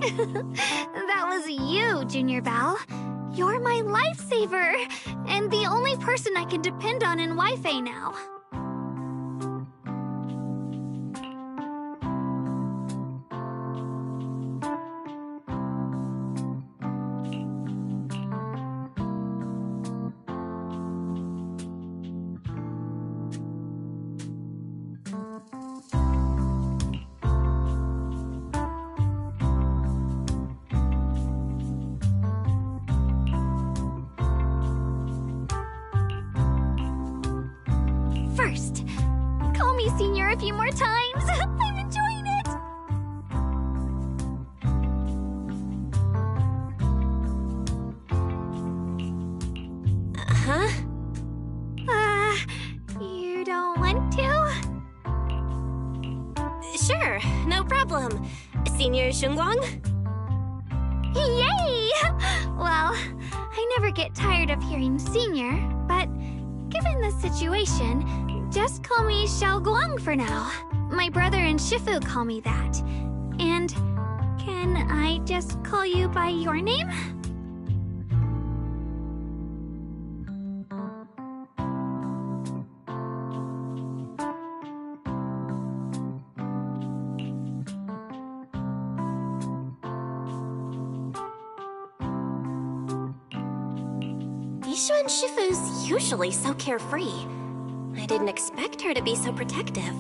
That was you, Junior Belle. You're my lifesaver, and the only person I can depend on in Wi-Fi now. First, call me Senior a few more times. I'm enjoying it. Huh? You don't want to? Sure, no problem. Senior Shunguang? Yay! Well, I never get tired of hearing Senior, but given the situation, just call me Xiaoguang for now. My brother and Shifu call me that. And can I just call you by your name? Yishu and Shifu's usually so carefree. I didn't expect her to be so protective.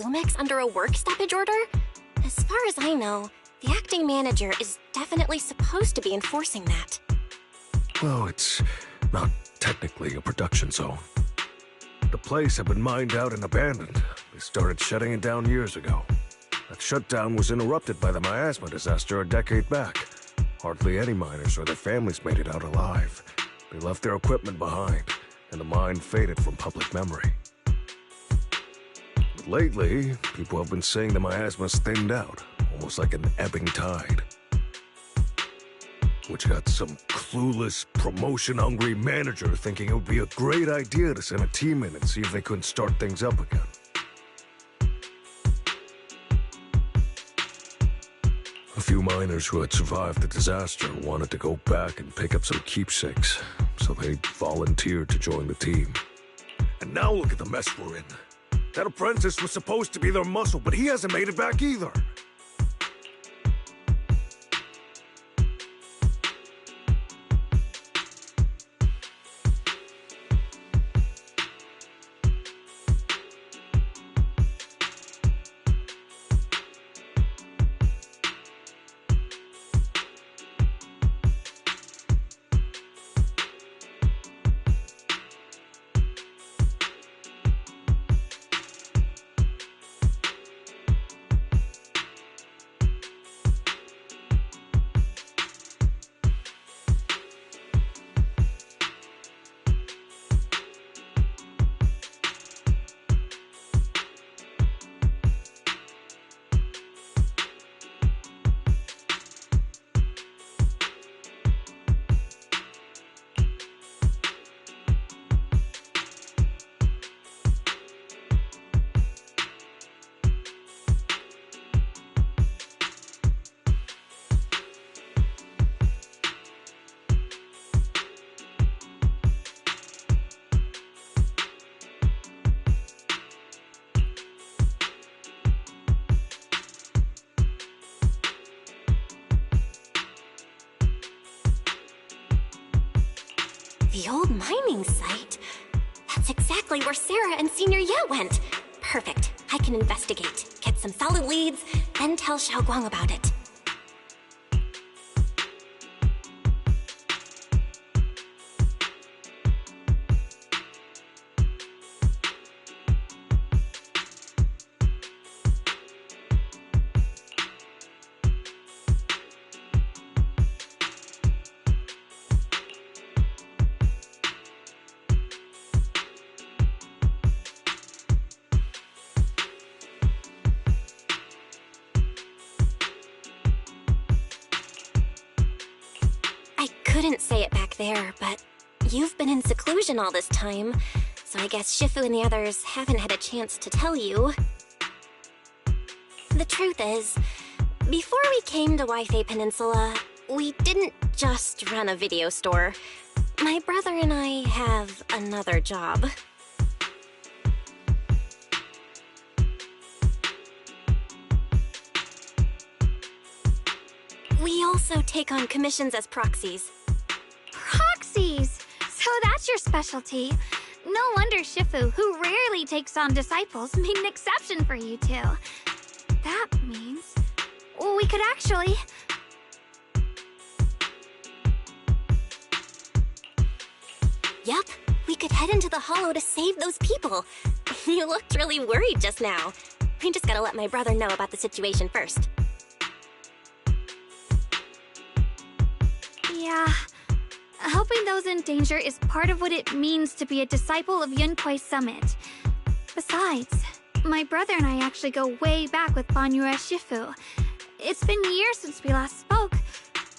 Lumix under a work stoppage order? As far as I know, the acting manager is definitely supposed to be enforcing that. Well, it's not technically a production zone. The place had been mined out and abandoned. They started shutting it down years ago. That shutdown was interrupted by the miasma disaster a decade back. Hardly any miners or their families made it out alive. They left their equipment behind, and the mine faded from public memory. But lately, people have been saying the miasma's thinned out, almost like an ebbing tide. Which got some clueless, promotion-hungry manager thinking it would be a great idea to send a team in and see if they couldn't start things up again. A few miners who had survived the disaster wanted to go back and pick up some keepsakes, so they volunteered to join the team. And now look at the mess we're in. That apprentice was supposed to be their muscle, but he hasn't made it back either. The old mining site? That's exactly where Sarah and Senior Ye went. Perfect. I can investigate, get some solid leads, then tell Xiaoguang about it. Couldn't say it back there, but you've been in seclusion all this time, so I guess Shifu and the others haven't had a chance to tell you. The truth is, before we came to whateva Peninsula, we didn't just run a video store. My brother and I have another job. We also take on commissions as proxies. Proxies! So that's your specialty. No wonder Shifu, who rarely takes on disciples, made an exception for you two. That means we could actually... Yep, we could head into the hollow to save those people. You looked really worried just now. I just gotta let my brother know about the situation first. Yeah, helping those in danger is part of what it means to be a disciple of Yunkwei Summit. Besides, my brother and I actually go way back with Banyue Shifu. It's been years since we last spoke,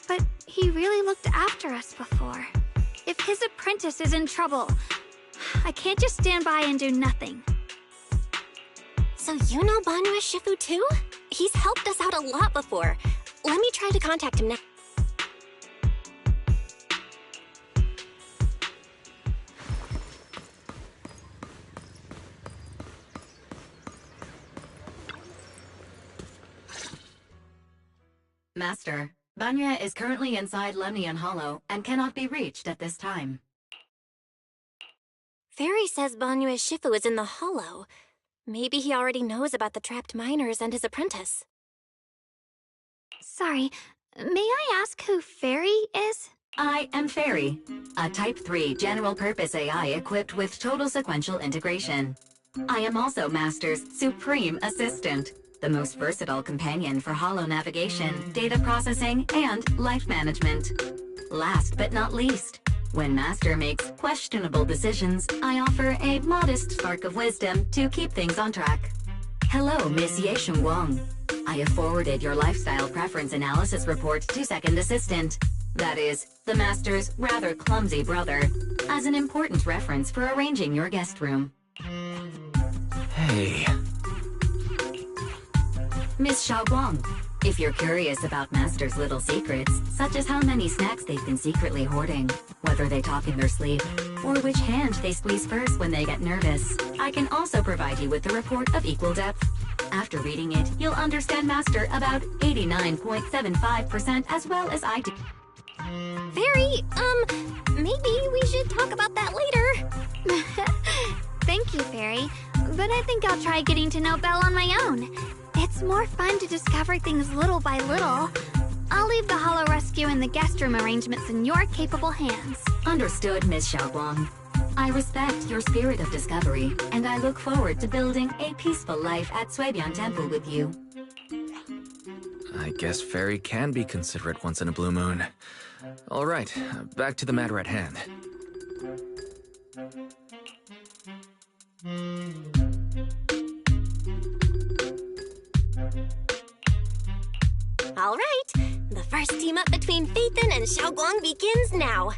but he really looked after us before. If his apprentice is in trouble, I can't just stand by and do nothing. So you know Banyue Shifu too? He's helped us out a lot before. Let me try to contact him next. Master, Banyue is currently inside Lemnian Hollow and cannot be reached at this time. Fairy says Banyue Shifu is in the hollow. Maybe he already knows about the trapped miners and his apprentice. Sorry, may I ask who Fairy is? I am Fairy, a Type 3 general-purpose AI equipped with total sequential integration. I am also Master's supreme assistant, the most versatile companion for holo navigation, data processing, and life management. Last but not least, when Master makes questionable decisions, I offer a modest spark of wisdom to keep things on track. Hello, Miss Yeshun Wong. I have forwarded your lifestyle preference analysis report to Second Assistant. That is, the Master's rather clumsy brother, as an important reference for arranging your guest room. Hey. Miss Xiaoguang, if you're curious about Master's little secrets, such as how many snacks they've been secretly hoarding, whether they talk in their sleep, or which hand they squeeze first when they get nervous, I can also provide you with the report of equal depth. After reading it, you'll understand Master about 89.75% as well as I do. Fairy, maybe we should talk about that later. Thank you, Fairy, but I think I'll try getting to know Belle on my own. It's more fun to discover things little by little. I'll leave the holo rescue and the guest room arrangements in your capable hands. Understood, Miss Xiaoguang. I respect your spirit of discovery, and I look forward to building a peaceful life at Suibian Temple with you. I guess Fairy can be considerate once in a blue moon. All right, back to the matter at hand. All right, the first team up between Phaethon and Xiaoguang begins now.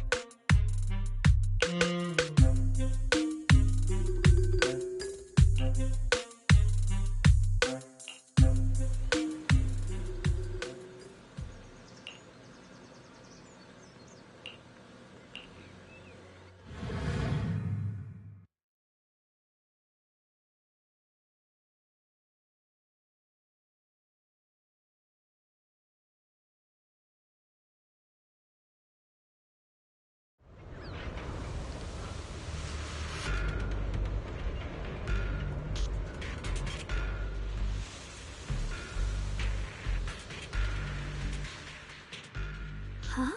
Huh?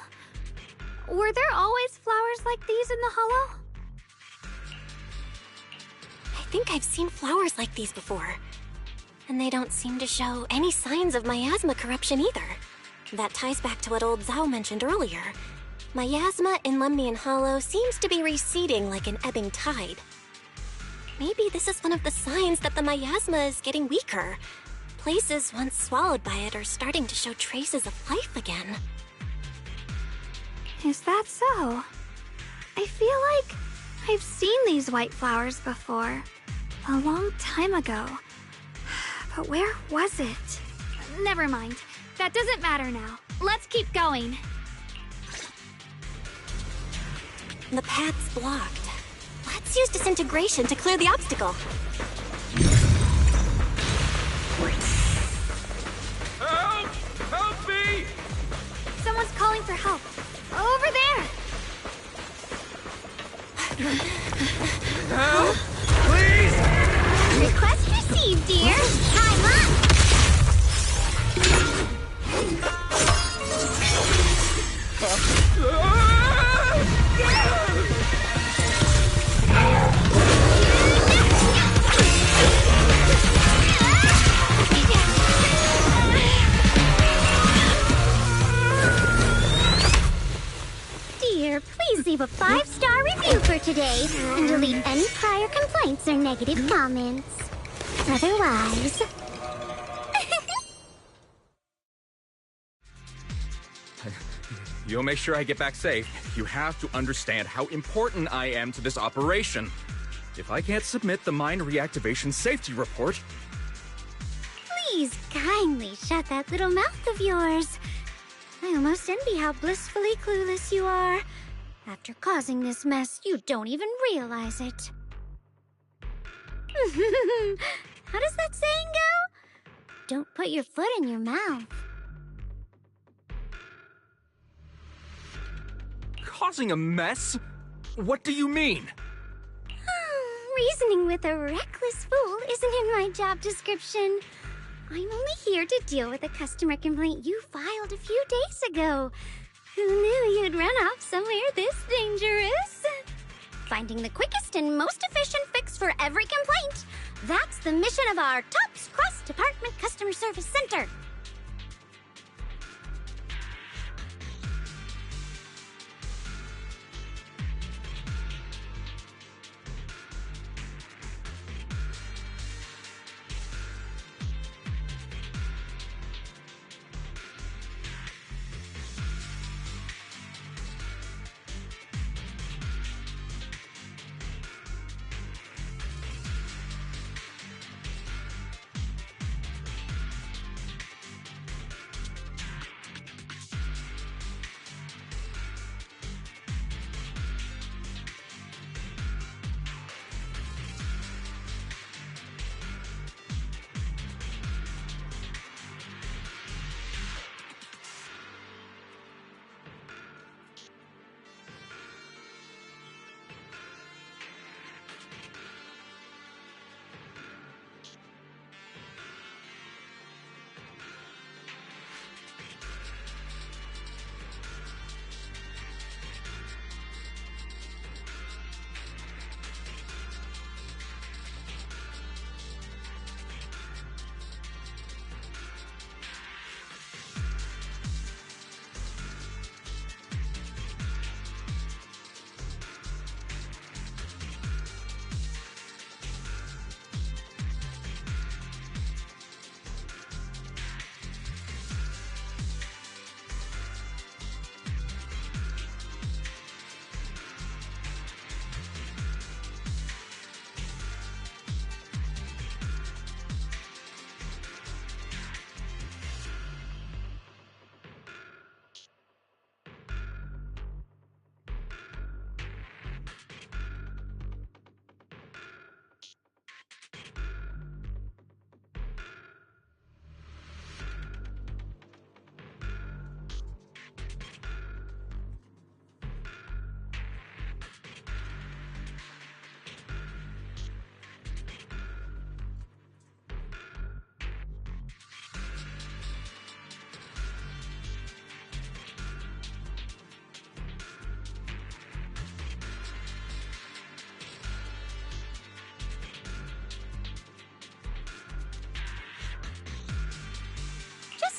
Were there always flowers like these in the holo? I think I've seen flowers like these before. And they don't seem to show any signs of miasma corruption either. That ties back to what old Zhao mentioned earlier. Miasma in Lemnian Hollow seems to be receding like an ebbing tide. Maybe this is one of the signs that the miasma is getting weaker. Places once swallowed by it are starting to show traces of life again. Is that so? I feel like I've seen these white flowers before. A long time ago. But where was it? Never mind. That doesn't matter now. Let's keep going. The path's blocked. Let's use disintegration to clear the obstacle. Help! Help me! Someone's calling for help. Over there! Help! Please! Request received, dear. Time up! Dear, please leave a 5-star review for today and delete any prior complaints or negative comments. Otherwise... You'll make sure I get back safe. You have to understand how important I am to this operation. If I can't submit the mine reactivation safety report... Please kindly shut that little mouth of yours. I almost envy how blissfully clueless you are. After causing this mess, you don't even realize it. How does that saying go? Don't put your foot in your mouth. Causing a mess? What do you mean? reasoning with a reckless fool isn't in my job description. I'm only here to deal with a customer complaint you filed a few days ago. Who knew you'd run off somewhere this dangerous? Finding the quickest and most efficient fix for every complaint. That's the mission of our TOPS Cross-Department Customer Service Center.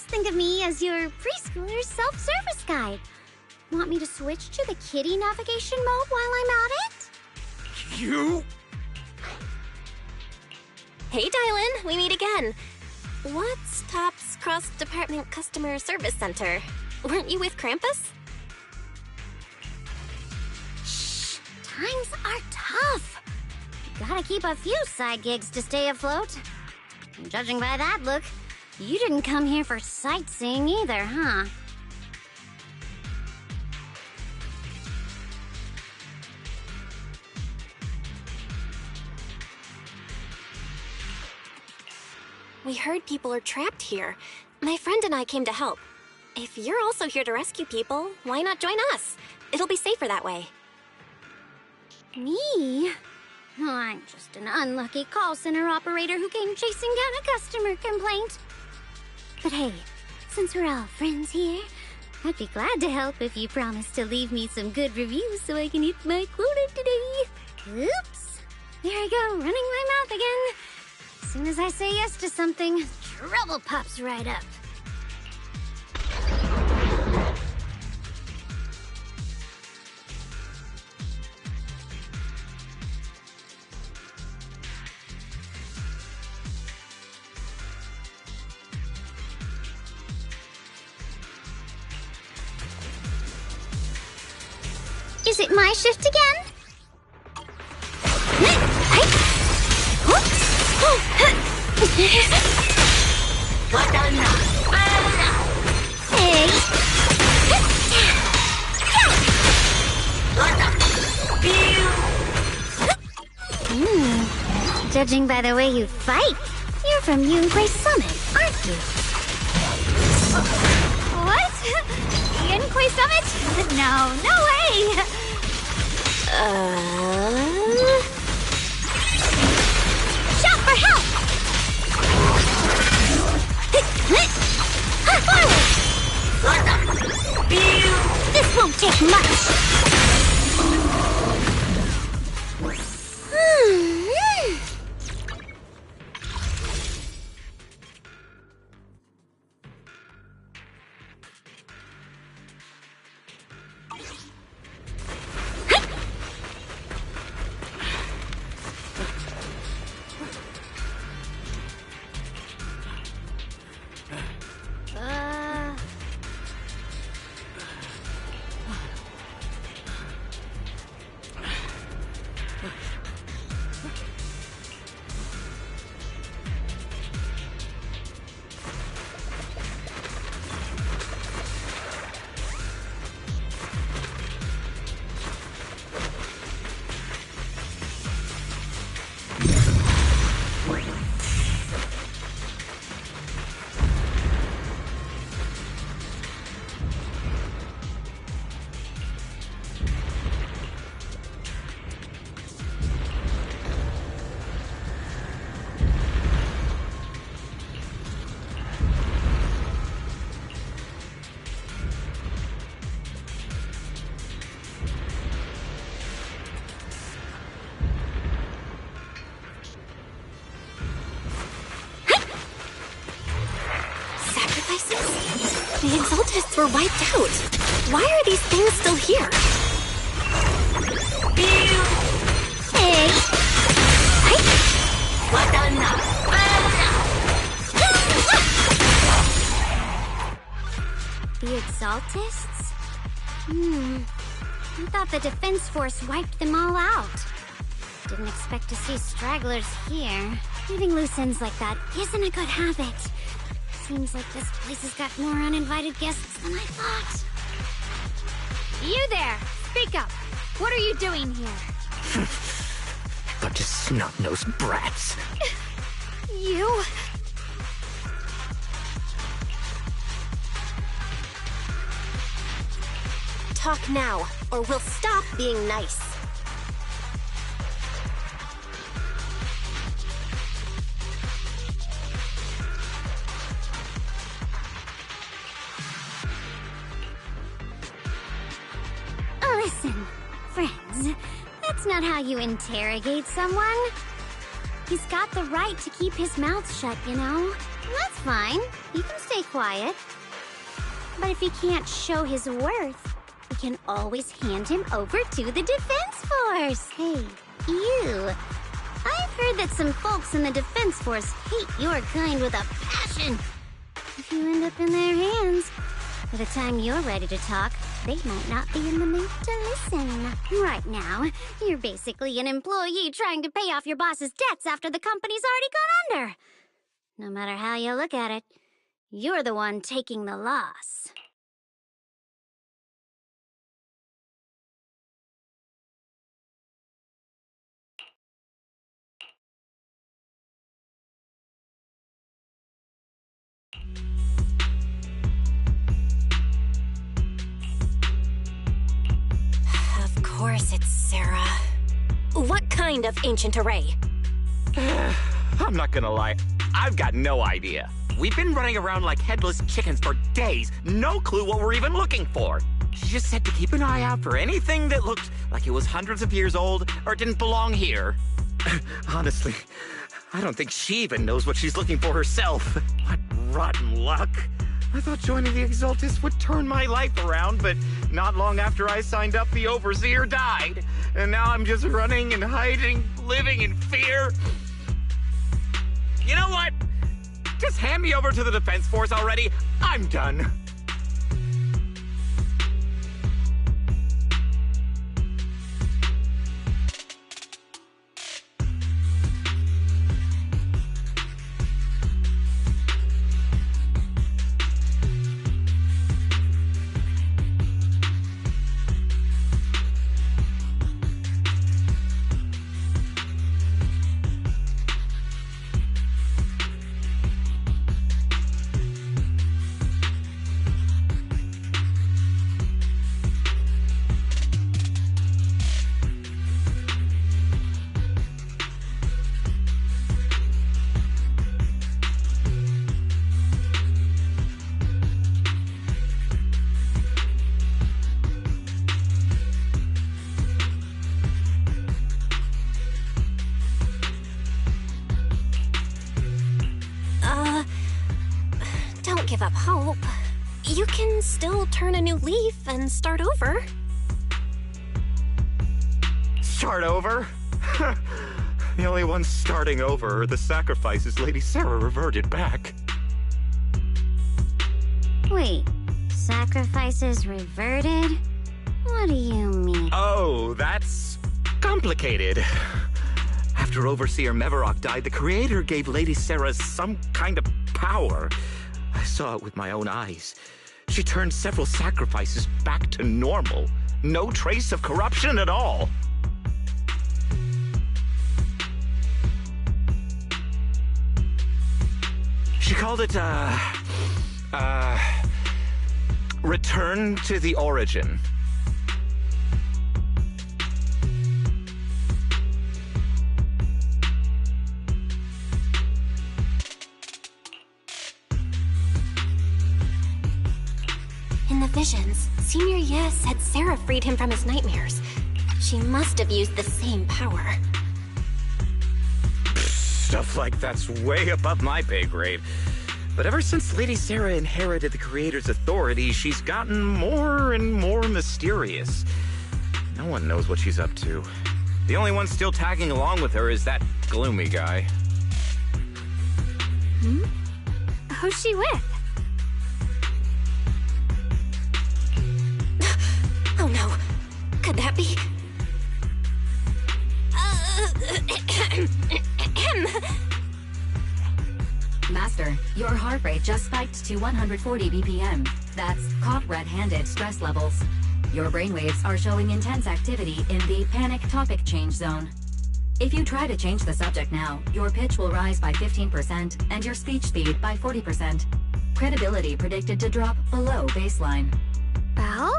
Think of me as your preschooler's self-service guide. Want me to switch to the kiddie navigation mode while I'm at it? You? Hey, Dylan, we meet again. What's TOPS Cross-Department Customer Service Center? Weren't you with Krampus? Shh, times are tough. Gotta keep a few side gigs to stay afloat. Judging by that look, you didn't come here for sightseeing either, huh? We heard people are trapped here. My friend and I came to help. If you're also here to rescue people, why not join us? It'll be safer that way. Me? Oh, I'm just an unlucky call center operator who came chasing down a customer complaint. But hey, since we're all friends here, I'd be glad to help if you promise to leave me some good reviews so I can hit my quota today. Oops. There I go, running my mouth again. As soon as I say yes to something, trouble pops right up. Is it my shift again? Hey. Judging by the way you fight, you're from Yunquay Summit, aren't you? What? Yunquay Summit? No way! won't take much. The Exaltists were wiped out. Why are these things still here? Hey! The Exaltists? I thought the Defense Force wiped them all out. Didn't expect to see stragglers here. Leaving loose ends like that isn't a good habit. Seems like this place has got more uninvited guests than I thought. You there! Speak up! What are you doing here? Bunch of snot-nosed brats. You? Talk now, or we'll stop being nice. Listen, friends, that's not how you interrogate someone. He's got the right to keep his mouth shut, you know? That's fine. He can stay quiet. But if he can't show his worth, we can always hand him over to the Defense Force. Hey, you. I've heard that some folks in the Defense Force hate your kind with a passion. If you end up in their hands, by the time you're ready to talk, they might not be in the mood to listen. Right now, you're basically an employee trying to pay off your boss's debts after the company's already gone under. No matter how you look at it, you're the one taking the loss. Of course it's Sarah. What kind of ancient array? I'm not gonna lie, I've got no idea. We've been running around like headless chickens for days. No clue what we're even looking for. She just said to keep an eye out for anything that looked like it was hundreds of years old or didn't belong here. Honestly, I don't think she even knows what she's looking for herself. What rotten luck. I thought joining the Exaltists would turn my life around, but not long after I signed up, the Overseer died. And now I'm just running and hiding, living in fear. You know what? Just hand me over to the Defense Force already. I'm done. you can still turn a new leaf and start over. Start over? The only ones starting over are the sacrifices Lady Sarah reverted back. Wait, sacrifices reverted? What do you mean? Oh, that's complicated. After Overseer Mevarok died, the Creator gave Lady Sarah some kind of power. I saw it with my own eyes. She turned several sacrifices back to normal. No trace of corruption at all. She called it, Return to the Origin. In the visions, Senior Ye said Sarah freed him from his nightmares. She must have used the same power. Stuff like that's way above my pay grade. But ever since Lady Sarah inherited the Creator's authority, she's gotten more and more mysterious. No one knows what she's up to. The only one still tagging along with her is that gloomy guy. Who's she with? Oh no, could that be? Master, your heart rate just spiked to 140 BPM. That's caught red-handed stress levels. Your brainwaves are showing intense activity in the panic topic change zone. If you try to change the subject now, your pitch will rise by 15% and your speech speed by 40%. Credibility predicted to drop below baseline. Belle?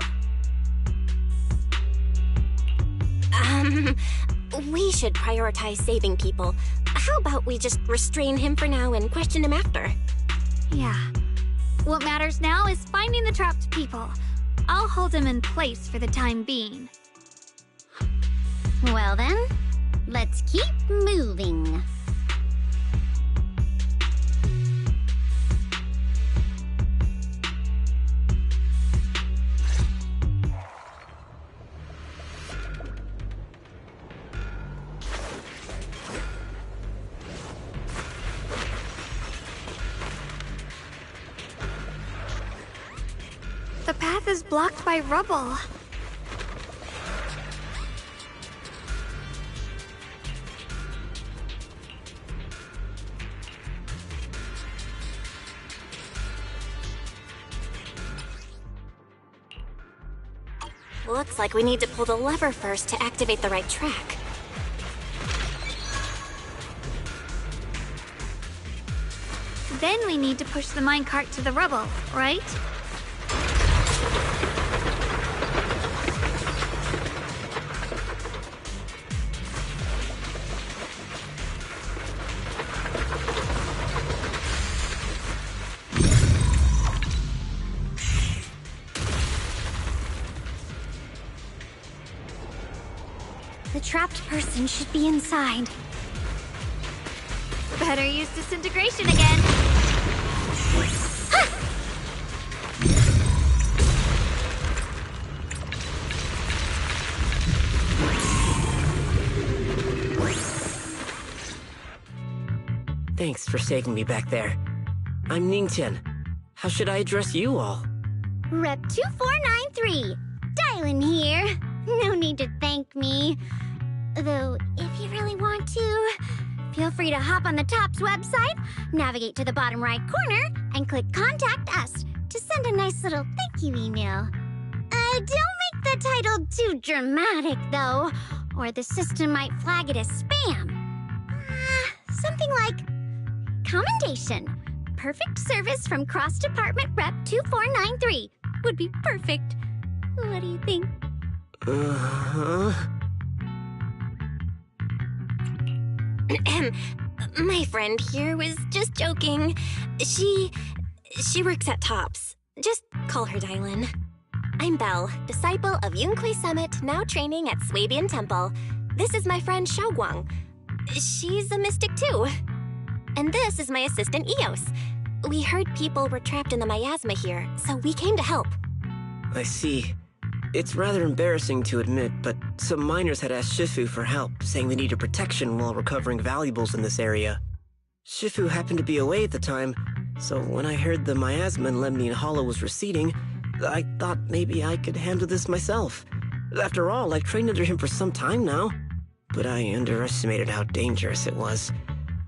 We should prioritize saving people. How about we just restrain him for now and question him after? Yeah. What matters now is finding the trapped people. I'll hold him in place for the time being. Well then, let's keep moving. The path is blocked by rubble. Looks like we need to pull the lever first to activate the right track. Then we need to push the minecart to the rubble, right? The trapped person should be inside. Better use disintegration again. Thanks for saving me back there. I'm Ningtian. How should I address you all? Rep 2493. Dylan here. No need to thank me. Though, if you really want to, feel free to hop on the TOPS website, navigate to the bottom right corner, and click Contact Us to send a nice little thank you email. Don't make the title too dramatic, though, or the system might flag it as spam. Something like, Commendation. Perfect service from Cross-Department Rep 2493 would be perfect. What do you think? My friend here was just joking. She works at TOPS. Just call her Dylan. I'm Belle, disciple of Yunque Summit, now training at Swabian Temple. This is my friend Xiaoguang. She's a mystic too. And this is my assistant Eos. We heard people were trapped in the miasma here, so we came to help. I see. It's rather embarrassing to admit, but some miners had asked Shifu for help, saying they needed protection while recovering valuables in this area. Shifu happened to be away at the time, so when I heard the miasma in Lemnian Hollow was receding, I thought maybe I could handle this myself. After all, I've trained under him for some time now. But I underestimated how dangerous it was.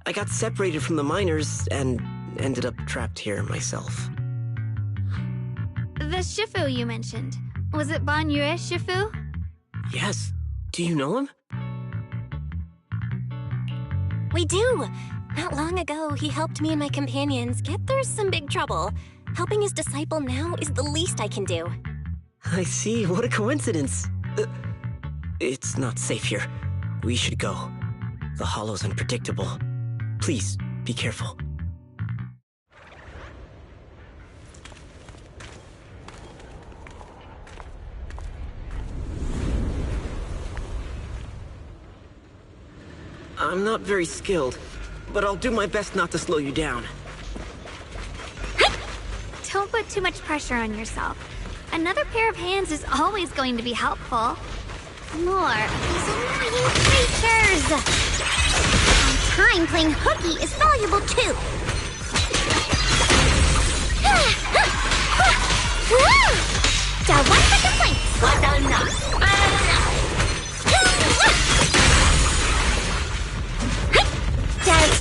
I got separated from the miners and ended up trapped here myself. The Shifu you mentioned. Was it Banyue Shifu? Yes. Do you know him? We do! Not long ago, he helped me and my companions get through some big trouble. Helping his disciple now is the least I can do. I see. What a coincidence. It's not safe here. We should go. The hollow's unpredictable. Please, be careful. I'm not very skilled, but I'll do my best not to slow you down. Don't put too much pressure on yourself. Another pair of hands is always going to be helpful. More of these annoying creatures! My time playing hooky is valuable too! Got one for complaints! But enough! Does...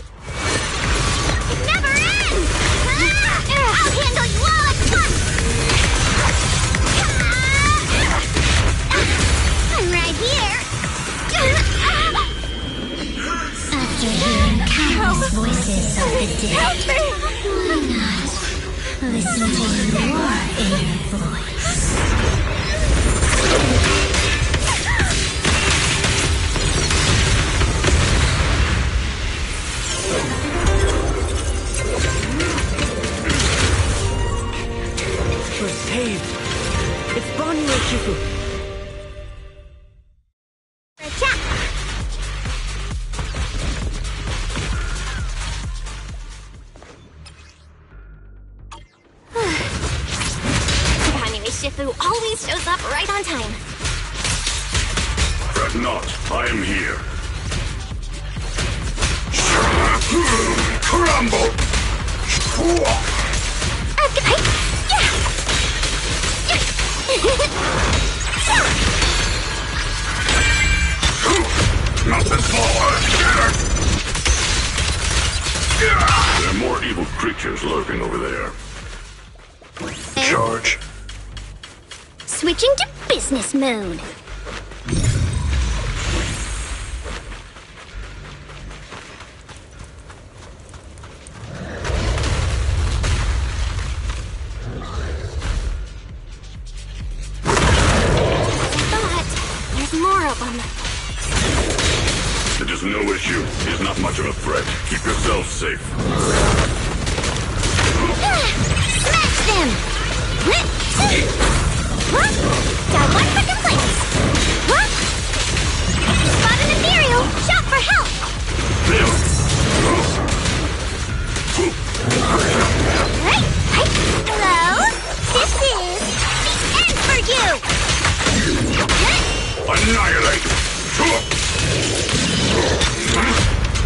It never ends! I'll handle you all at once! I'm right here! After hearing countless voices of the dead, why not listen to your inner voice? We're saved! It's Banyue Shifu! Banyue Shifu always shows up right on time. Fret not, I am here. Crumble! Not this far! There are more evil creatures lurking over there. Charge. Switching to business mode. There's more of them. It is no issue. It is not much of a threat. Keep yourself safe. Smash them! Got one for complaints! Spot an ethereal! Shout for help! Hello? This is the end for you! Annihilate!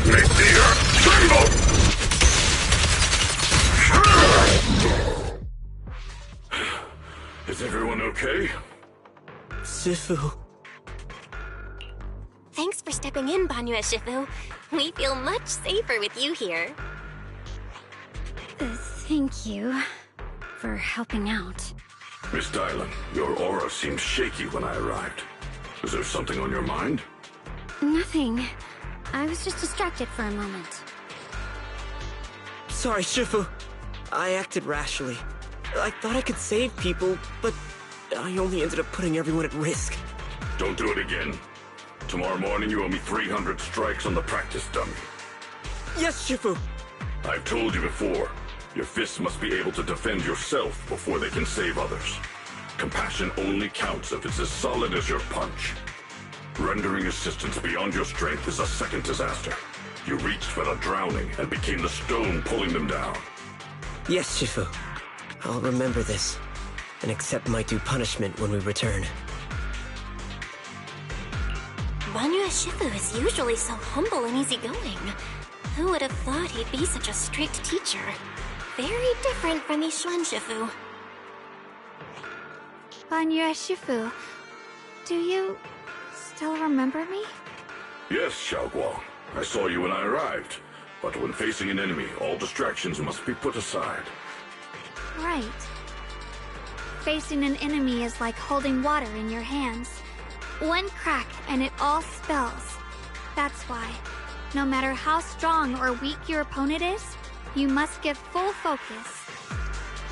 Make the earth tremble! Is everyone okay? Shifu. Thanks for stepping in, Banyue Shifu. We feel much safer with you here. Thank you for helping out. Miss Dylan, your aura seemed shaky when I arrived. Is there something on your mind? Nothing. I was just distracted for a moment. Sorry, Shifu. I acted rashly. I thought I could save people, but I only ended up putting everyone at risk. Don't do it again. Tomorrow morning you owe me 300 strikes on the practice dummy. Yes, Shifu! I've told you before, your fists must be able to defend yourself before they can save others. Compassion only counts if it's as solid as your punch. Rendering assistance beyond your strength is a second disaster. You reached for a drowning and became the stone pulling them down. Yes, Shifu. I'll remember this, and accept my due punishment when we return. Banyue Shifu is usually so humble and easygoing. Who would have thought he'd be such a strict teacher? Very different from Yishuan Shifu. Banyue Shifu, do you still remember me? Yes, Xiaoguang. I saw you when I arrived. But when facing an enemy, all distractions must be put aside. Right. Facing an enemy is like holding water in your hands. One crack and it all spills. That's why, no matter how strong or weak your opponent is, you must give full focus.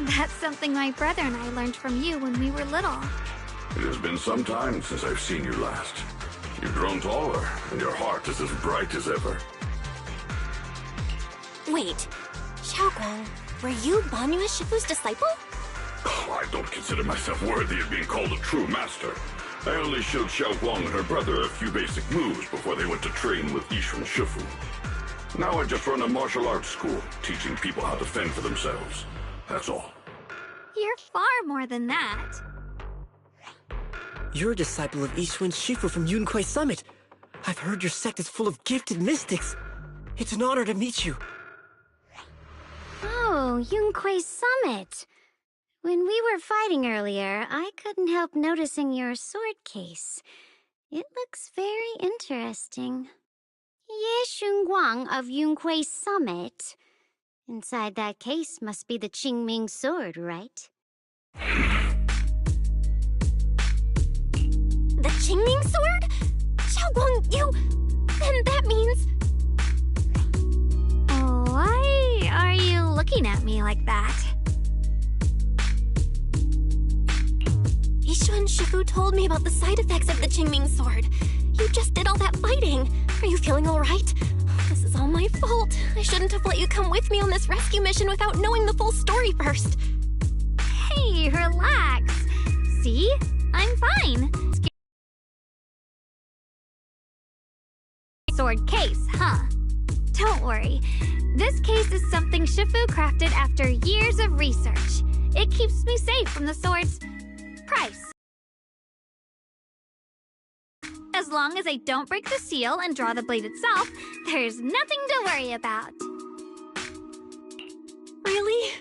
That's something my brother and I learned from you when we were little. It has been some time since I've seen you last. You've grown taller, and your heart is as bright as ever. Wait, Xiaoguang, were you Banyue Shifu's disciple? Oh, I don't consider myself worthy of being called a true master. I only showed Xiaoguang and her brother a few basic moves before they went to train with Yishuan Shifu. Now I just run a martial arts school, teaching people how to fend for themselves. That's all. You're far more than that. You're a disciple of Yishuan Shifu from Yunquai Summit. I've heard your sect is full of gifted mystics. It's an honor to meet you. Oh, Yunquai Summit. When we were fighting earlier, I couldn't help noticing your sword case. It looks very interesting. Ye Shunguang of Yunquai Summit. Inside that case must be the Qingming sword, right? The Qingming sword? Xiaoguang, you... Then that means... Why are you looking at me like that? Yishuan Shifu told me about the side effects of the Qingming sword. You just did all that fighting. Are you feeling all right? This is all my fault. I shouldn't have let you come with me on this rescue mission without knowing the full story first. Hey, relax. See? I'm fine. Sword case, huh? Don't worry. This case is something Shifu crafted after years of research. It keeps me safe from the sword's price. As long as I don't break the seal and draw the blade itself, there's nothing to worry about. Really?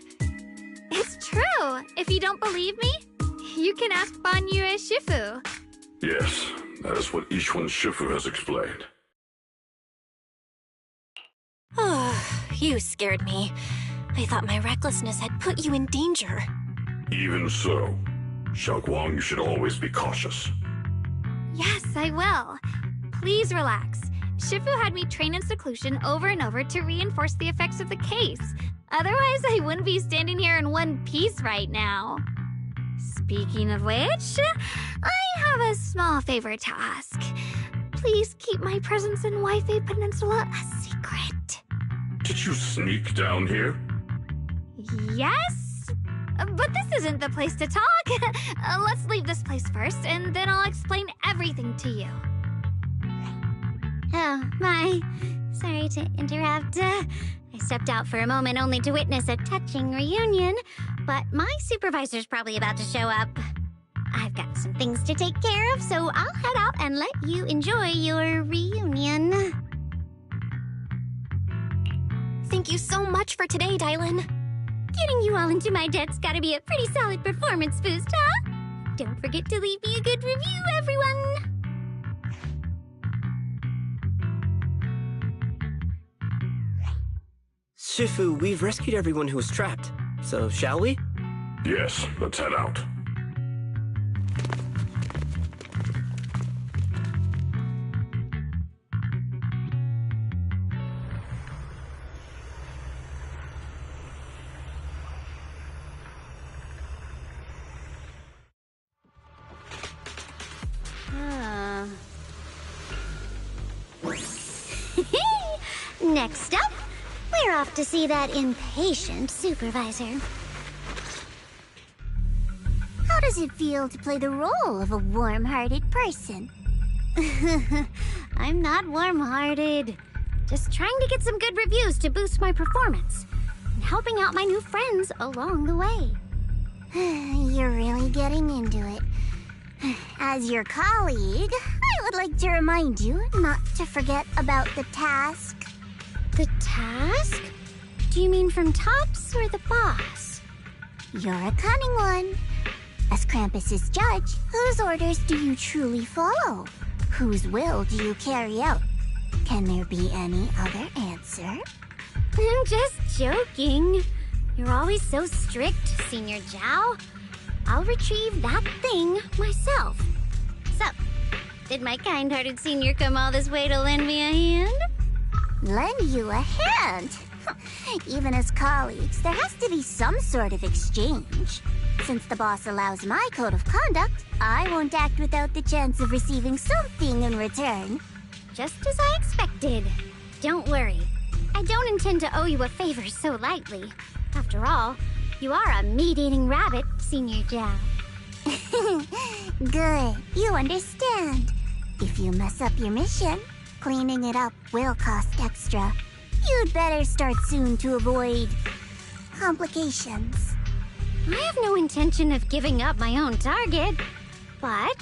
It's true. If you don't believe me, you can ask Banyue Shifu. Yes, that is what Yishuan Shifu has explained. Oh, you scared me. I thought my recklessness had put you in danger. Even so, Xiaoguang, you should always be cautious. Yes, I will. Please relax. Shifu had me train in seclusion over and over to reinforce the effects of the case. Otherwise, I wouldn't be standing here in one piece right now. Speaking of which, I have a small favor to ask. Please keep my presence in Waife Peninsula a secret. Did you sneak down here? Yes? But this isn't the place to talk. Let's leave this place first, and then I'll explain everything to you. Oh, my. Sorry to interrupt. I stepped out for a moment only to witness a touching reunion, but my supervisor's probably about to show up. I've got some things to take care of, so I'll head out and let you enjoy your reunion. Thank you so much for today, Dylan. Getting you all into my debt's gotta be a pretty solid performance boost, huh? Don't forget to leave me a good review, everyone! Shifu, we've rescued everyone who was trapped. So, shall we? Yes, let's head out. Next up, we're off to see that impatient supervisor. How does it feel to play the role of a warm-hearted person? I'm not warm-hearted. Just trying to get some good reviews to boost my performance. and helping out my new friends along the way. You're really getting into it. As your colleague, I would like to remind you not to forget about the task. The task? Do you mean from Tops or the boss? You're a cunning one. As Krampus's judge, whose orders do you truly follow? Whose will do you carry out? Can there be any other answer? I'm just joking. You're always so strict, Senior Zhao. I'll retrieve that thing myself. So, did my kind-hearted senior come all this way to lend me a hand? Lend you a hand? Even as colleagues, there has to be some sort of exchange. Since the boss allows my code of conduct, I won't act without the chance of receiving something in return. Just as I expected. Don't worry. I don't intend to owe you a favor so lightly. After all, you are a meat-eating rabbit, Senior Zhao. Good. You understand. If you mess up your mission, cleaning it up will cost extra. You'd better start soon to avoid complications. I have no intention of giving up my own target, but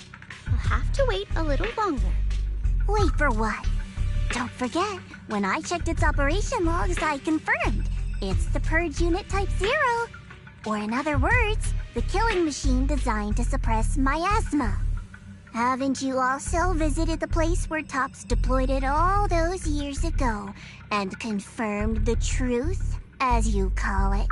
I'll have to wait a little longer. Wait for what? Don't forget, when I checked its operation logs, I confirmed it's the Purge Unit Type 0. Or in other words, the killing machine designed to suppress miasma. Haven't you also visited the place where Tops deployed it all those years ago and confirmed the truth, as you call it?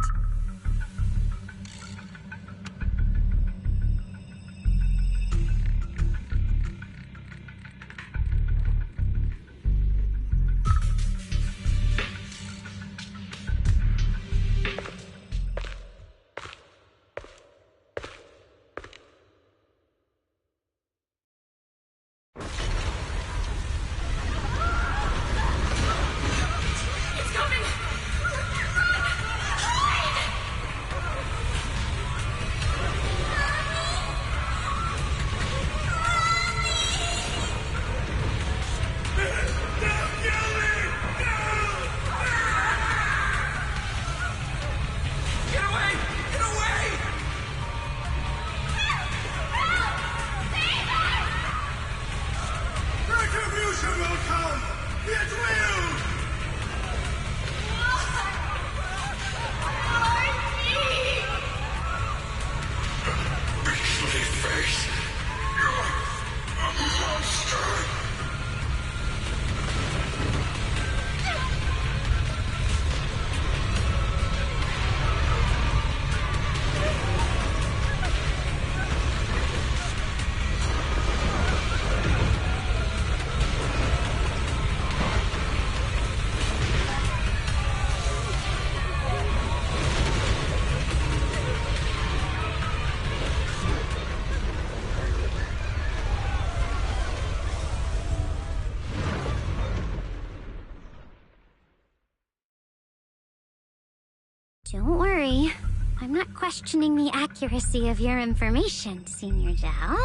Don't worry. I'm not questioning the accuracy of your information, Senior Zhao.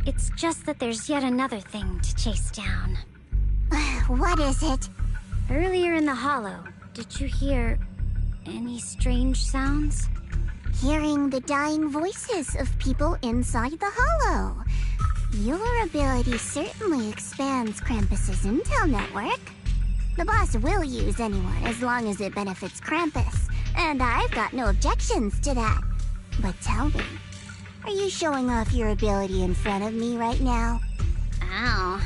It's just that there's yet another thing to chase down. What is it? Earlier in the hollow, did you hear any strange sounds? Hearing the dying voices of people inside the hollow. Your ability certainly expands Krampus's intel network. The boss will use anyone as long as it benefits Krampus, and I've got no objections to that. But tell me, are you showing off your ability in front of me right now? Ow.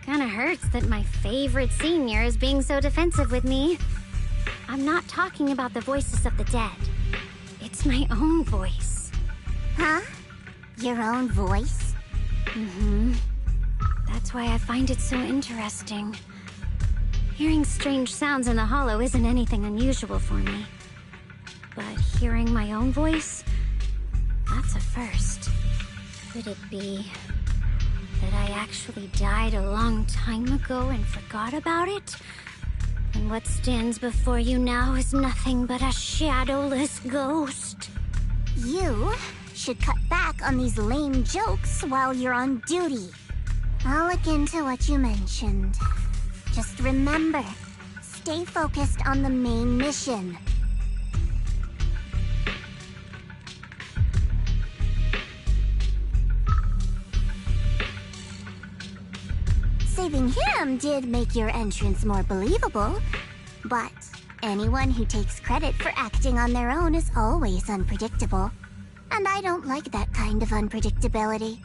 Kinda hurts that my favorite senior is being so defensive with me. I'm not talking about the voices of the dead. It's my own voice. Huh? Your own voice? Mm-hmm. That's why I find it so interesting. Hearing strange sounds in the hollow isn't anything unusual for me. But hearing my own voice, that's a first. Could it be that I actually died a long time ago and forgot about it? And what stands before you now is nothing but a shadowless ghost. You should cut back on these lame jokes while you're on duty. I'll look into what you mentioned. Just remember, stay focused on the main mission. Saving him did make your entrance more believable, but anyone who takes credit for acting on their own is always unpredictable. And I don't like that kind of unpredictability.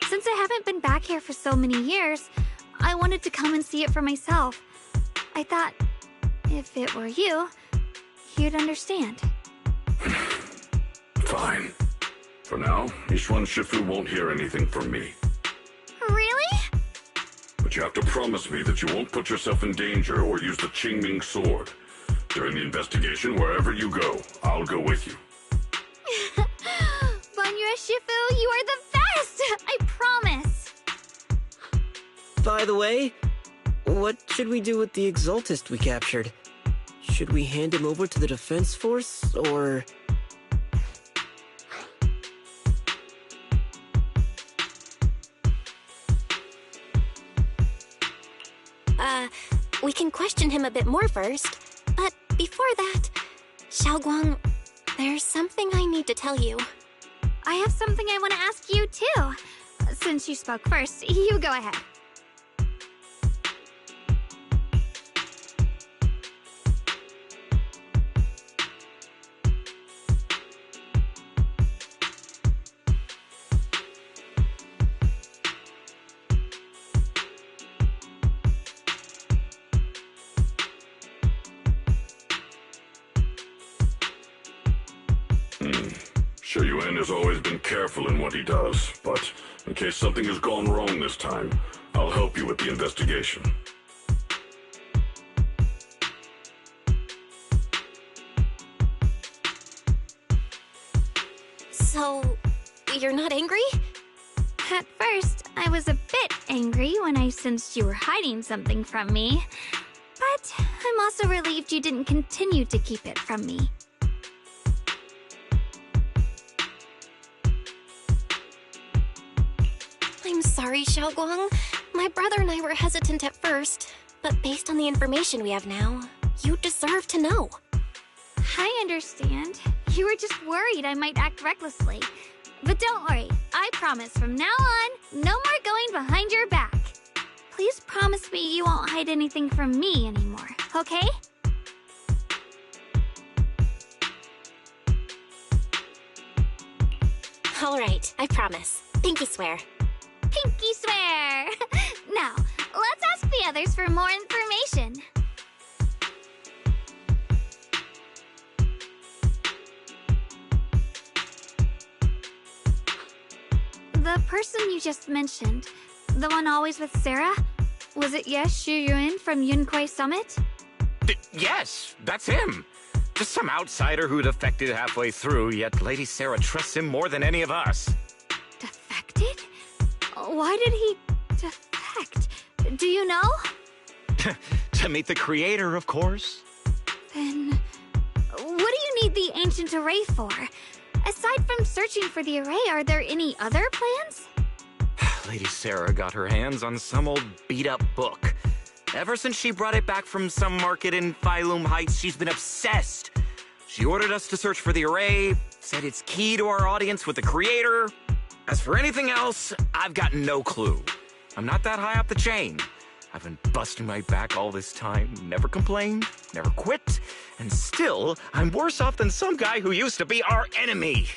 Since I haven't been back here for so many years, I wanted to come and see it for myself. I thought, if it were you, you'd understand. Fine. For now, Ishwan Shifu won't hear anything from me. Really? But you have to promise me that you won't put yourself in danger or use the Qingming sword. During the investigation, wherever you go, I'll go with you. Banyue Shifu, you are the best! I promise! By the way, what should we do with the Exaltist we captured? Should we hand him over to the Defense Force, or... We can question him a bit more first. But before that, Xiaoguang, there's something I need to tell you. I have something I want to ask you, too. Since you spoke first, you go ahead. Shuyuan has always been careful in what he does, but in case something has gone wrong this time, I'll help you with the investigation. So, you're not angry? At first, I was a bit angry when I sensed you were hiding something from me. But I'm also relieved you didn't continue to keep it from me. I'm sorry, Xiaoguang. My brother and I were hesitant at first, but based on the information we have now, you deserve to know. I understand. You were just worried I might act recklessly. But don't worry, I promise from now on, no more going behind your back. Please promise me you won't hide anything from me anymore, okay? All right, I promise. Pinky swear. Pinky swear! Now, let's ask the others for more information. The person you just mentioned, the one always with Sarah, was it Shuyuan from Yunquei Summit? Yes, that's him. Just some outsider who defected halfway through, yet Lady Sarah trusts him more than any of us. Defected? Why did he defect? Do you know? To meet the creator, of course. Then, what do you need the ancient array for? Aside from searching for the array, are there any other plans? Lady Sarah got her hands on some old beat-up book. Ever since she brought it back from some market in Phylum Heights, she's been obsessed. She ordered us to search for the array, said it's key to our audience with the creator. As for anything else, I've got no clue. I'm not that high up the chain. I've been busting my back all this time, never complained, never quit, and still, I'm worse off than some guy who used to be our enemy.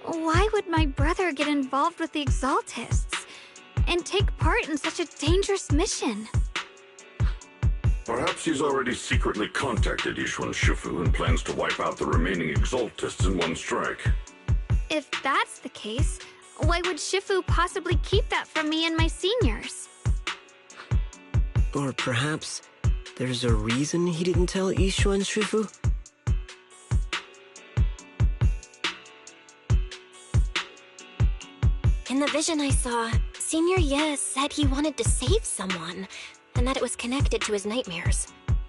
Why would my brother get involved with the Exaltists? and take part in such a dangerous mission? Perhaps he's already secretly contacted Ishuan Shifu and plans to wipe out the remaining Exaltists in one strike. If that's the case, why would Shifu possibly keep that from me and my seniors? Or perhaps there's a reason he didn't tell Ishuan Shifu? In the vision I saw, Senior Ye said he wanted to save someone, and that it was connected to his nightmares.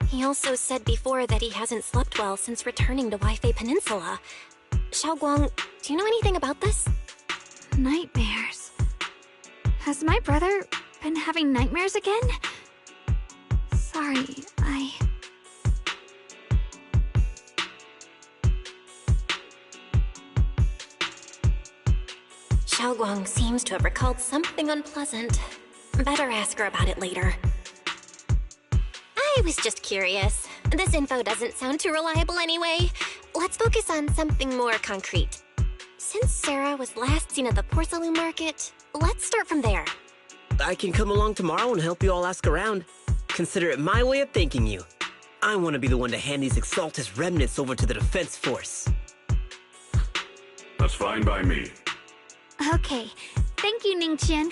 He also said before that he hasn't slept well since returning to Whateva Peninsula. Xiaoguang, do you know anything about this? Nightmares. Has my brother been having nightmares again? Sorry, Xiaoguang seems to have recalled something unpleasant. Better ask her about it later. I was just curious. This info doesn't sound too reliable anyway. Let's focus on something more concrete. Since Sarah was last seen at the porcelain market, let's start from there. I can come along tomorrow and help you all ask around. Consider it my way of thanking you. I want to be the one to hand these Exaltus remnants over to the defense force. That's fine by me. Okay. Thank you, Ningqian.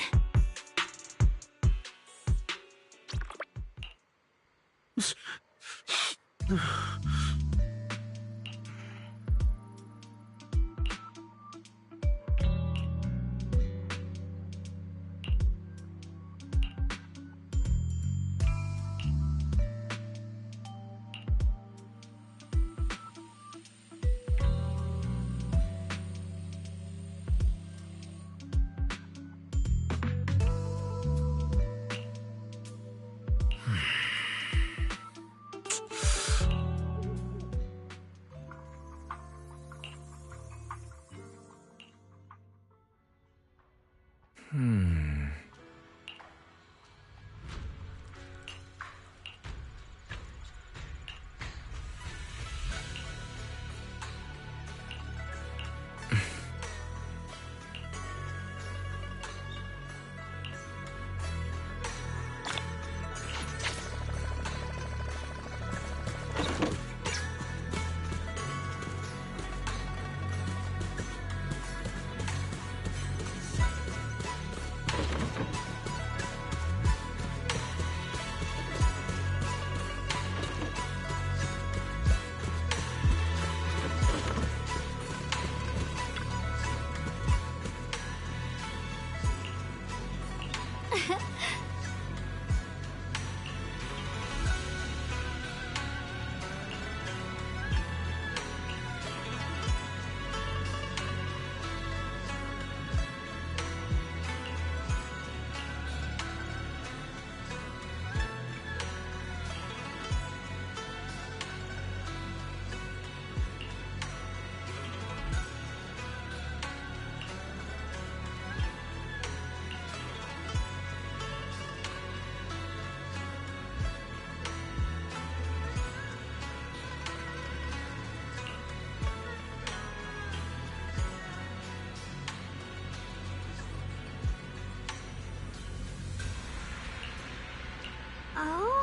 Oh?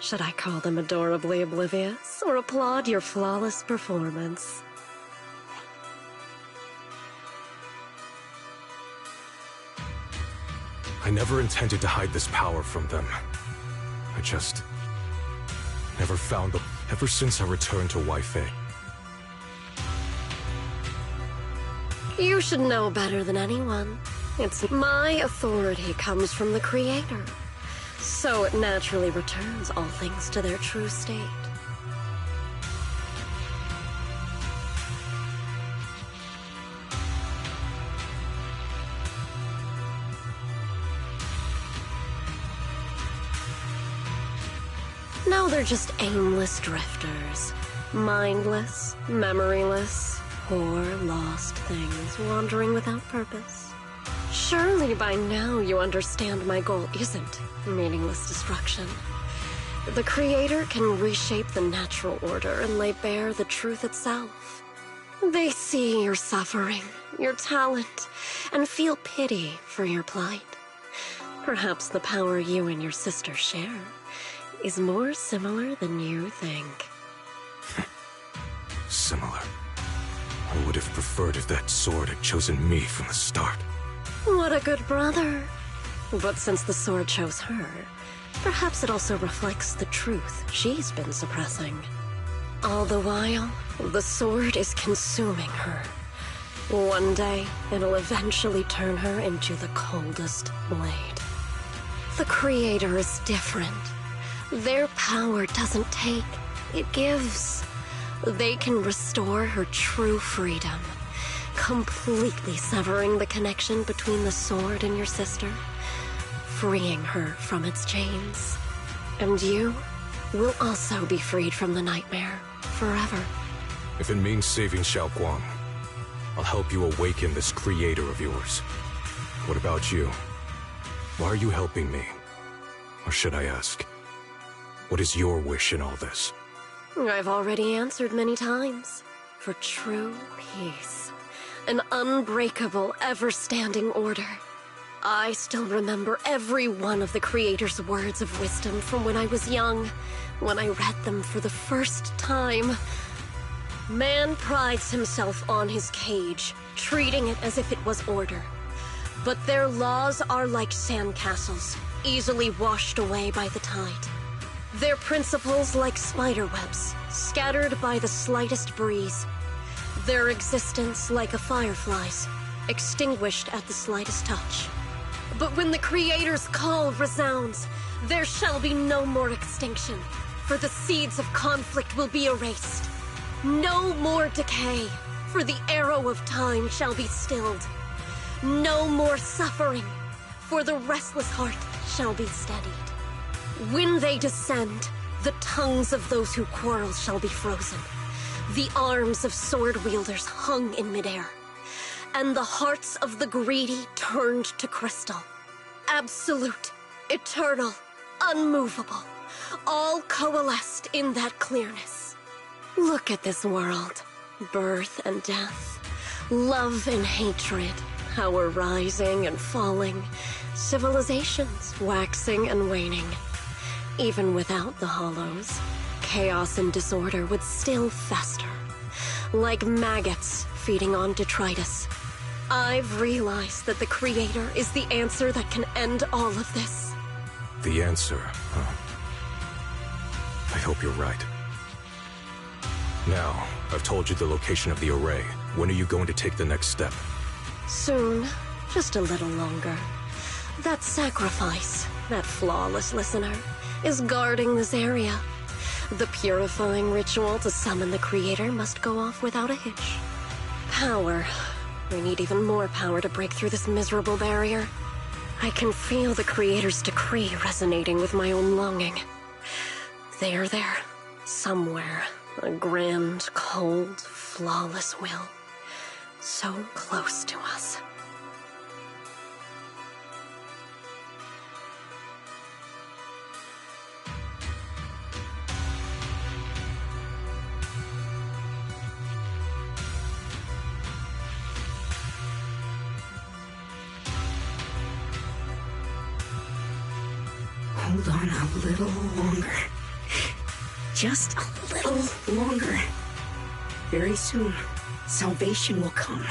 Should I call them adorably oblivious or applaud your flawless performance? I never intended to hide this power from them. I just never found them ever since I returned to whateva. You should know better than anyone. My authority comes from the Creator, so it naturally returns all things to their true state. Now they're just aimless drifters, mindless, memoryless, poor, lost things wandering without purpose. Surely by now you understand my goal isn't meaningless destruction. The Creator can reshape the natural order and lay bare the truth itself. They see your suffering, your talent, and feel pity for your plight. Perhaps the power you and your sister share is more similar than you think. Similar. I would have preferred if that sword had chosen me from the start. What a good brother. But since the sword chose her, perhaps it also reflects the truth she's been suppressing. All the while, the sword is consuming her. One day, it'll eventually turn her into the coldest blade. The Creator is different. Their power doesn't take, it gives. They can restore her true freedom, completely severing the connection between the sword and your sister, freeing her from its chains. And you will also be freed from the nightmare forever. If it means saving Xiaoguang, I'll help you awaken this creator of yours. What about you? Why are you helping me? Or should I ask, what is your wish in all this? I've already answered many times. For true peace. An unbreakable, ever-standing order. I still remember every one of the Creator's words of wisdom from when I was young, when I read them for the first time. Man prides himself on his cage, treating it as if it was order. But their laws are like sandcastles, easily washed away by the tide. Their principles like spiderwebs, scattered by the slightest breeze. Their existence like a firefly's, extinguished at the slightest touch. But when the Creator's call resounds, there shall be no more extinction, for the seeds of conflict will be erased. No more decay, for the arrow of time shall be stilled. No more suffering, for the restless heart shall be steadied. When they descend, the tongues of those who quarrel shall be frozen, the arms of sword-wielders hung in midair, and the hearts of the greedy turned to crystal. Absolute, eternal, unmovable, all coalesced in that clearness. Look at this world, birth and death, love and hatred, power rising and falling, civilizations waxing and waning. Even without the hollows, chaos and disorder would still fester, like maggots feeding on detritus. I've realized that the Creator is the answer that can end all of this. The answer, huh? I hope you're right. Now, I've told you the location of the array. When are you going to take the next step? Soon, just a little longer. That sacrifice, that flawless listener, is guarding this area. The purifying ritual to summon the Creator must go off without a hitch. Power. We need even more power to break through this miserable barrier. I can feel the Creator's decree resonating with my own longing. They are there, somewhere. A grand, cold, flawless will. So close to us. Hold on a little longer. Just a little longer. Very soon, salvation will come.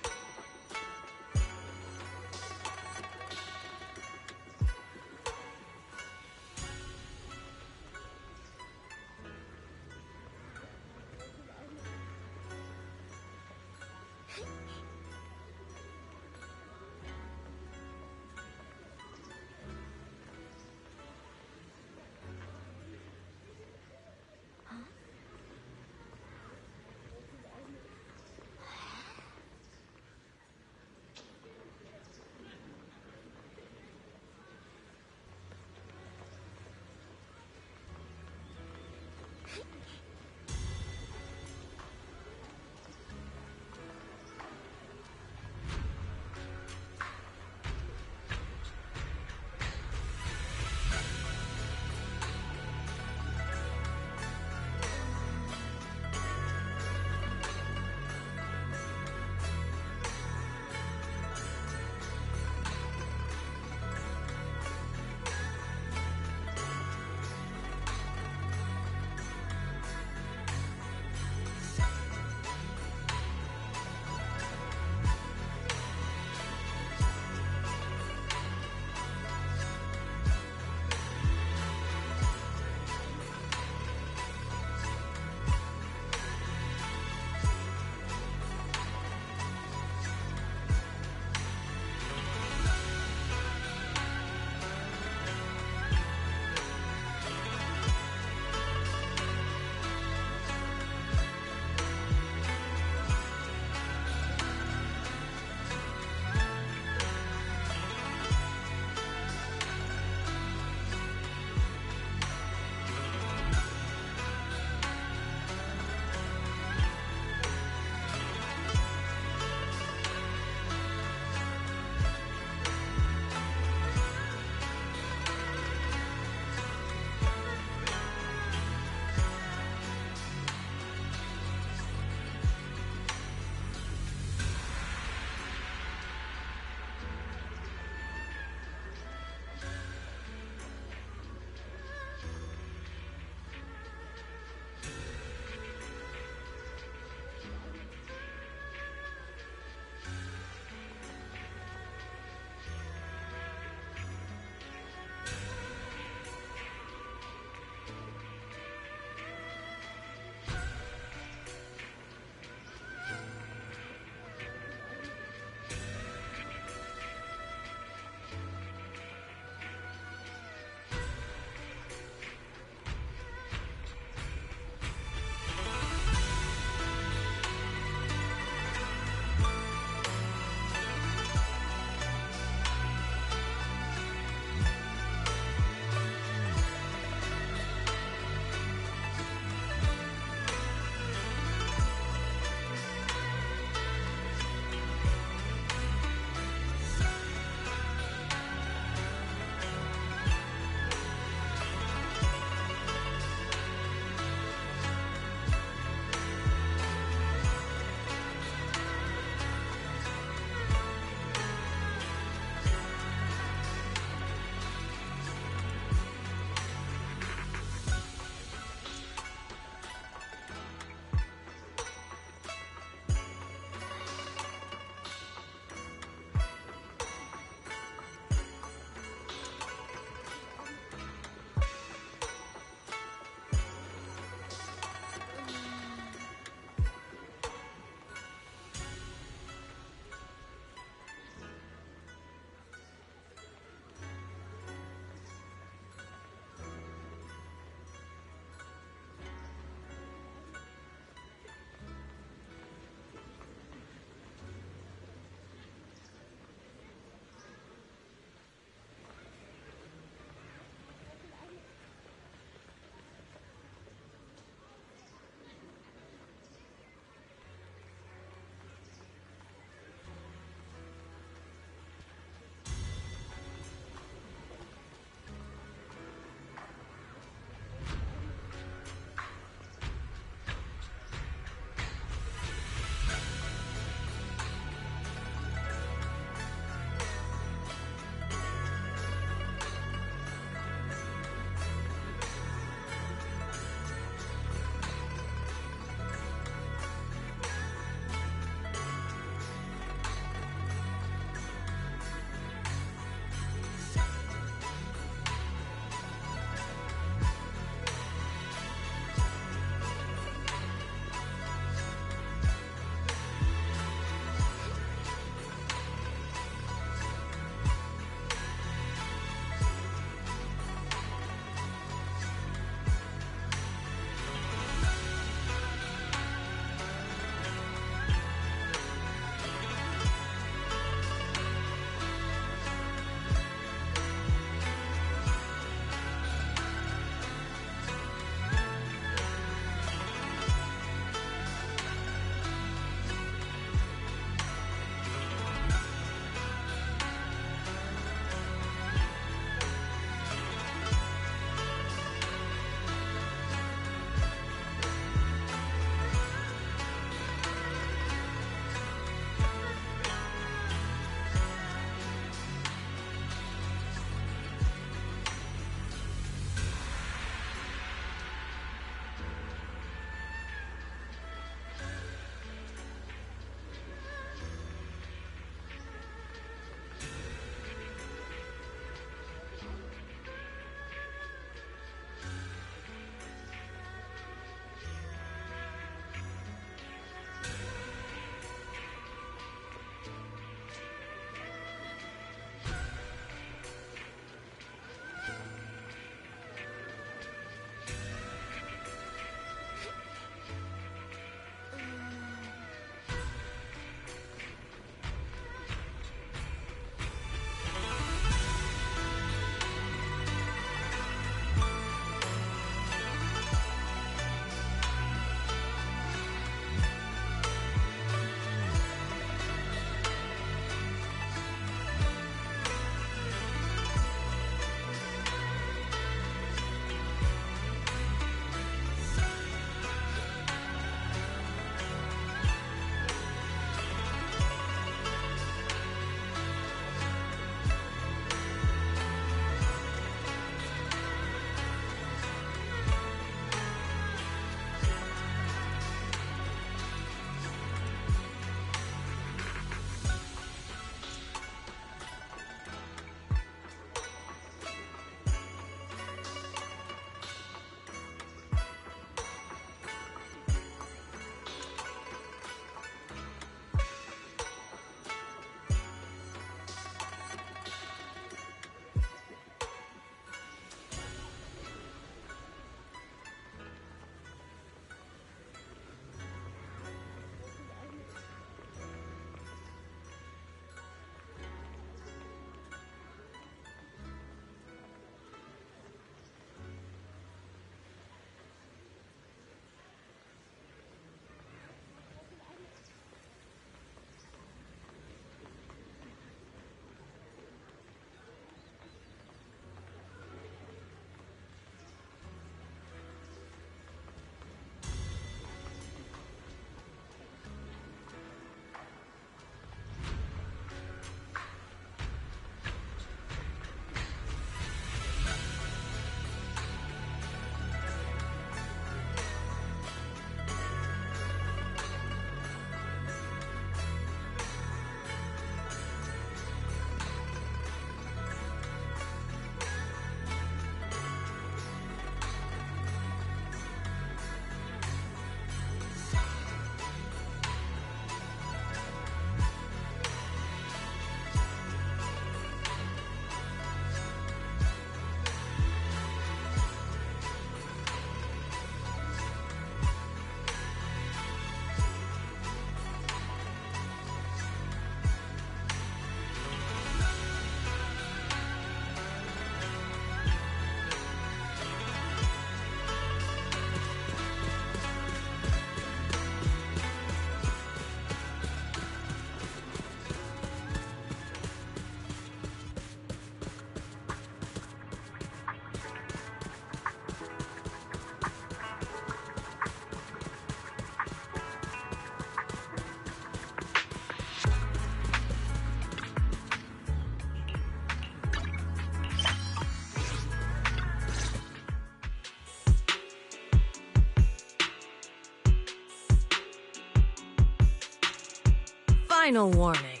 Final warning.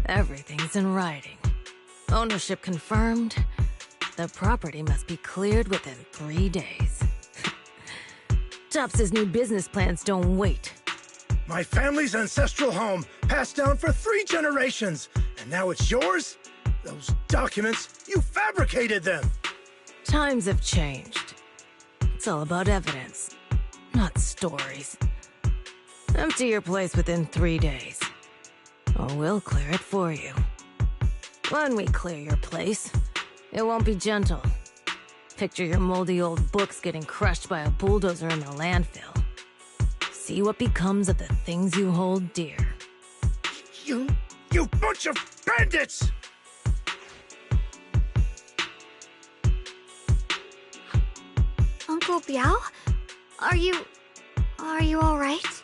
Everything's in writing. Ownership confirmed. The property must be cleared within 3 days. Tops's new business plans don't wait. My family's ancestral home, passed down for 3 generations, and now it's yours? Those documents, you fabricated them! Times have changed. It's all about evidence, not stories. Empty your place within 3 days, or we'll clear it for you. When we clear your place, it won't be gentle. Picture your moldy old books getting crushed by a bulldozer in the landfill. See what becomes of the things you hold dear. You bunch of bandits! Uncle Biao? Are you all right?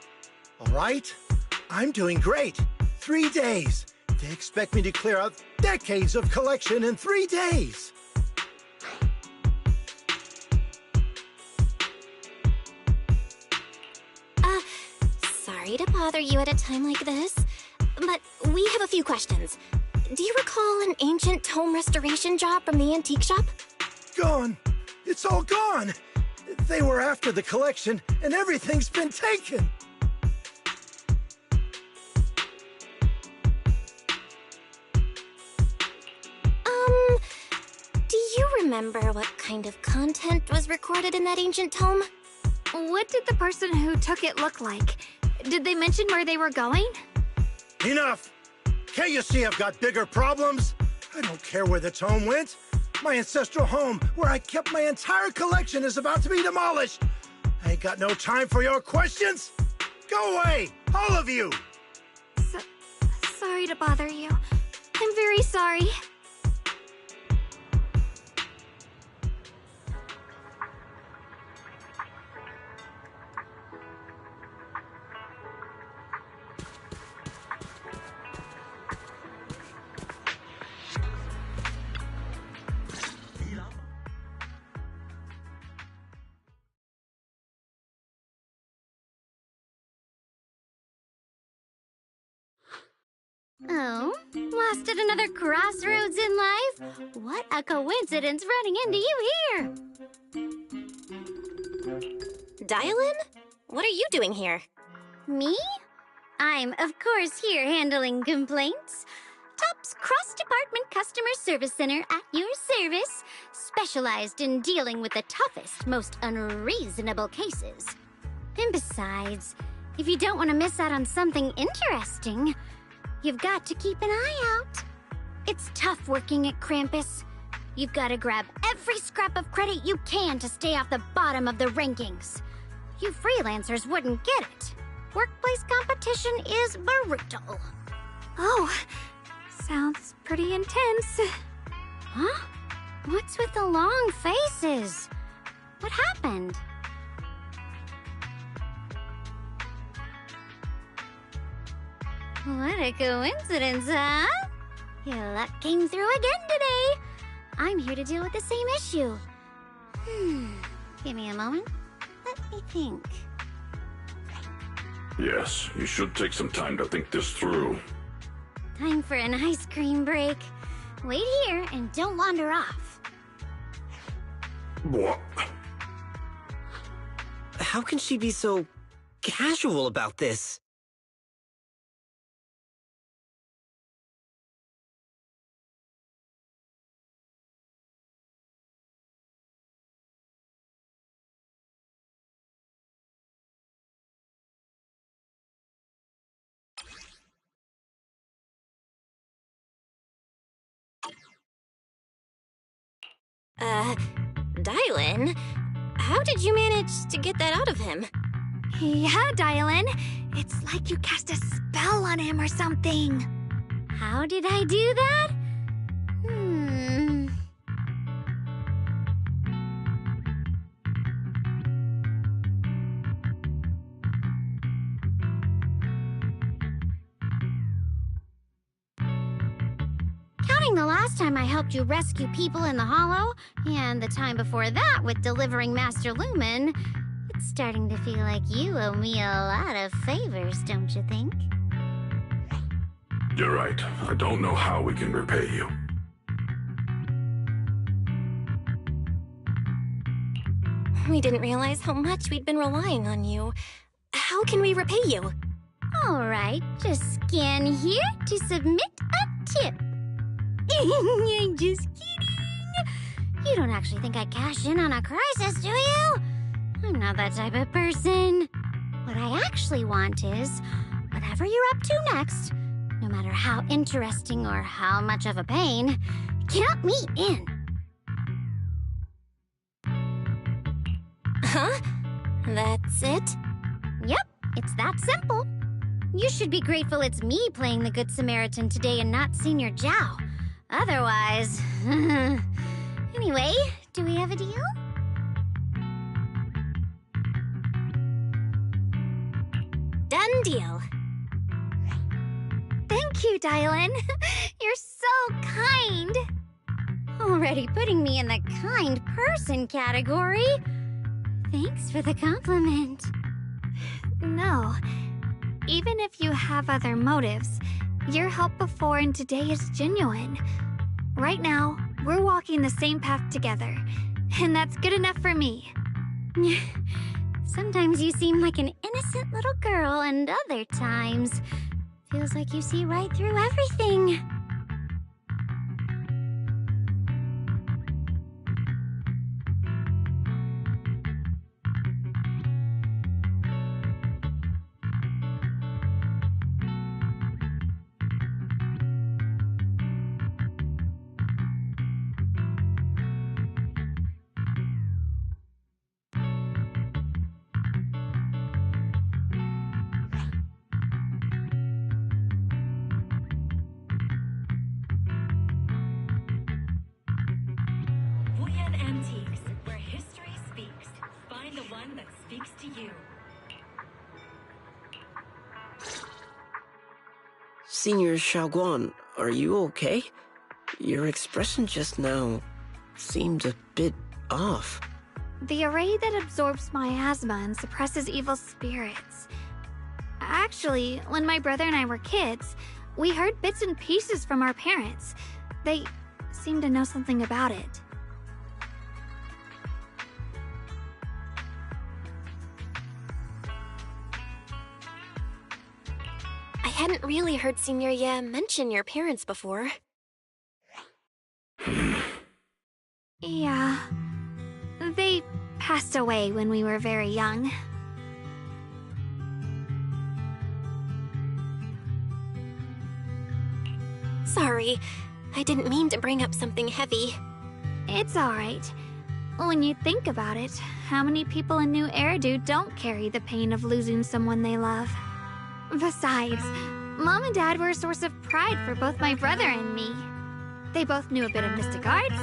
All right? I'm doing great. 3 days. They expect me to clear out decades of collection in 3 days. Sorry to bother you at a time like this, but we have a few questions. Do you recall an ancient tome restoration job from the antique shop? Gone. It's all gone. They were after the collection, and everything's been taken. Do you remember what kind of content was recorded in that ancient tome? What did the person who took it look like? Did they mention where they were going? Enough! Can't you see I've got bigger problems? I don't care where the tome went. My ancestral home, where I kept my entire collection, is about to be demolished. I ain't got no time for your questions. Go away, all of you! Sorry to bother you. I'm very sorry. Oh, lost at another crossroads in life? What a coincidence running into you here! Dial-in? What are you doing here? Me? I'm, of course, here handling complaints. Top's cross-department customer service center at your service, specialized in dealing with the toughest, most unreasonable cases. And besides, if you don't want to miss out on something interesting, you've got to keep an eye out. It's tough working at Krampus. You've got to grab every scrap of credit you can to stay off the bottom of the rankings. You freelancers wouldn't get it. Workplace competition is brutal. Oh, sounds pretty intense. Huh? What's with the long faces? What happened? What a coincidence, huh? Your luck came through again today. I'm here to deal with the same issue. Give me a moment. Let me think. Yes, you should take some time to think this through. Time for an ice cream break. Wait here and don't wander off. What? How can she be so casual about this? Dial-in? How did you manage to get that out of him? Yeah, Dial-in. It's like you cast a spell on him or something. How did I do that? Counting the last time I helped you rescue people in the Hollow, and the time before that with delivering Master Lumen, it's starting to feel like you owe me a lot of favors, don't you think? You're right. I don't know how we can repay you. We didn't realize how much we'd been relying on you. How can we repay you? Alright, just scan here to submit a tip. I'm just kidding. You don't actually think I'd cash in on a crisis, do you? I'm not that type of person. What I actually want is, whatever you're up to next, no matter how interesting or how much of a pain, count me in. Huh? That's it? Yep, it's that simple. You should be grateful it's me playing the Good Samaritan today and not Senior Zhao. Otherwise... Anyway, do we have a deal? Done deal. Thank you, Dylan. You're so kind. Already putting me in the kind person category. Thanks for the compliment. No. Even if you have other motives, your help before and today is genuine. Right now, we're walking the same path together, and that's good enough for me. Sometimes you seem like an innocent little girl, and other times, feels like you see right through everything. Antiques, where history speaks. Find the one that speaks to you. Senior Xiaoguan, are you okay? Your expression just now seemed a bit off. The array that absorbs miasma and suppresses evil spirits. Actually, when my brother and I were kids, we heard bits and pieces from our parents. They seemed to know something about it. I hadn't really heard Senior Ye mention your parents before. Yeah. They passed away when we were very young. Sorry, I didn't mean to bring up something heavy. It's alright. When you think about it, how many people in New Eridu don't carry the pain of losing someone they love? Besides, Mom and Dad were a source of pride for both my brother and me. They both knew a bit of mystic arts,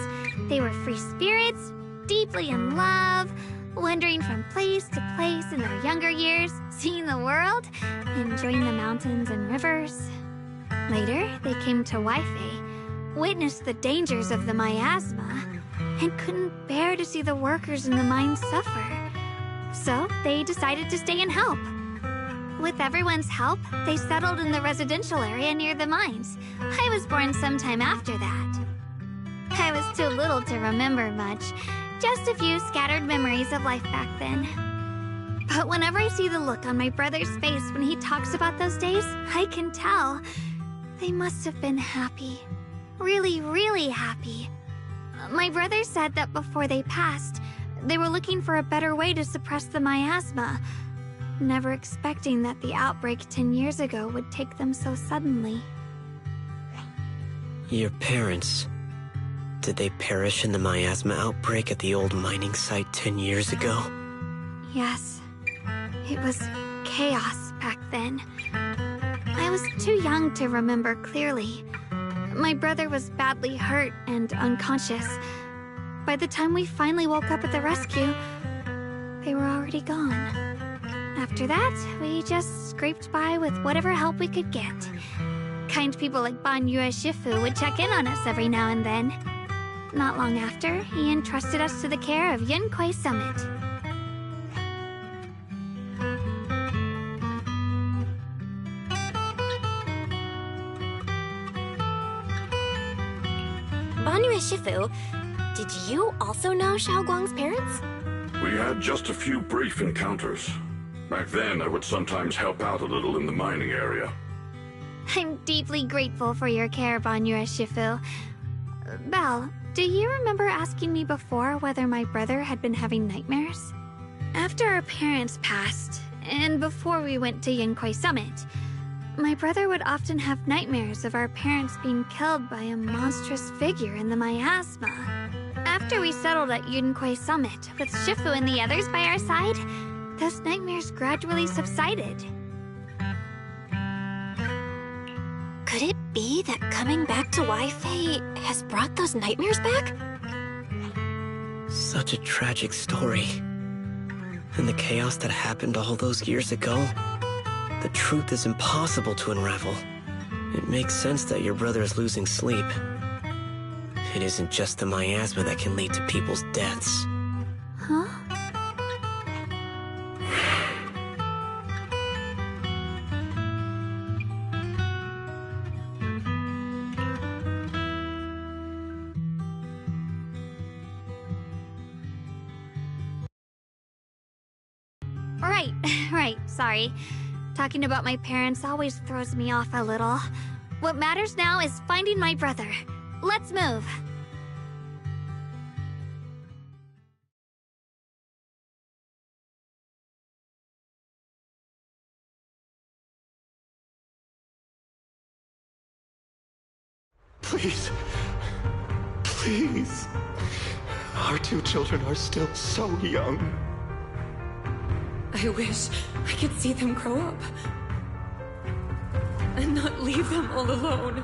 they were free spirits, deeply in love, wandering from place to place in their younger years, seeing the world, enjoying the mountains and rivers. Later, they came to Weifei, witnessed the dangers of the miasma, and couldn't bear to see the workers in the mines suffer. So they decided to stay and help. With everyone's help, they settled in the residential area near the mines. I was born sometime after that. I was too little to remember much, just a few scattered memories of life back then. But whenever I see the look on my brother's face when he talks about those days, I can tell. They must have been happy. Really, really happy. My brother said that before they passed, they were looking for a better way to suppress the miasma, never expecting that the outbreak 10 years ago would take them so suddenly. Your parents, did they perish in the miasma outbreak at the old mining site 10 years ago? Yes. It was chaos back then. I was too young to remember clearly. My brother was badly hurt and unconscious. By the time we finally woke up at the rescue, they were already gone. After that, we just scraped by with whatever help we could get. Kind people like Ban Yue Shifu would check in on us every now and then. Not long after, he entrusted us to the care of Yunquei Summit. Banyu Shifu, did you also know Xiaoguang's parents? We had just a few brief encounters. Back then, I would sometimes help out a little in the mining area. I'm deeply grateful for your care, Banyu Shifu. Belle, do you remember asking me before whether my brother had been having nightmares? After our parents passed, and before we went to Yinkui Summit, my brother would often have nightmares of our parents being killed by a monstrous figure in the miasma. After we settled at Yinkui Summit, with Shifu and the others by our side, those nightmares gradually subsided. Could it be that coming back to Wi-Fi has brought those nightmares back? Such a tragic story. And the chaos that happened all those years ago, the truth is impossible to unravel. It makes sense that your brother is losing sleep. It isn't just the miasma that can lead to people's deaths. Huh? Right, sorry. Talking about my parents always throws me off a little. What matters now is finding my brother. Let's move. Please. Please. Our two children are still so young. I wish I could see them grow up. And not leave them all alone.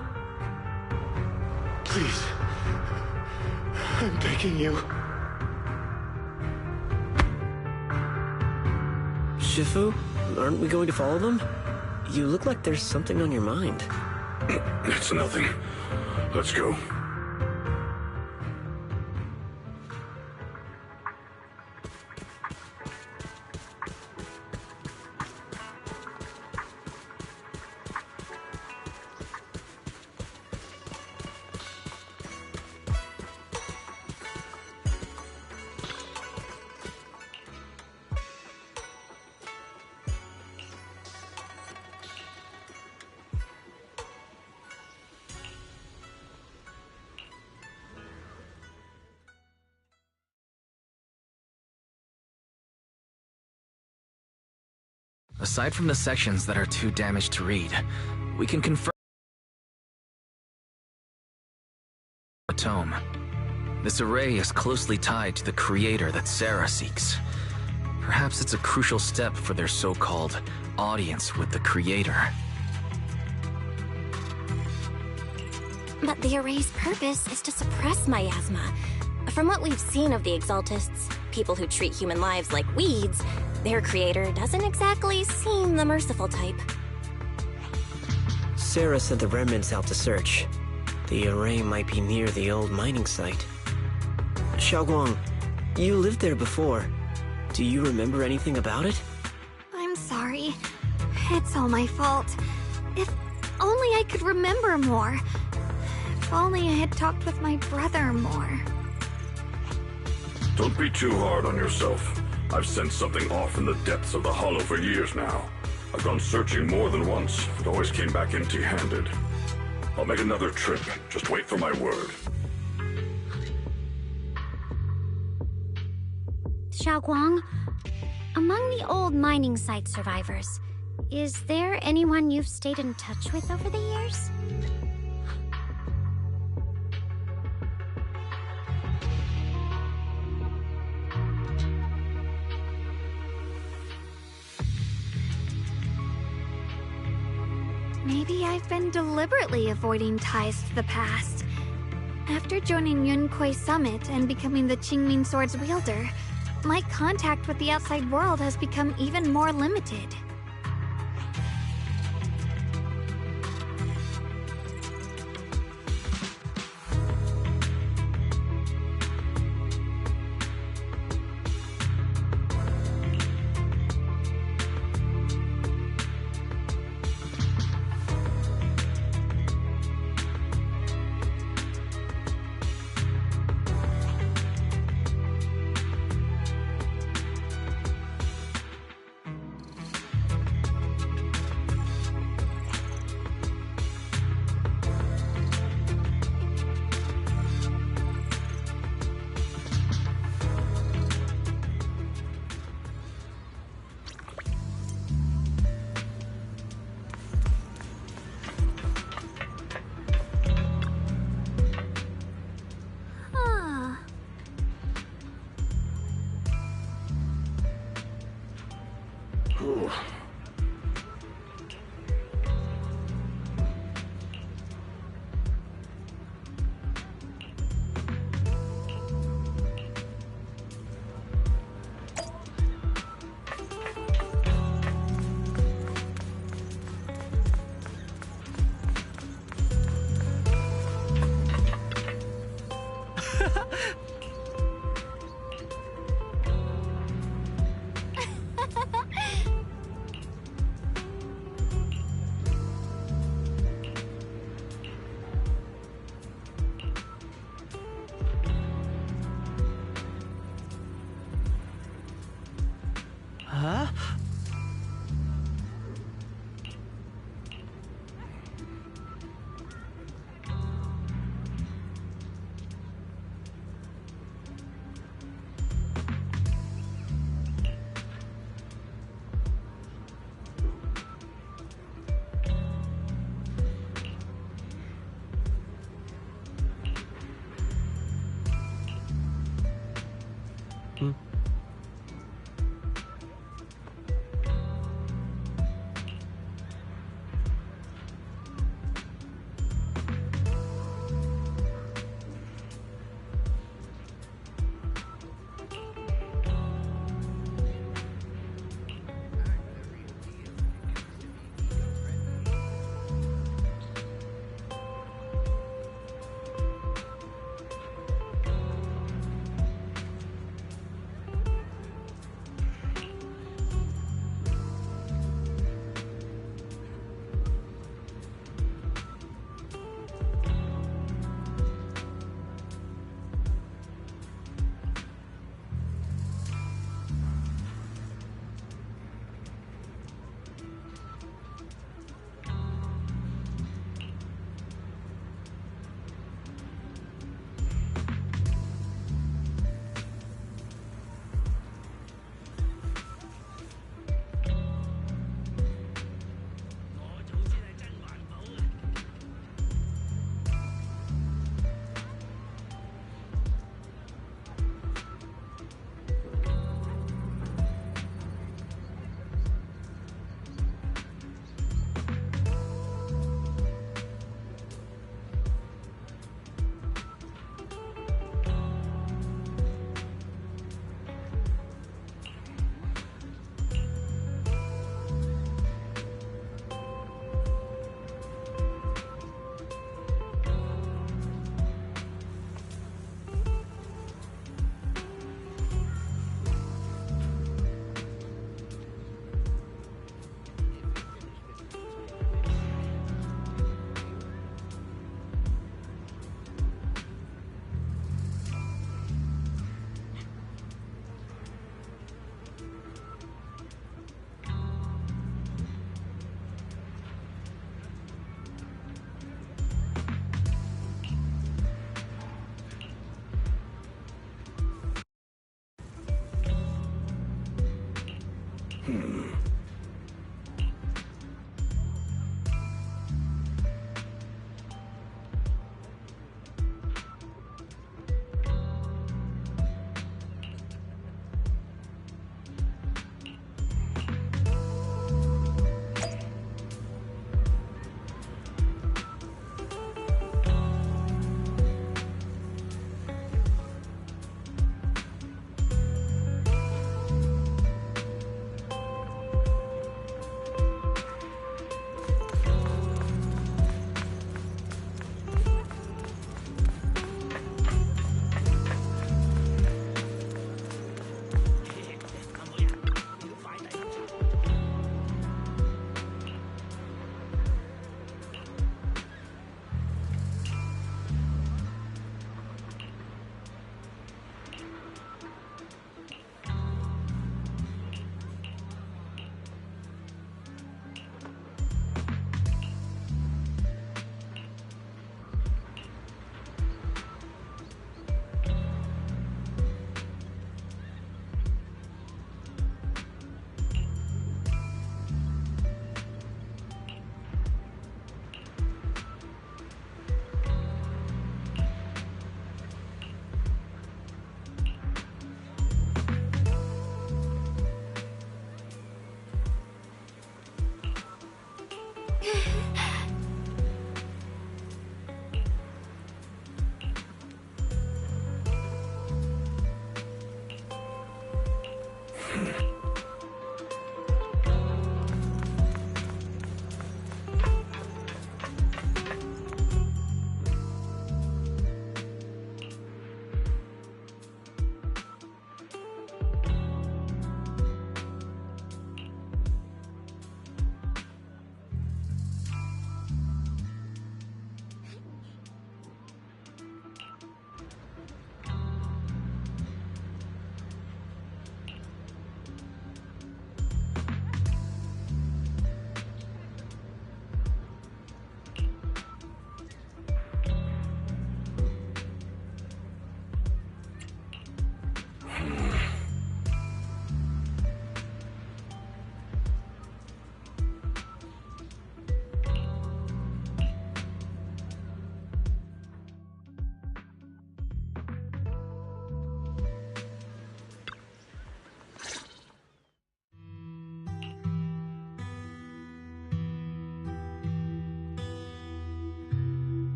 Please. I'm begging you. Shifu, aren't we going to follow them? You look like there's something on your mind. It's nothing. Let's go. Aside from the sections that are too damaged to read, we can confirm a tome. This array is closely tied to the creator that Sarah seeks. Perhaps it's a crucial step for their so-called audience with the creator. But the array's purpose is to suppress miasma. From what we've seen of the Exaltists, people who treat human lives like weeds, their creator doesn't exactly seem the merciful type. Sarah sent the remnants out to search. The array might be near the old mining site. Xiaoguang, you lived there before. Do you remember anything about it? I'm sorry. It's all my fault. If only I could remember more. If only I had talked with my brother more. Don't be too hard on yourself. I've sensed something off in the depths of the hollow for years now. I've gone searching more than once, but always came back empty-handed. I'll make another trip. Just wait for my word. Xiaoguang, among the old mining site survivors, is there anyone you've stayed in touch with over the years? Maybe I've been deliberately avoiding ties to the past. After joining Yinkui Summit and becoming the Qingming Sword's wielder, my contact with the outside world has become even more limited. Huh?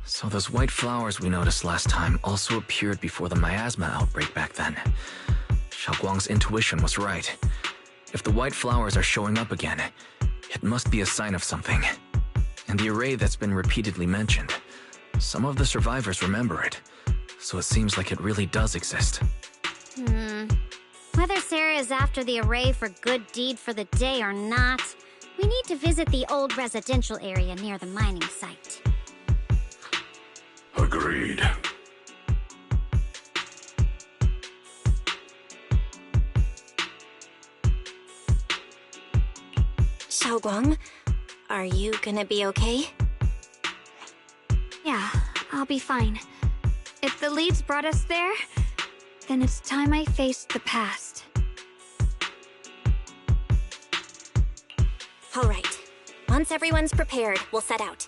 So those white flowers we noticed last time also appeared before the miasma outbreak back then. Xiaoguang's intuition was right. If the white flowers are showing up again, it must be a sign of something. And the array that's been repeatedly mentioned, some of the survivors remember it, so it seems like it really does exist. Whether Sarah is after the array for good deed for the day or not, we need to visit the old residential area near the mining site. Agreed. Xiaoguang, are you gonna be okay? Yeah, I'll be fine. If the leads brought us there, then it's time I faced the past. All right. Once everyone's prepared, we'll set out.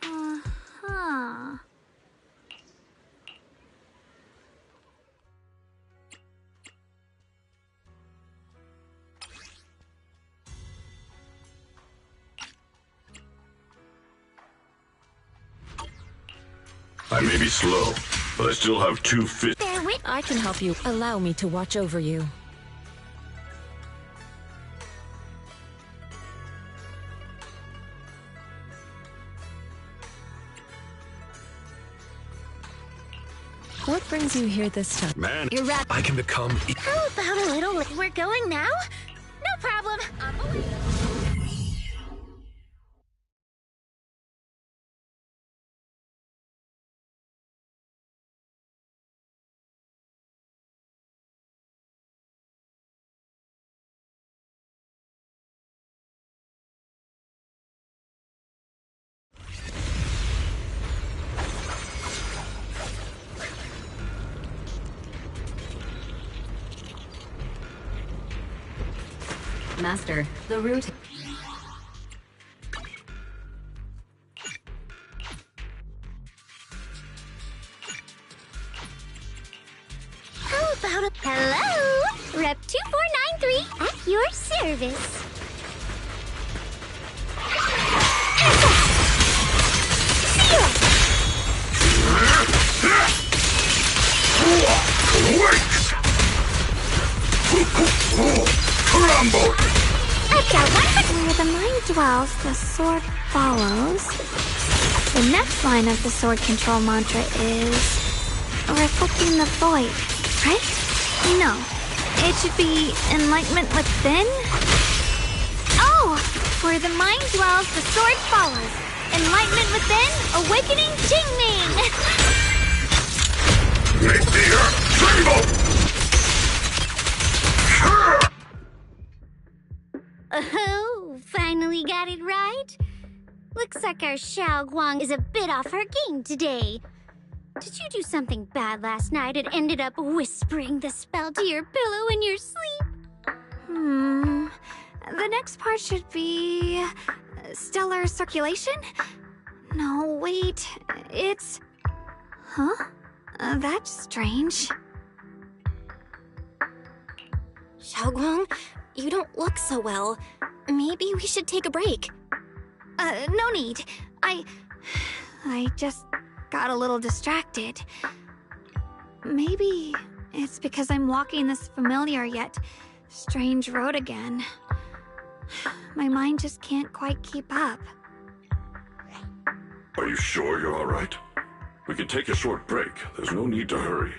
Uh-huh. I may be slow, but I still have 2 fists. I can help you. Allow me to watch over you. What brings you here this time? Man, You're right. I can become... How about a little... We're going now? No problem. On the way. Master, the route... How about a... Hello? Rep 2493 at your service. Crumble! I've got one. Where the mind dwells, the sword follows. The next line of the sword control mantra is reflecting the void, right? No, it should be enlightenment within. Oh, where the mind dwells, the sword follows. Enlightenment within, awakening Jingming. Make the earth tremble! Oh, finally got it right. Looks like our Xiaoguang is a bit off her game today. Did you do something bad last night and ended up whispering the spell to your pillow in your sleep? The next part should be stellar circulation? No, wait, it's... Huh? That's strange. Xiaoguang, you don't look so well. Maybe we should take a break. No need. I just got a little distracted. Maybe it's because I'm walking this familiar yet strange road again. My mind just can't quite keep up. Are you sure you're all right? We can take a short break. There's no need to hurry.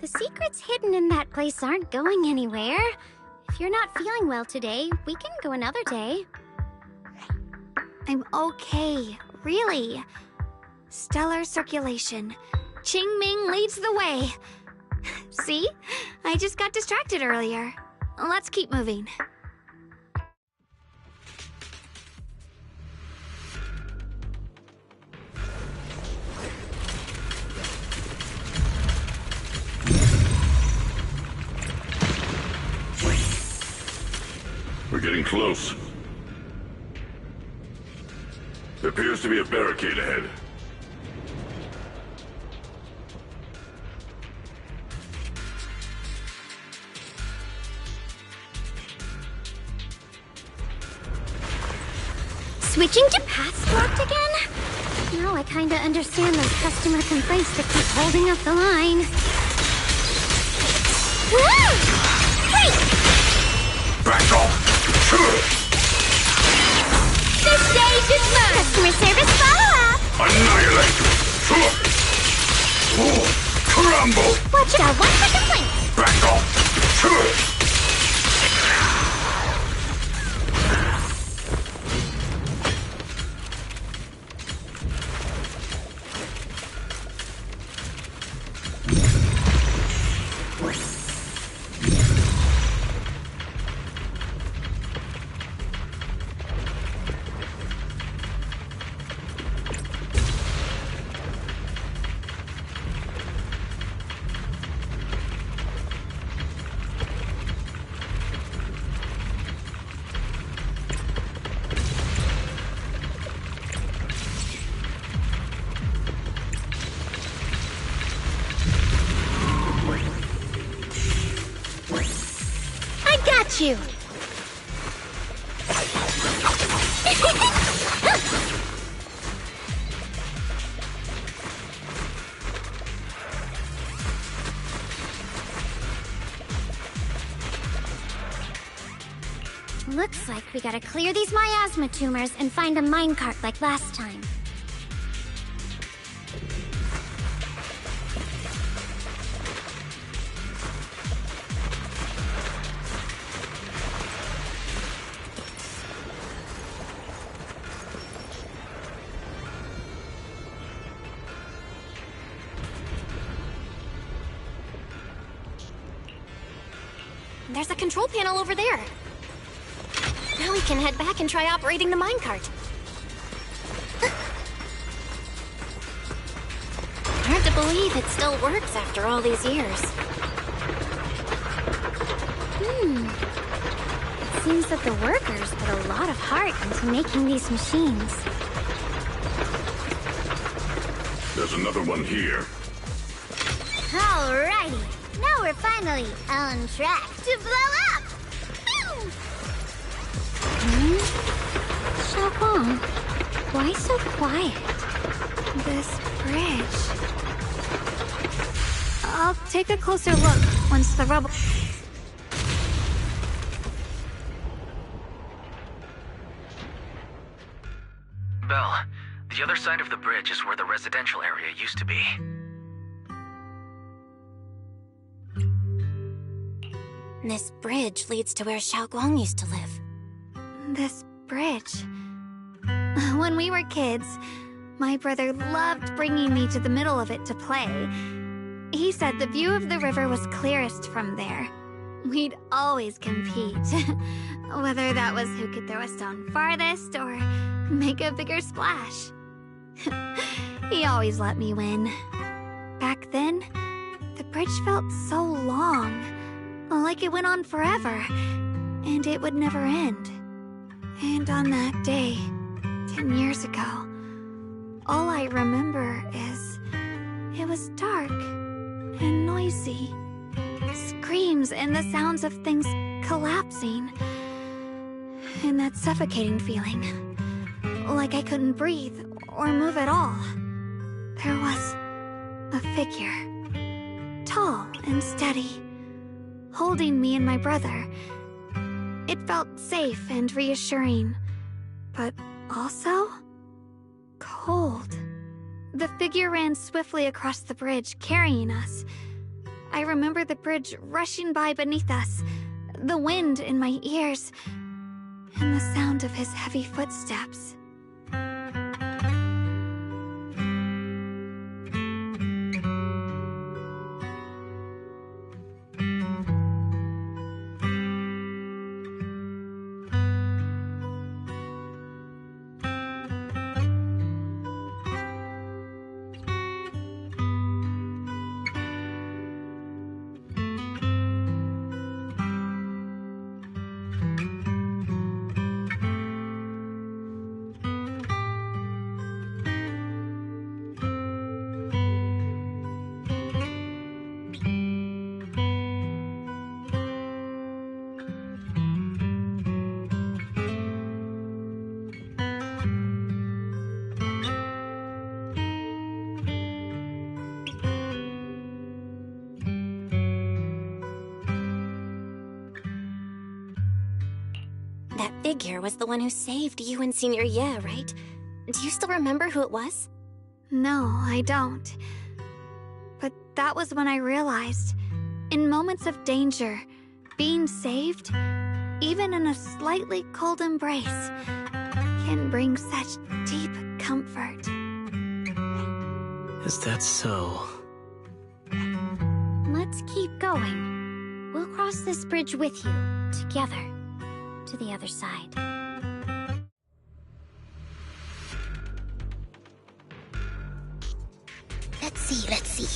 The secrets hidden in that place aren't going anywhere. If you're not feeling well today, we can go another day. I'm okay, really. Stellar circulation. Qingming leads the way. See? I just got distracted earlier. Let's keep moving. We're getting close. There appears to be a barricade ahead. Switching to paths locked again? Now I kinda understand those customer complaints that keep holding up the line. Whoa! Wait! Back off! The stage is mine! Customer service follow-up! Annihilate! Crumble! Watch out, one for complaints! Back off! You. Looks like we gotta clear these miasma tumors and find a minecart like last time. There's a control panel over there. Now we can head back and try operating the minecart. Hard to believe it still works after all these years. It seems that the workers put a lot of heart into making these machines. There's another one here. Alrighty. Now we're finally on track to blow up! Xiaoguang, why so quiet? This bridge... I'll take a closer look once the rubble... Belle, the other side of the bridge is where the residential area used to be. This bridge leads to where Xiaoguang used to live. This bridge... When we were kids, my brother loved bringing me to the middle of it to play. He said the view of the river was clearest from there. We'd always compete. Whether that was who could throw a stone farthest or make a bigger splash. He always let me win. Back then, the bridge felt so long. Like it went on forever, and it would never end. And on that day, 10 years ago, all I remember is it was dark and noisy. Screams and the sounds of things collapsing. And that suffocating feeling, like I couldn't breathe or move at all. There was a figure, tall and steady, holding me and my brother. It felt safe and reassuring, but also cold. The figure ran swiftly across the bridge, carrying us. I remember the bridge rushing by beneath us, the wind in my ears, and the sound of his heavy footsteps. That figure was the one who saved you and Senior Ye, right? Do you still remember who it was? No, I don't. But that was when I realized, in moments of danger, being saved, even in a slightly cold embrace, can bring such deep comfort. Is that so? Let's keep going. We'll cross this bridge with you, together, to the other side. Let's see.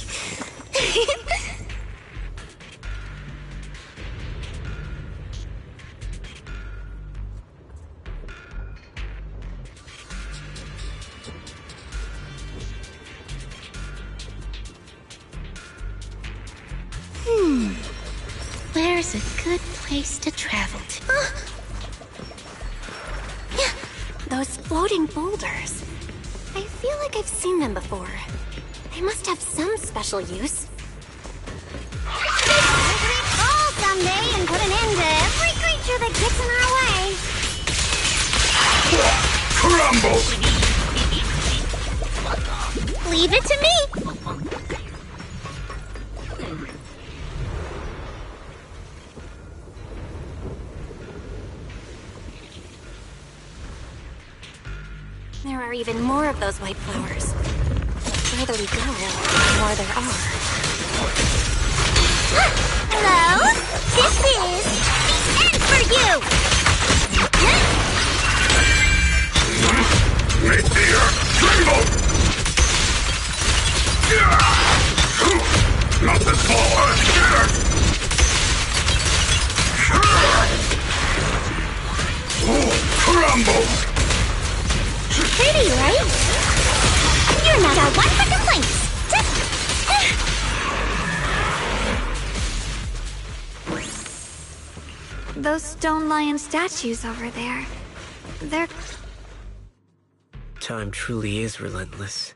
Where's a good place to travel to? Those floating boulders. I feel like I've seen them before. They must have some special use. Fall someday and put an end to every creature that gets in our way. Crumble! Leave it to me. There are even more of those white flowers. The further we go, the more there are. Hello? This is the end for you! Make the earth tremble! Not this small earth scared! Crumble! Pretty, right? You're not got one for complaints. Those stone lion statues over there, they're... Time truly is relentless.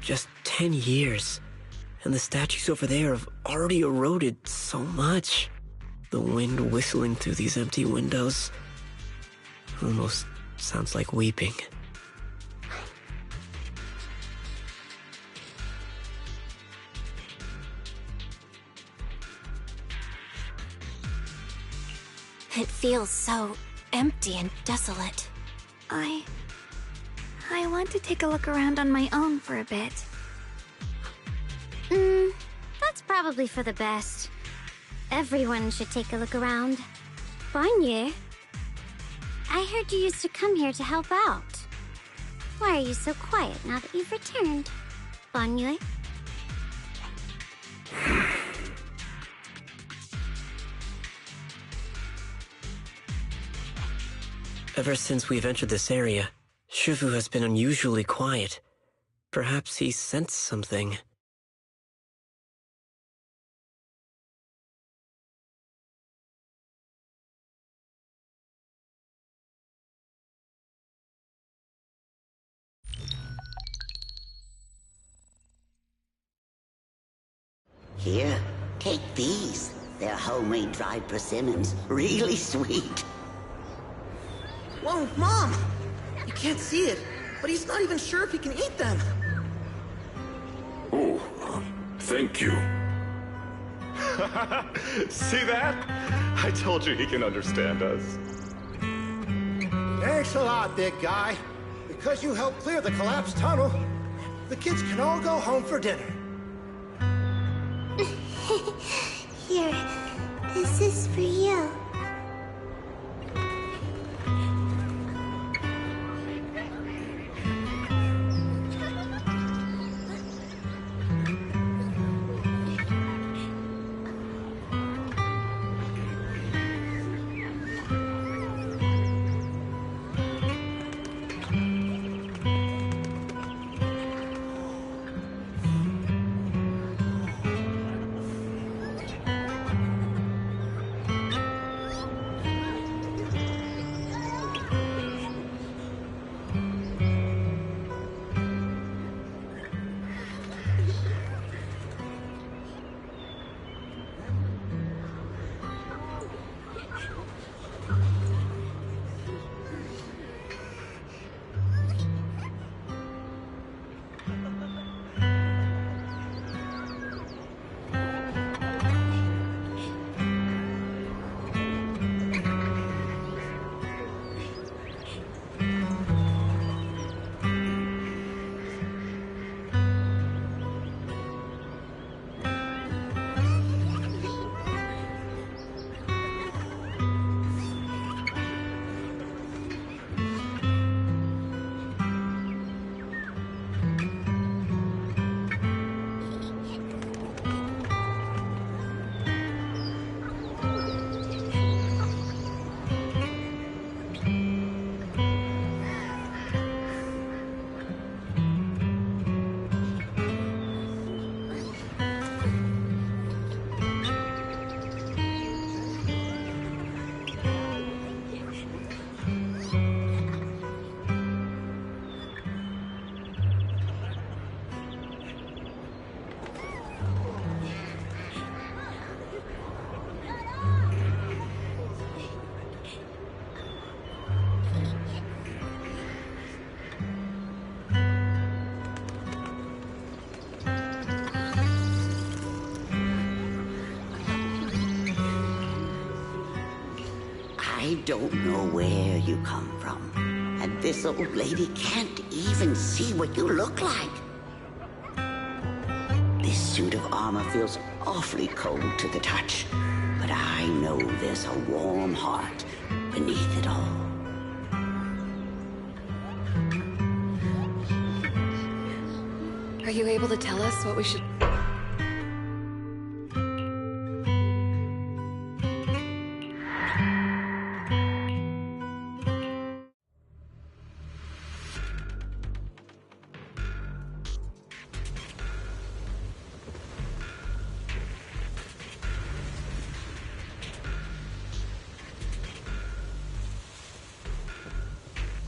Just 10 years, and the statues over there have already eroded so much. The wind whistling through these empty windows almost sounds like weeping. It feels so empty and desolate. I want to take a look around on my own for a bit. That's probably for the best. Everyone should take a look around. Bonye, I heard you used to come here to help out. Why are you so quiet now that you've returned? Bonye? Ever since we've entered this area, Shifu has been unusually quiet. Perhaps he sensed something. Here, take these. They're homemade dried persimmons. Really sweet. Whoa, Mom! You can't see it, but he's not even sure if he can eat them. Oh, thank you. See that? I told you he can understand us. Thanks a lot, big guy. Because you helped clear the collapsed tunnel, the kids can all go home for dinner. Here, this is for you. don't know where you come from. And this old lady can't even see what you look like. This suit of armor feels awfully cold to the touch, but I know there's a warm heart beneath it all. Are you able to tell us what we should...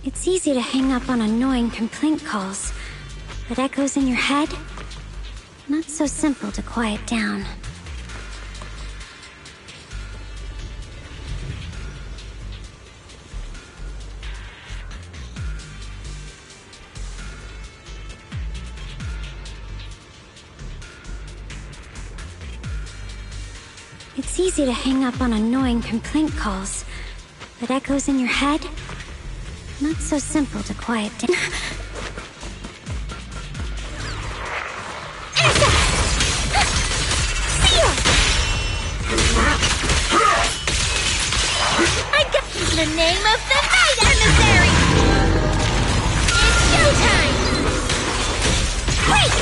It's easy to hang up on annoying complaint calls, but echoes in your head? Not so simple to quiet down. It's easy to hang up on annoying complaint calls, but echoes in your head? Not so simple to quiet down. I got the name of the night emissary! It's showtime! Wait!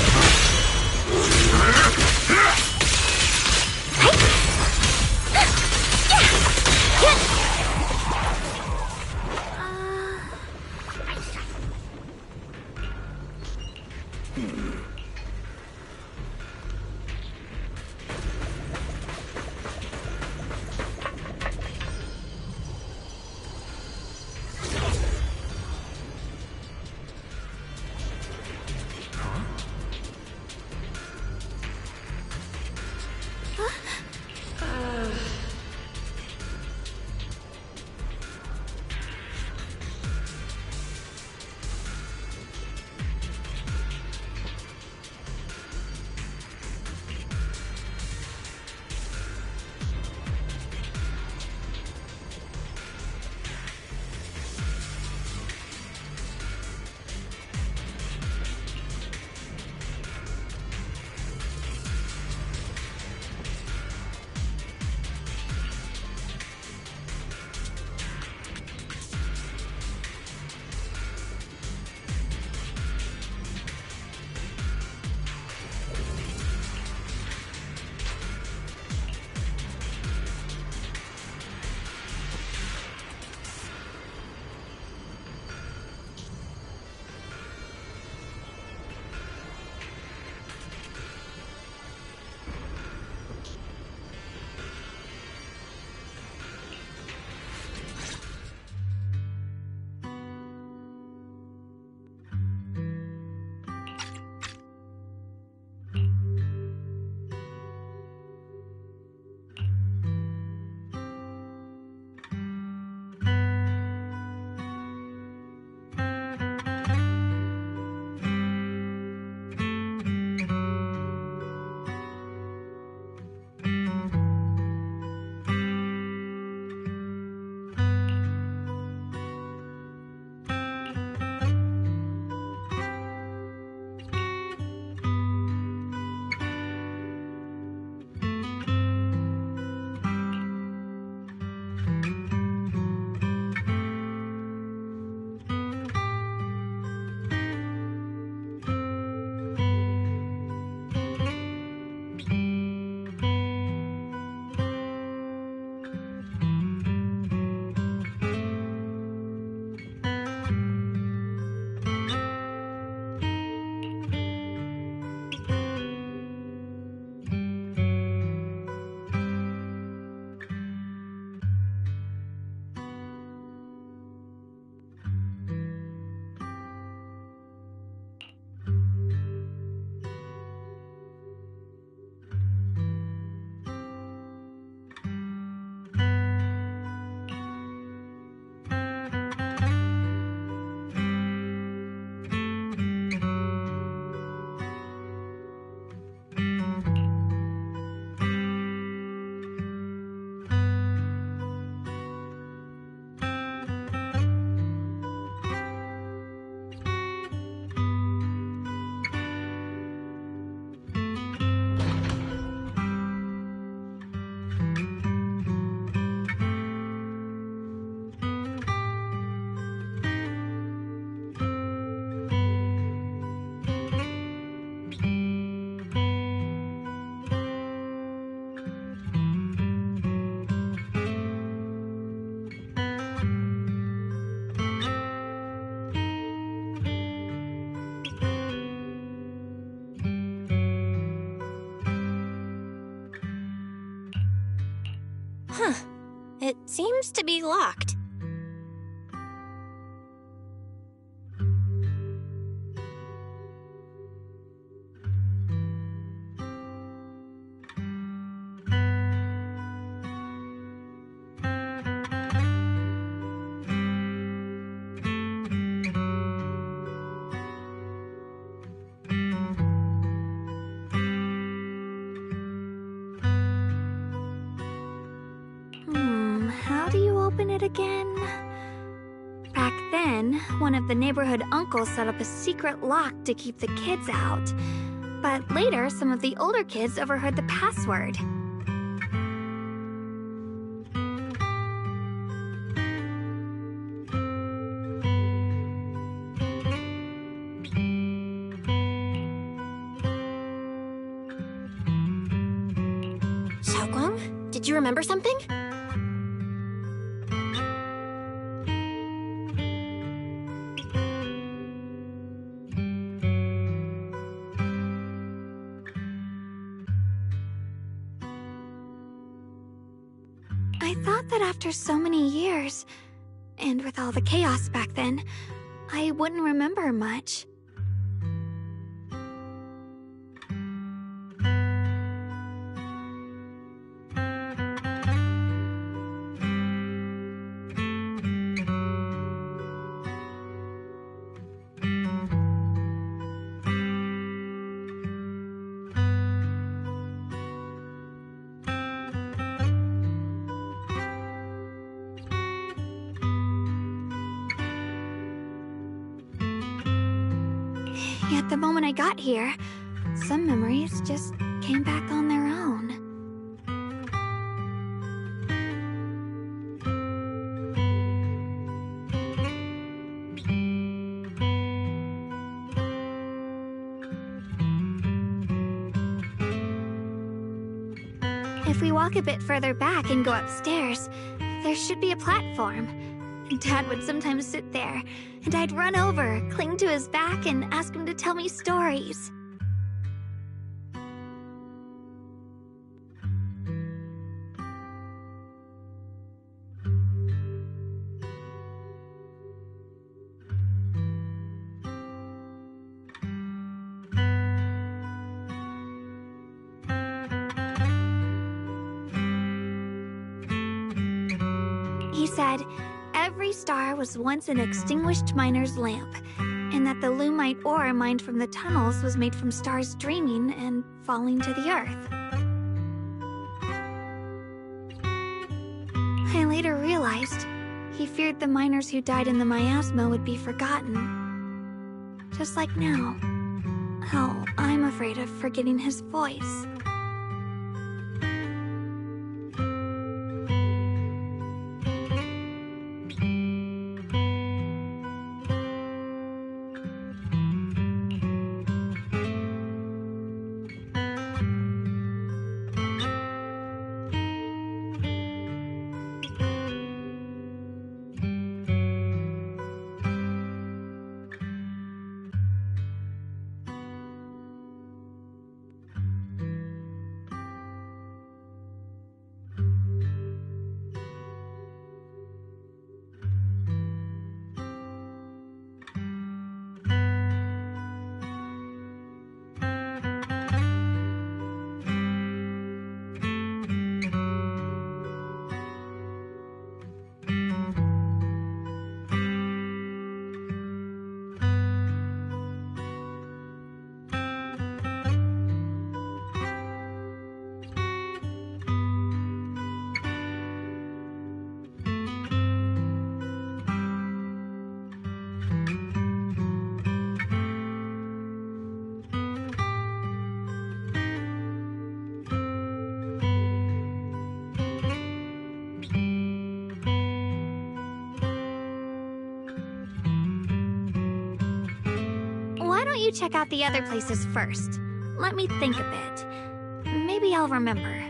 seems to be locked. How do you open it again? Back then, one of the neighborhood uncles set up a secret lock to keep the kids out. But later, some of the older kids overheard the password. Xiaoguang, did you remember something? I thought that after so many years, and with all the chaos back then, I wouldn't remember much. Yet the moment I got here, some memories just came back on their own. If we walk a bit further back and go upstairs, there should be a platform. Dad would sometimes sit there, and I'd run over, cling to his back, and ask him to tell me stories. He said, every star was once an extinguished miner's lamp, and that the lumite ore mined from the tunnels was made from stars dreaming and falling to the earth. I later realized he feared the miners who died in the miasma would be forgotten. Just like now, how I'm afraid of forgetting his voice. Why don't you check out the other places first? Let me think a bit. Maybe I'll remember.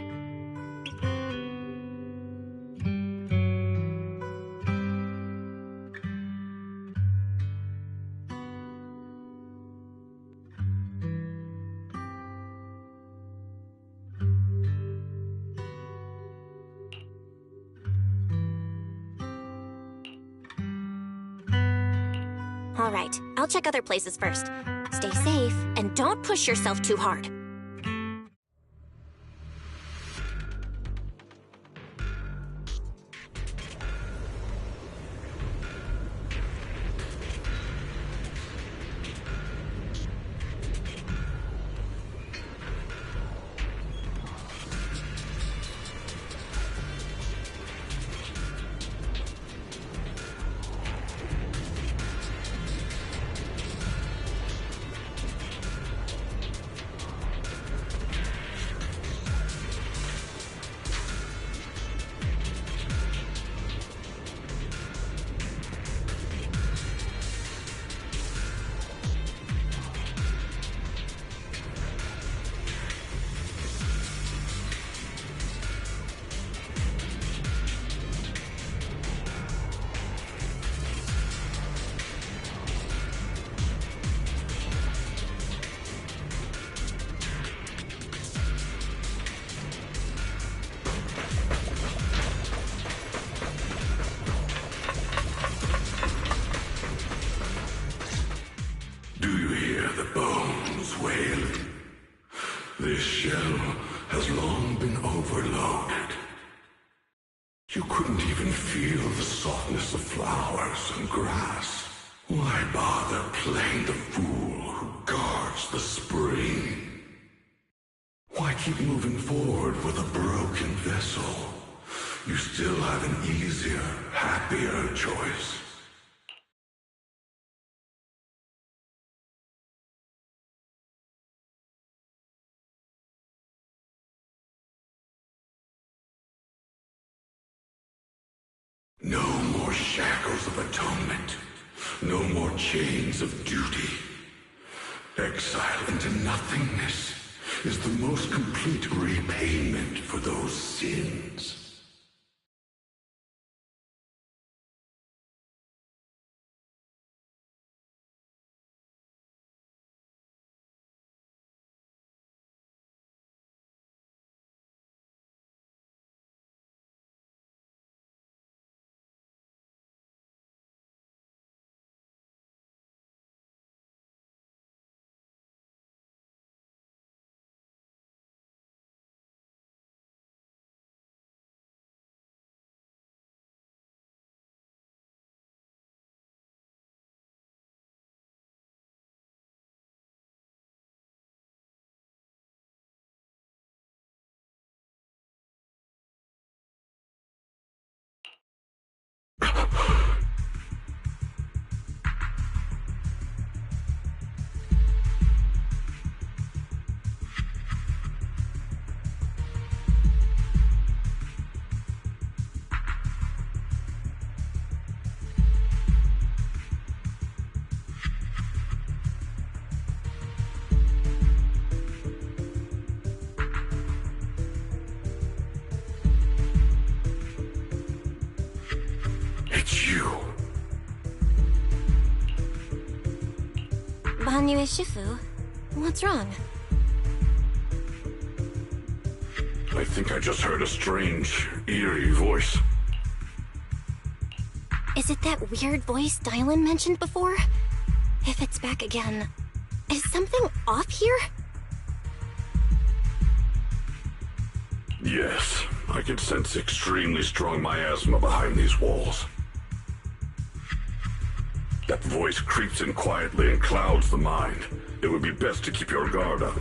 All right, I'll check other places first. Stay safe, and don't push yourself too hard. Do you hear the bones wailing? This shell has long been overloaded. You couldn't even feel the softness of flowers and grass. Why bother playing the fool who guards the spring? Why keep moving forward with a broken vessel? You still have an easier, happier choice. No more shackles of atonement. No more chains of duty. Exile into nothingness is the most complete repayment for those sins. It's you. Banyu Shifu, what's wrong? I think I just heard a strange, eerie voice. Is it that weird voice Dylan mentioned before? If it's back again, is something off here? Yes, I can sense extremely strong miasma behind these walls. That voice creeps in quietly and clouds the mind. It would be best to keep your guard up.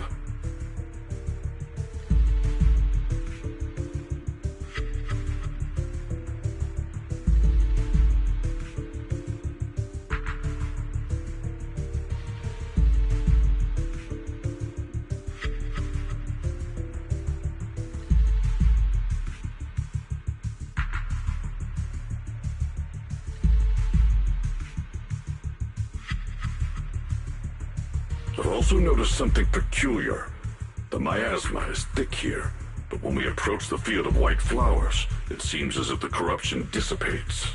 I've also noticed something peculiar. The miasma is thick here, but when we approach the field of white flowers, it seems as if the corruption dissipates.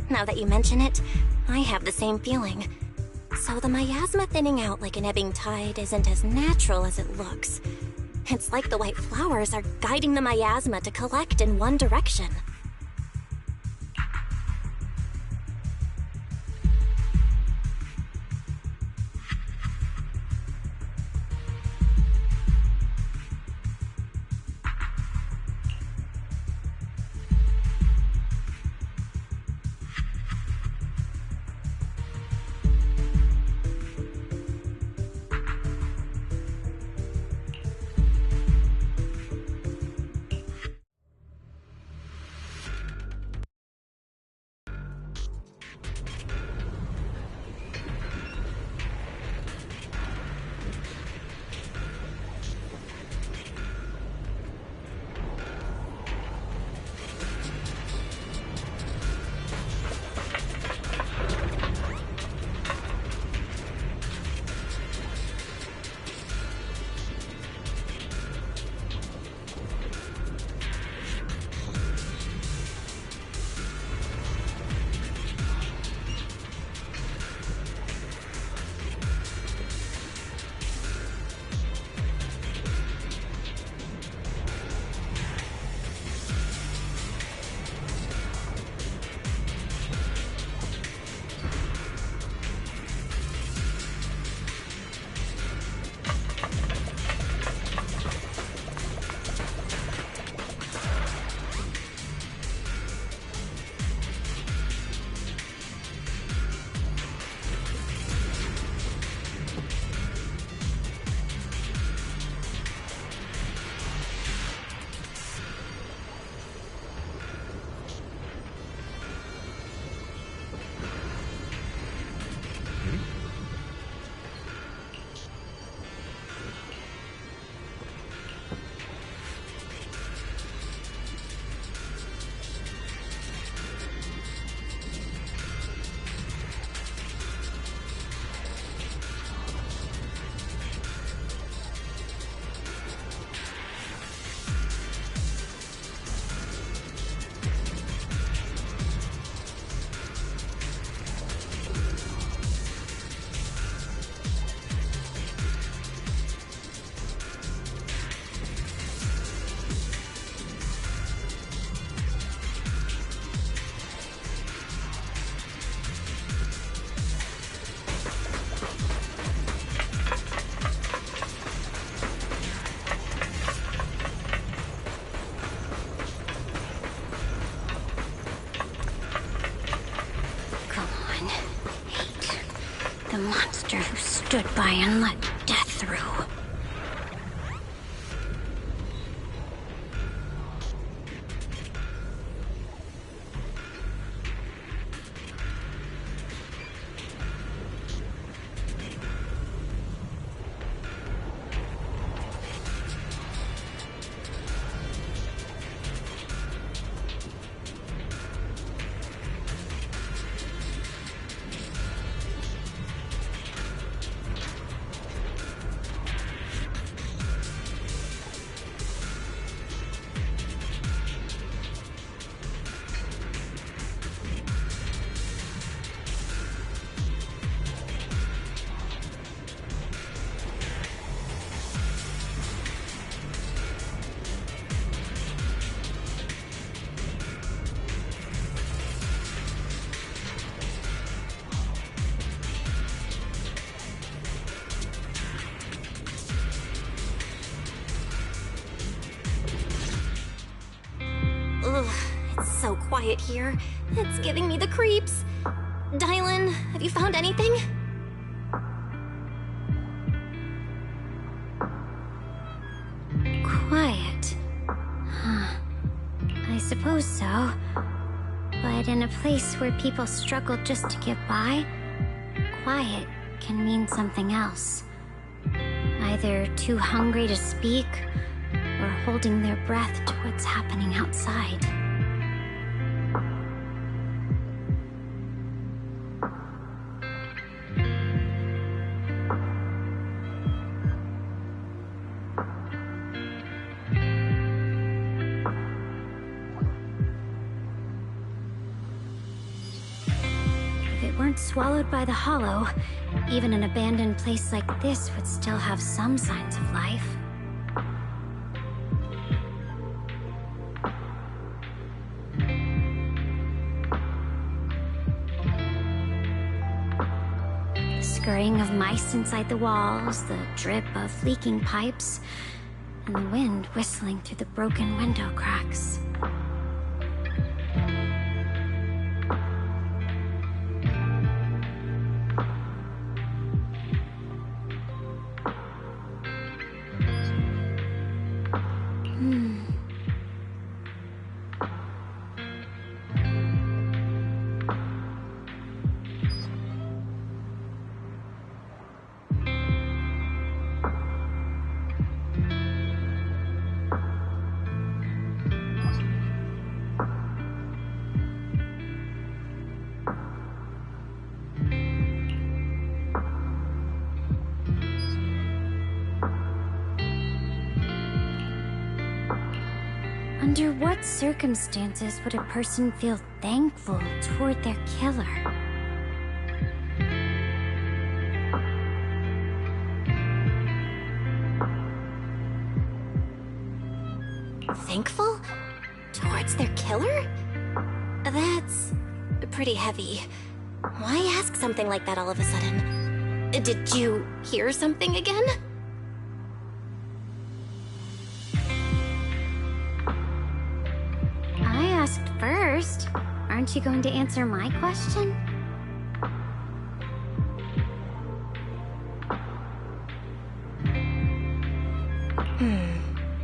Now that you mention it, I have the same feeling. So the miasma thinning out like an ebbing tide isn't as natural as it looks. It's like the white flowers are guiding the miasma to collect in one direction. The monster who stood by and let death through. Ugh, it's so quiet here. It's giving me the creeps. Dylan, have you found anything? Quiet. Huh. I suppose so. But in a place where people struggle just to get by, quiet can mean something else. Either too hungry to speak, or holding their breath to what's happening outside. If it weren't swallowed by the hollow, Even an abandoned place like this would still have some signs of life. The scurrying of mice inside the walls, the drip of leaking pipes, and the wind whistling through the broken window cracks. Under what circumstances would a person feel thankful toward their killer? Thankful? Towards their killer? That's pretty heavy. Why ask something like that all of a sudden? Did you hear something again? I asked first. Aren't you going to answer my question?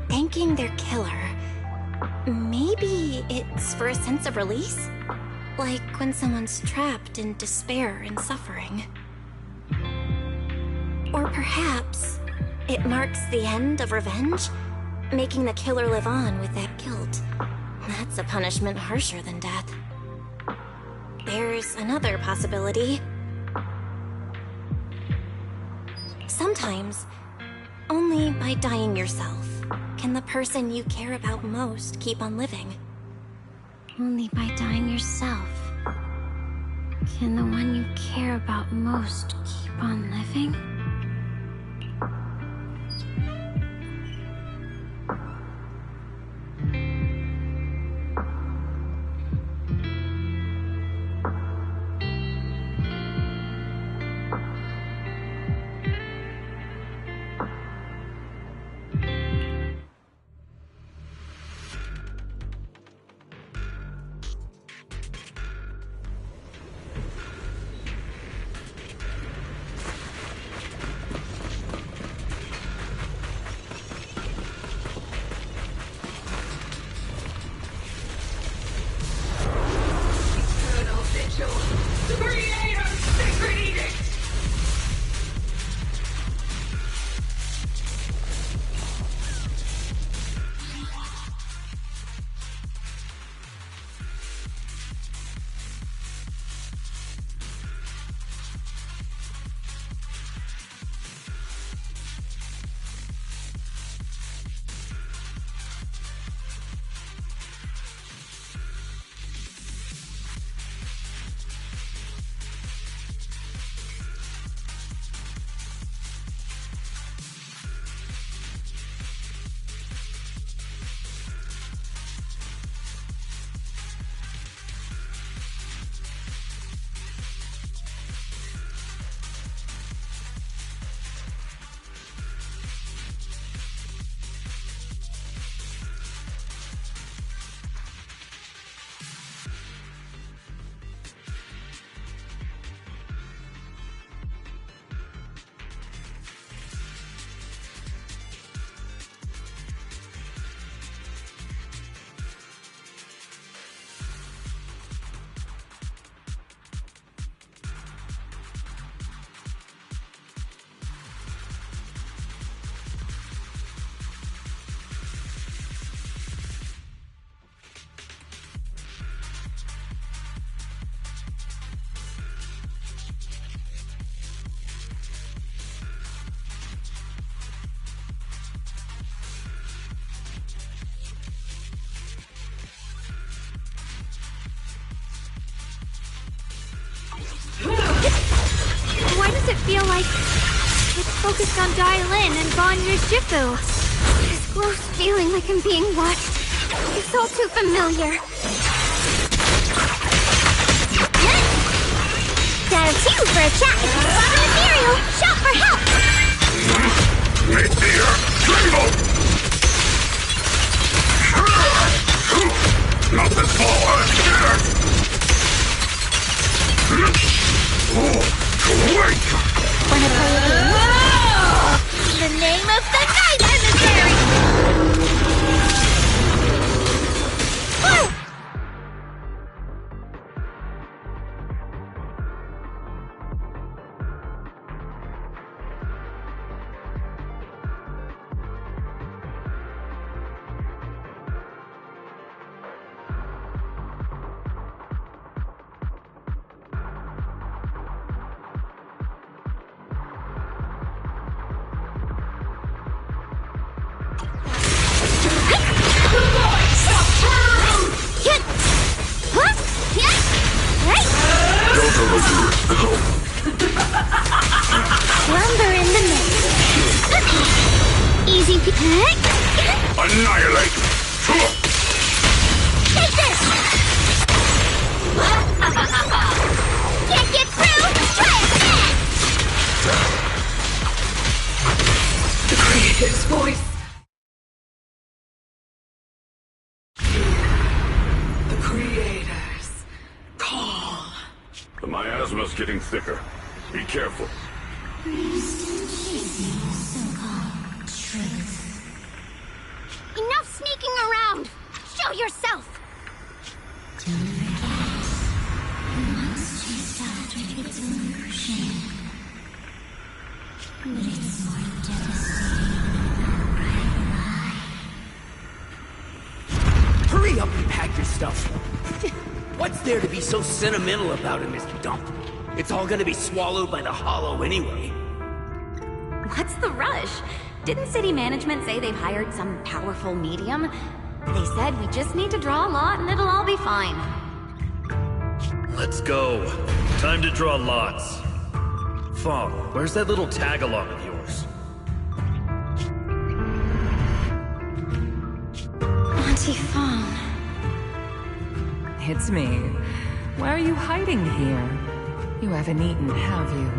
Thanking their killer. Maybe it's for a sense of release? Like when someone's trapped in despair and suffering. Or perhaps it marks the end of revenge, making the killer live on with that guilt. That's a punishment harsher than death. There's another possibility. Sometimes, only by dying yourself can the person you care about most keep on living. Only by dying yourself can the one you care about most keep on living? it feel like it's focused on Dial-In and Vanya's Shifu. This gross feeling like I'm being watched. It's all too familiar. Dial 2 for a chat if you spot an ethereal. Shout for help! Meteor Tremble! Not this ball, I'm scared! Oh, wait! Wanna play a game? The name of the night emissary! Woo! Lumber in the mix. Easy pick. Annihilate! Take this! Can't get through? Try it again! The creator's voice. The creators call. The miasma's getting thicker. Be careful. Enough sneaking around! Show yourself! Hurry up and pack your stuff. What's there to be so sentimental about it, Mr. Dump? It's all gonna be swallowed by the hollow anyway. What's the rush? Didn't city management say they've hired some powerful medium? They said we just need to draw a lot and it'll all be fine. Let's go. Time to draw lots. Fong, where's that little tag-along of yours? Auntie Fawn. It's me. Why are you hiding here? You haven't eaten, have you?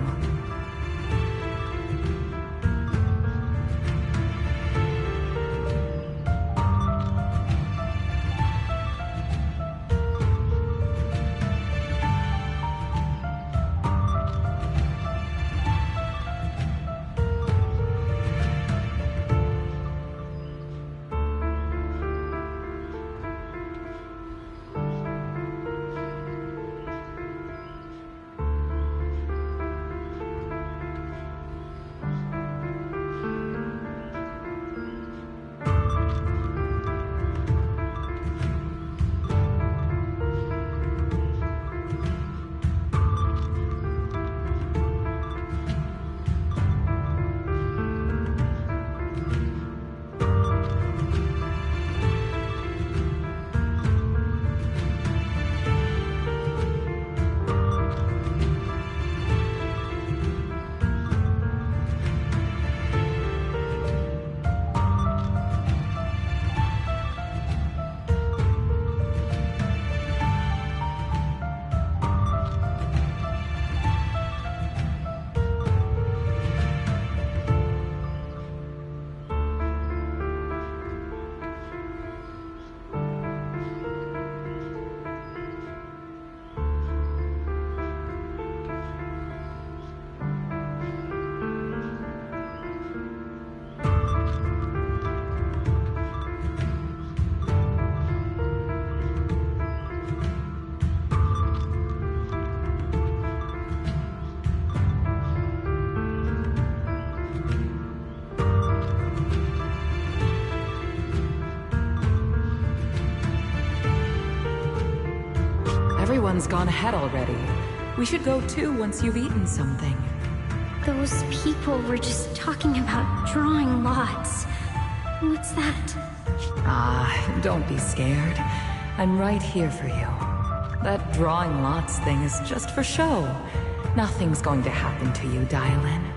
Everyone's gone ahead already. We should go too once you've eaten something. Those people were just talking about drawing lots. What's that? Ah, don't be scared. I'm right here for you. That drawing lots thing is just for show. Nothing's going to happen to you, Dylan.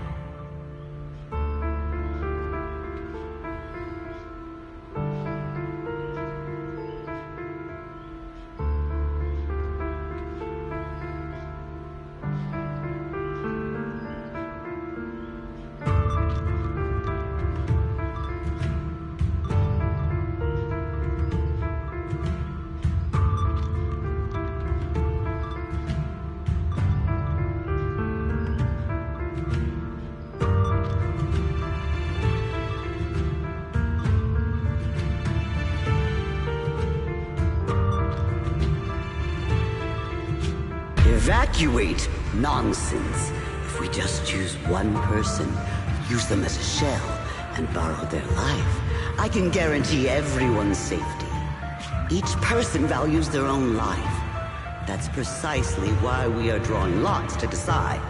Evacuate? Nonsense. If we just choose one person, use them as a shell, and borrow their life, I can guarantee everyone's safety. Each person values their own life. That's precisely why we are drawing lots to decide.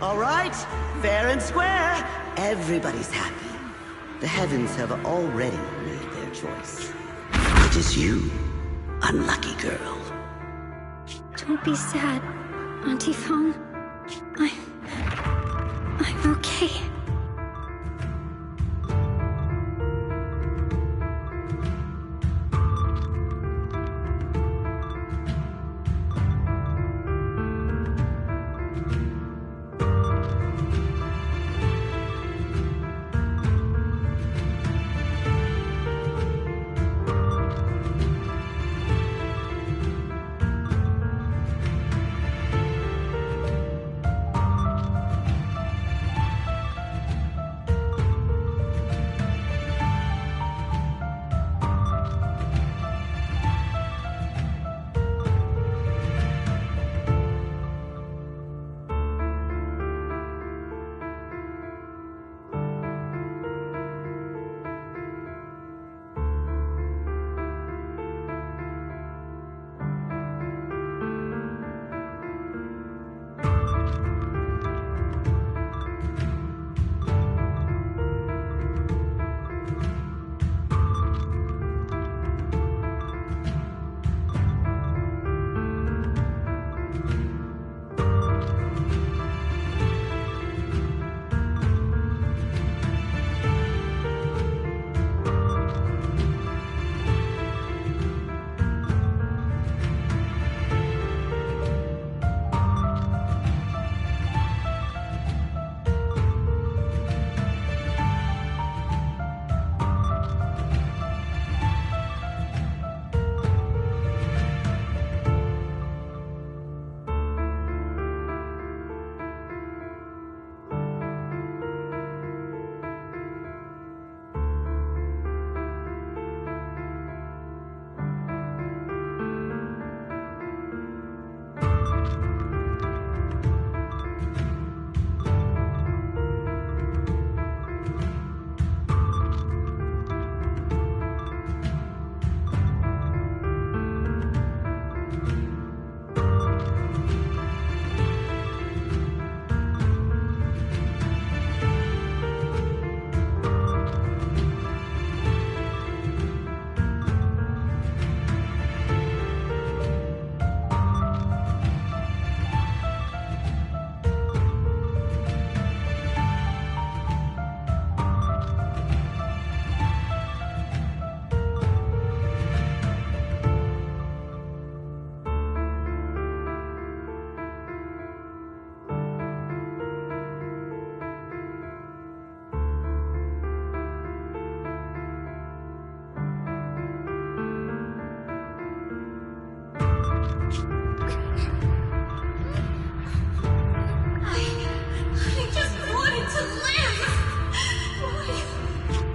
All right, fair and square. Everybody's happy. The heavens have already made their choice. It is you, unlucky girl. Don't be sad, Auntie Fong. I'm okay.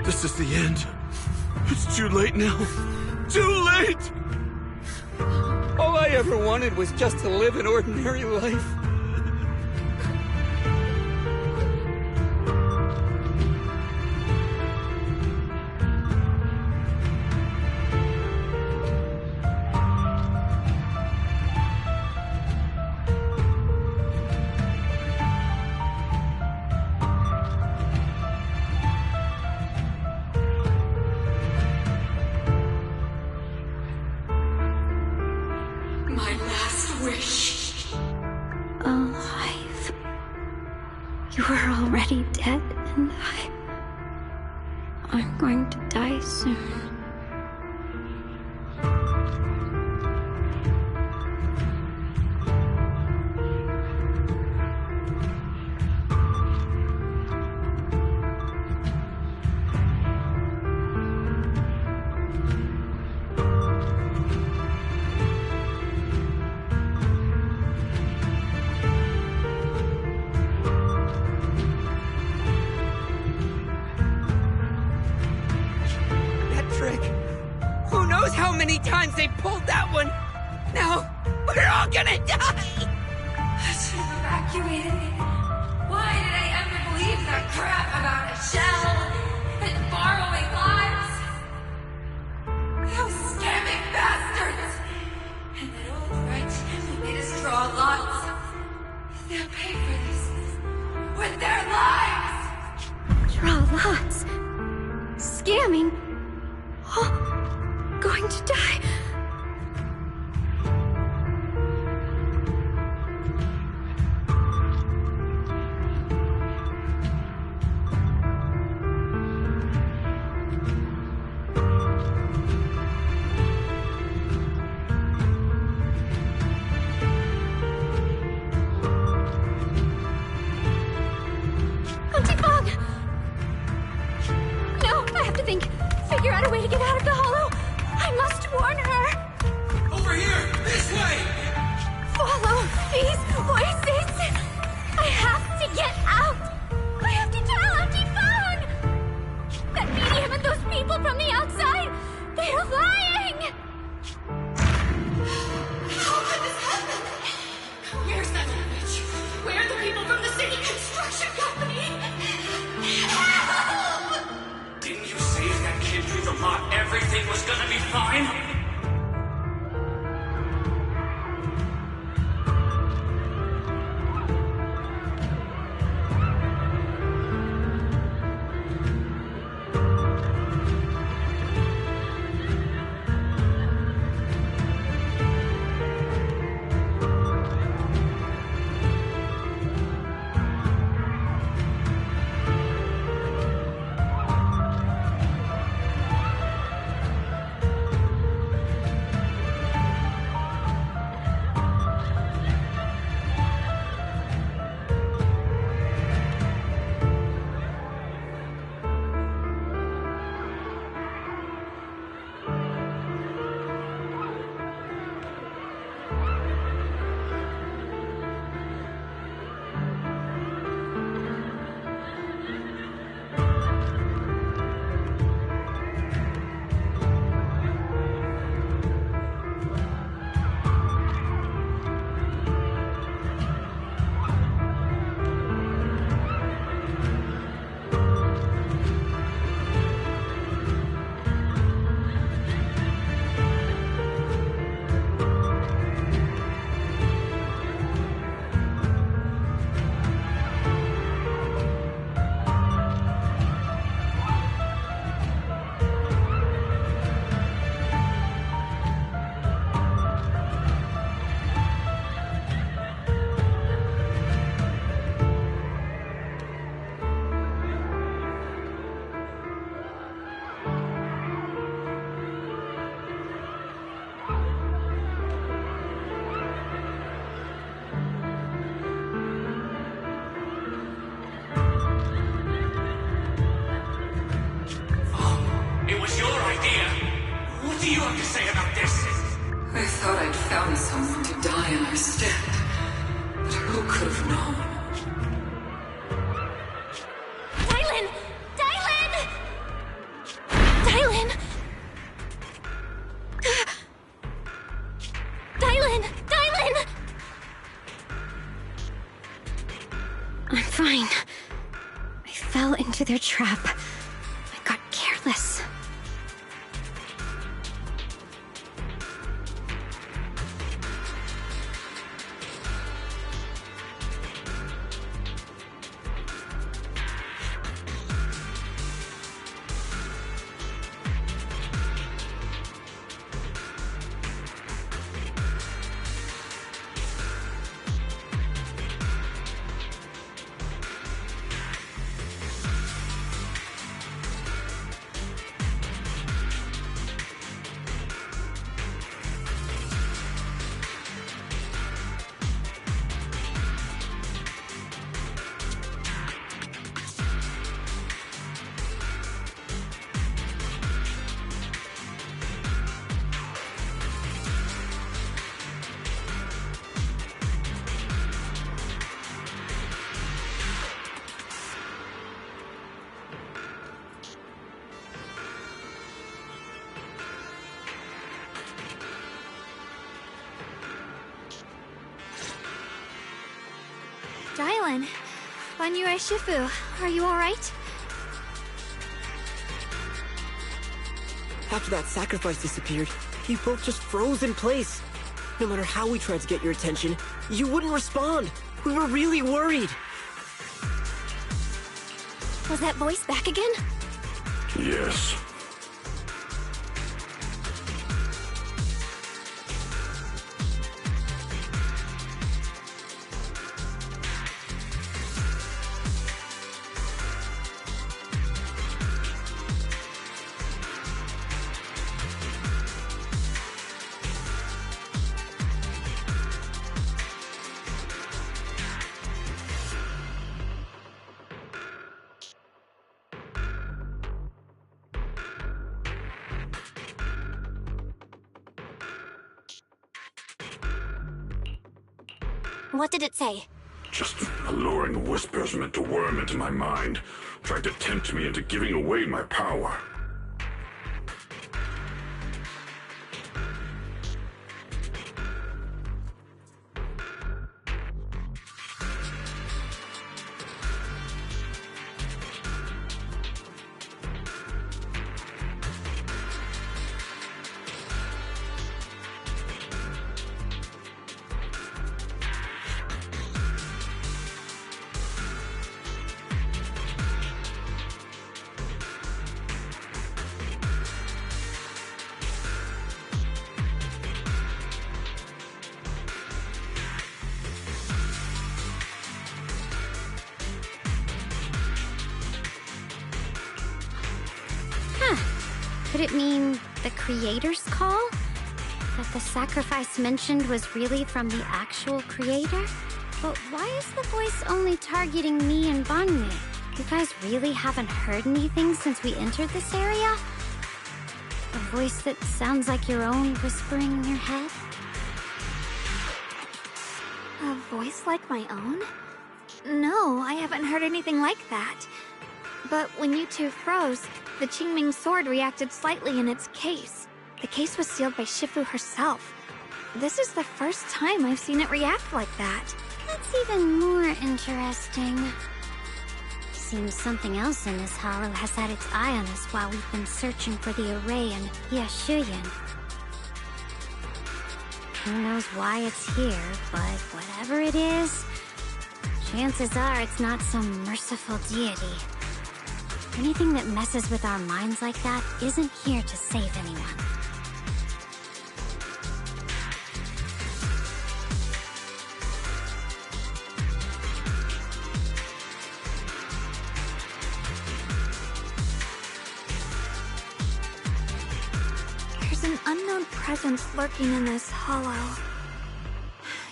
This is the end. It's too late now. Too late! All I ever wanted was just to live an ordinary life. My last wish. dead and I'm going to die soon. Who knows how many times they pulled that one? Now, we're all gonna die! I should have evacuated. Why did I ever believe that crap about a shell and borrowing lives? Those scamming bastards! And that old wretch who made us draw lots. They'll pay for this with their lives! Draw lots. Scamming. Oh, going to die. Figure out a way to get out of the hollow. I must warn her. Over here! This way! Follow these voices. I have to get out. I have to tell Auntie Fawn. That medium and those people from the outside, they're lying. How could this happen? Where's that bitch? Where are the people from the city construction company? Help! Didn't you say if that kid drew the lot, everything was gonna be fine? What do you have to say about this? I thought I'd found someone to die in our stead. But who could have known? Dylan! Dylan! Dylan! Dylan! Dylan! I'm fine. I fell into their trap. I got careless. island. Banyue Shifu, are you alright? After that sacrifice disappeared, you both just froze in place. No matter how we tried to get your attention, you wouldn't respond. We were really worried. Was that voice back again? Yes. What did it say? Just alluring whispers meant to worm into my mind, tried to tempt me into giving away my power. Could it mean the creator's call? That the sacrifice mentioned was really from the actual creator? But why is the voice only targeting me and Banmi? You guys really haven't heard anything since we entered this area? A voice that sounds like your own whispering in your head? A voice like my own? No, I haven't heard anything like that. But when you two froze, the Qingming sword reacted slightly in its case. The case was sealed by Shifu herself. This is the first time I've seen it react like that. That's even more interesting. Seems something else in this hollow has had its eye on us while we've been searching for the array in Yashuyan. Who knows why it's here, but whatever it is, chances are it's not some merciful deity. Anything that messes with our minds like that isn't here to save anyone. There's an unknown presence lurking in this hollow.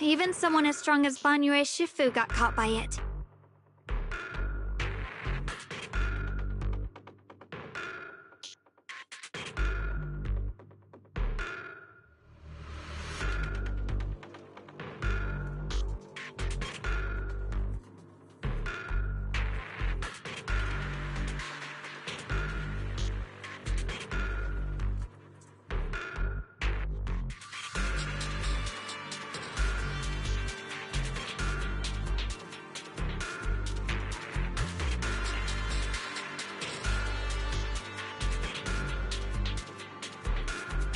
Even someone as strong as Banyue Shifu got caught by it.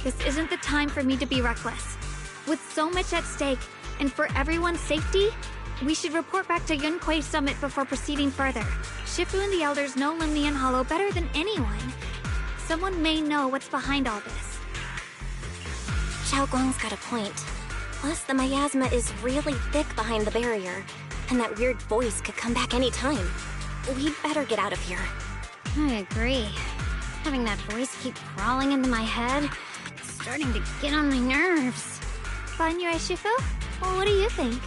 This isn't the time for me to be reckless. With so much at stake, and for everyone's safety, we should report back to Yunquei Summit before proceeding further. Shifu and the Elders know Limnian Hollow better than anyone. Someone may know what's behind all this. Xiaoguang's got a point. Plus, the miasma is really thick behind the barrier, and that weird voice could come back any time. We'd better get out of here. I agree. Having that voice keep crawling into my head, it's starting to get on my nerves. Banyue Shifu? Well, what do you think?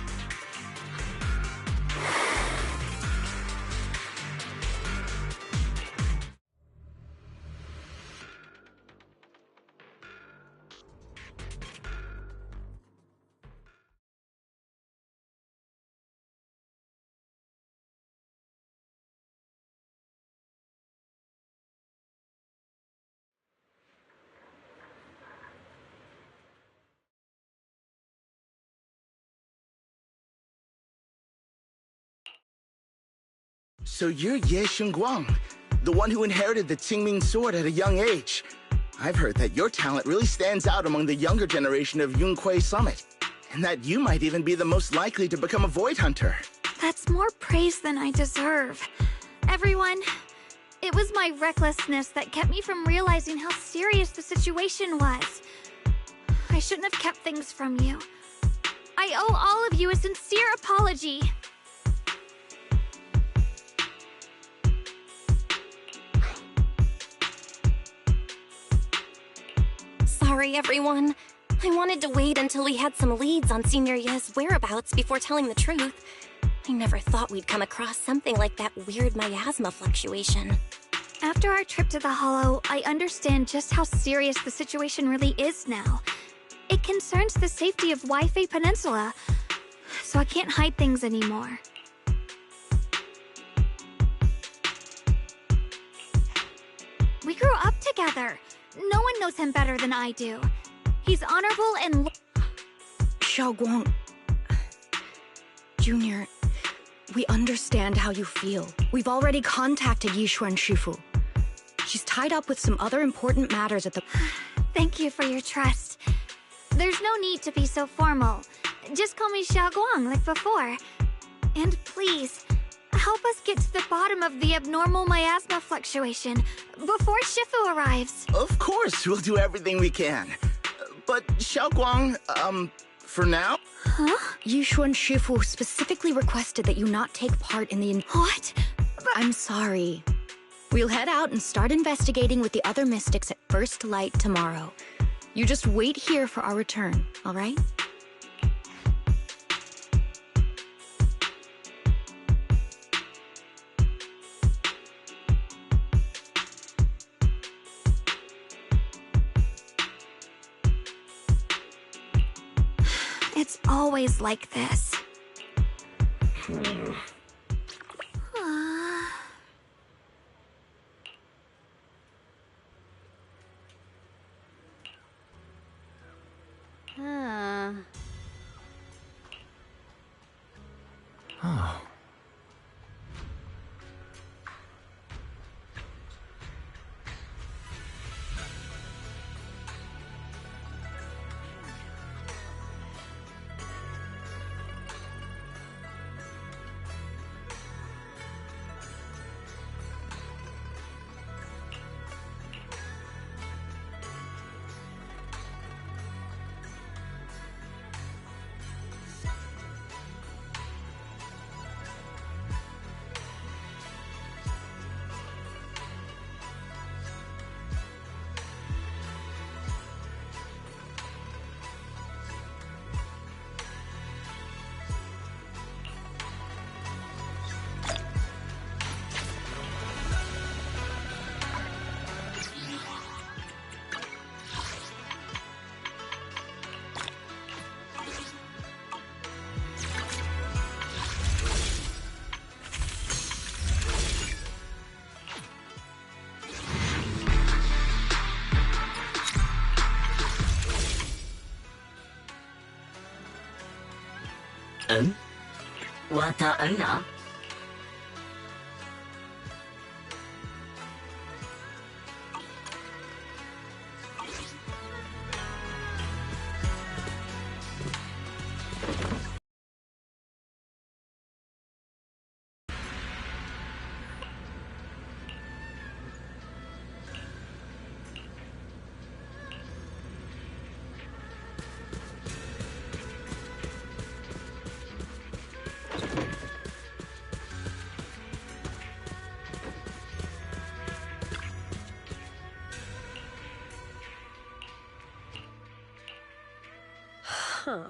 So you're Ye Xingguang, the one who inherited the Qingming sword at a young age. I've heard that your talent really stands out among the younger generation of Yunque Summit, and that you might even be the most likely to become a Void Hunter. That's more praise than I deserve. Everyone, it was my recklessness that kept me from realizing how serious the situation was. I shouldn't have kept things from you. I owe all of you a sincere apology. Sorry, everyone. I wanted to wait until we had some leads on Senior Ye's whereabouts before telling the truth. I never thought we'd come across something like that weird miasma fluctuation. After our trip to the Hollow, I understand just how serious the situation really is now. It concerns the safety of Whateva Peninsula, so I can't hide things anymore. We grew up together. No one knows him better than I do. He's honorable and... Xiaoguang... Junior, we understand how you feel. We've already contacted Yishuan Shifu. She's tied up with some other important matters at the... Thank you for your trust. There's no need to be so formal. Just call me Xiaoguang like before. And please, help us get to the bottom of the abnormal miasma fluctuation before Shifu arrives. Of course, we'll do everything we can. But Xiaoguang, for now? Huh? Yishuan Shifu specifically requested that you not take part in the... What? I'm sorry. We'll head out and start investigating with the other mystics at first light tomorrow. You just wait here for our return, all right? It's always like this. Oh. Whateva? Huh.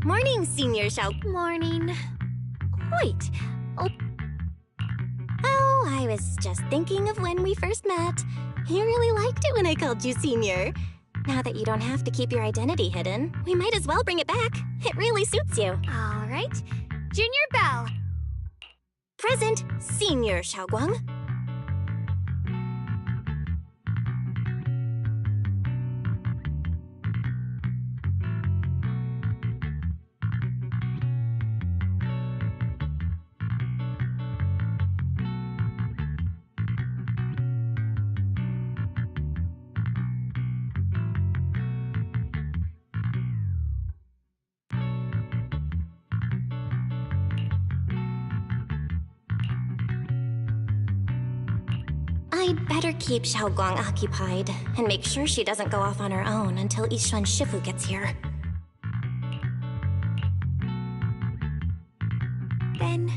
Morning, Senior Xiao. Morning. Wait. Oh, I was just thinking of when we first met. You really liked it when I called you Senior. Now that you don't have to keep your identity hidden, we might as well bring it back. It really suits you. All right. Junior Bell. Present, Senior Xiaoguang. I'd better keep Xiaoguang occupied and make sure she doesn't go off on her own until Yishuan Shifu gets here. Then...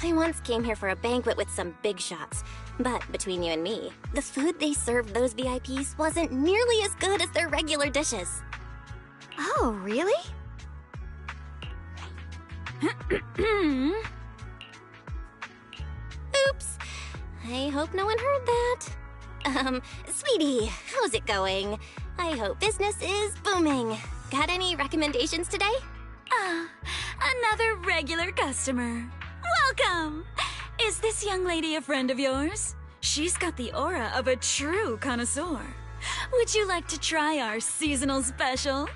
I once came here for a banquet with some big shots, but between you and me, the food they served those VIPs wasn't nearly as good as their regular dishes. Oh, really? Oops. I hope no one heard that. Sweetie, how's it going? I hope business is booming. Got any recommendations today? Another regular customer. Welcome! Is this young lady a friend of yours? She's got the aura of a true connoisseur. Would you like to try our seasonal special?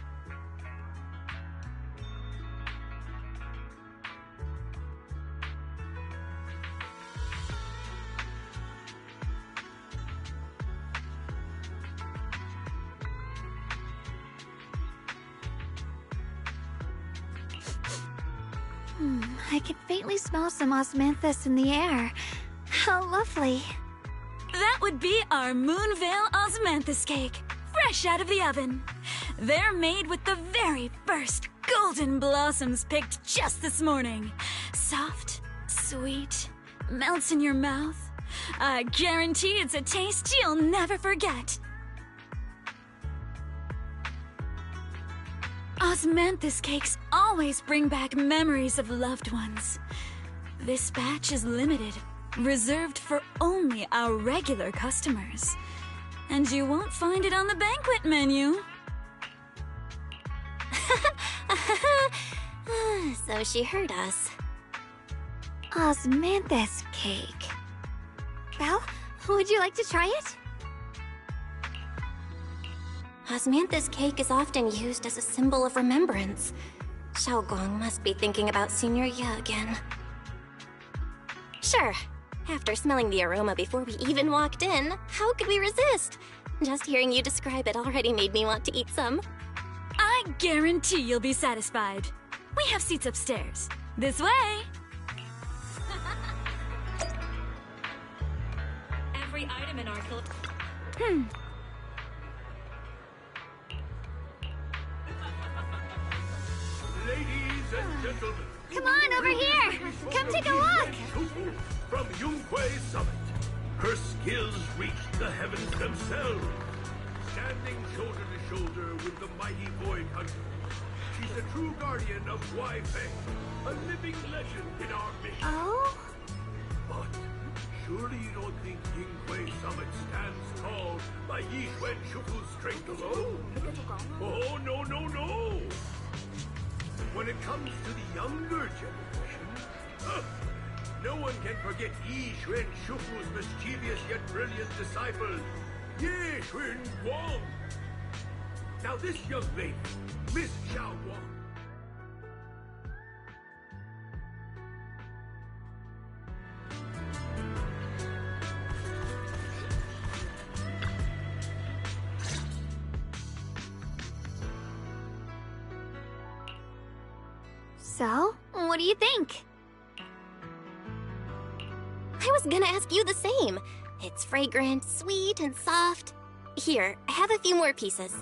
I can faintly smell some osmanthus in the air. How lovely. That would be our Moonvale Osmanthus cake, fresh out of the oven. They're made with the very first golden blossoms picked just this morning. Soft, sweet, melts in your mouth. I guarantee it's a taste you'll never forget. Osmanthus cakes always bring back memories of loved ones. This batch is limited, reserved for only our regular customers. And you won't find it on the banquet menu. So she heard us. Osmanthus cake. Well, would you like to try it? Osmanthus cake is often used as a symbol of remembrance. Xiaoguang must be thinking about Senior Ye again. Sure. After smelling the aroma before we even walked in, how could we resist? Just hearing you describe it already made me want to eat some. I guarantee you'll be satisfied. We have seats upstairs. This way! Every item in our Ladies and gentlemen. Come on, over here! Come take a look! From Yunkwei Summit. Her skills reach the heavens themselves. Standing shoulder to shoulder with the mighty Void Hunter. She's a true guardian of whateva, a living legend in our midst. Oh? But surely you don't think Yunkwei Summit stands tall by Yixuan Shufu's strength alone? Oh, no, no, no! When it comes to the younger generation, no one can forget Yixuan Shufu's mischievous yet brilliant disciple, Ye Xun Guang. Now this young lady, Miss Xiao Guang. So, what do you think? I was gonna ask you the same. It's fragrant, sweet, and soft. Here, have a few more pieces.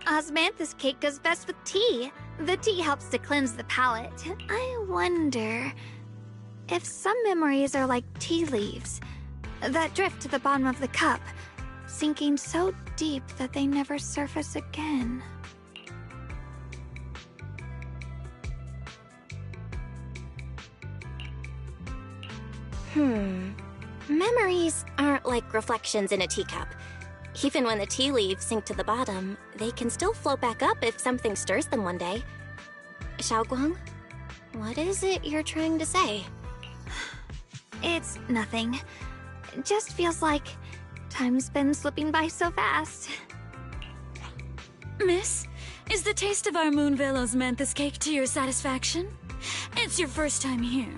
Osmanthus cake goes best with tea. The tea helps to cleanse the palate. I wonder if some memories are like tea leaves that drift to the bottom of the cup, sinking so deep that they never surface again. Memories aren't like reflections in a teacup. Even when the tea leaves sink to the bottom, they can still float back up if something stirs them one day. Xiaoguang, what is it you're trying to say? It's nothing. It just feels like time's been slipping by so fast. Miss, is the taste of our Moonvale Osmanthus cake to your satisfaction? It's your first time here.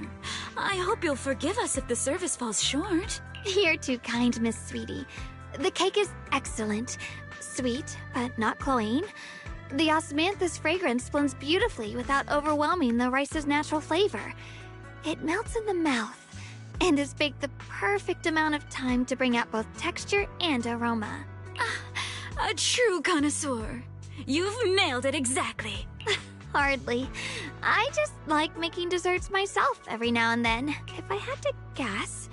I hope you'll forgive us if the service falls short. You're too kind, Miss Sweetie. The cake is excellent. Sweet, but not cloying. The osmanthus fragrance blends beautifully without overwhelming the rice's natural flavor. It melts in the mouth and is baked the perfect amount of time to bring out both texture and aroma. A true connoisseur. You've nailed it exactly. Hardly. I just like making desserts myself every now and then. If I had to guess,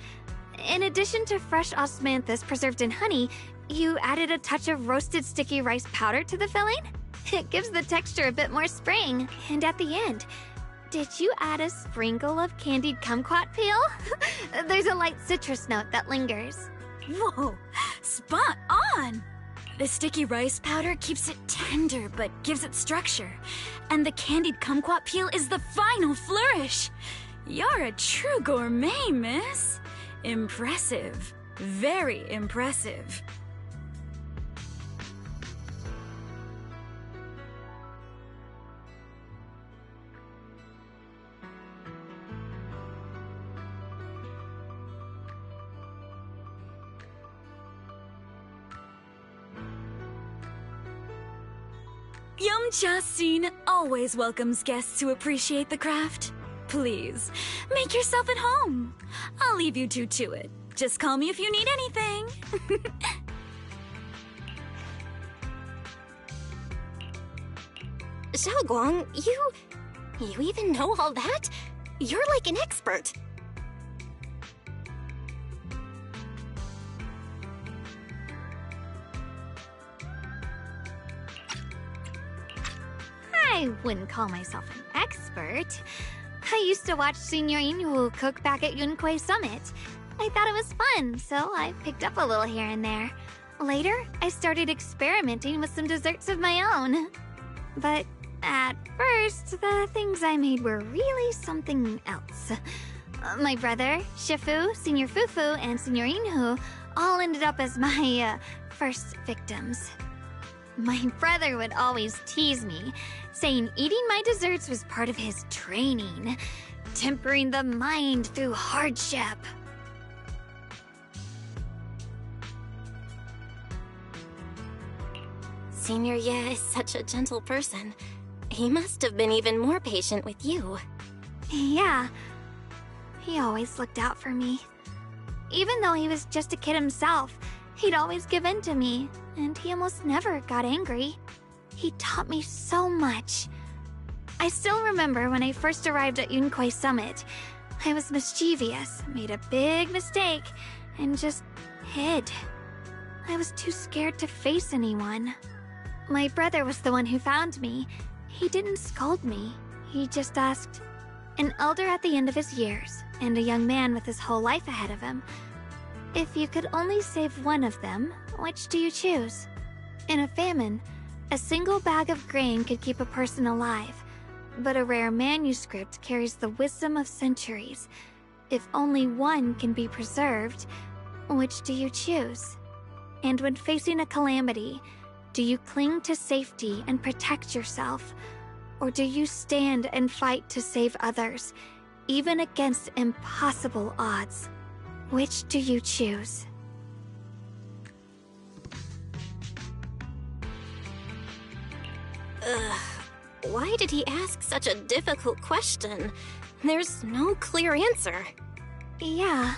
in addition to fresh osmanthus preserved in honey, you added a touch of roasted sticky rice powder to the filling? It gives the texture a bit more spring. And at the end, did you add a sprinkle of candied kumquat peel? There's a light citrus note that lingers. Whoa, spot on! The sticky rice powder keeps it tender but gives it structure. And the candied kumquat peel is the final flourish. You're a true gourmet, miss. Impressive. Very impressive. Yumcha Scene always welcomes guests who appreciate the craft. Please, make yourself at home. I'll leave you two to it. Just call me if you need anything. Xiaoguang, you even know all that? You're like an expert. I wouldn't call myself an expert. I used to watch Senior Inhu cook back at Yunquay Summit. I thought it was fun, so I picked up a little here and there. Later, I started experimenting with some desserts of my own. But at first, the things I made were really something else. My brother, Shifu, Senior Fufu, and Senior Inhu all ended up as my first victims. My brother would always tease me, saying eating my desserts was part of his training, tempering the mind through hardship. Senior Ye is such a gentle person. He must have been even more patient with you. Yeah. He always looked out for me. Even though he was just a kid himself, he'd always give in to me, and he almost never got angry. He taught me so much. I still remember when I first arrived at Yunquay Summit. I was mischievous, made a big mistake, and just hid. I was too scared to face anyone. My brother was the one who found me. He didn't scold me. He just asked, an elder at the end of his years, and a young man with his whole life ahead of him, if you could only save one of them, which do you choose? In a famine, a single bag of grain could keep a person alive, but a rare manuscript carries the wisdom of centuries. If only one can be preserved, which do you choose? And when facing a calamity, do you cling to safety and protect yourself? Or do you stand and fight to save others, even against impossible odds? Which do you choose? Ugh. Why did he ask such a difficult question? There's no clear answer. Yeah.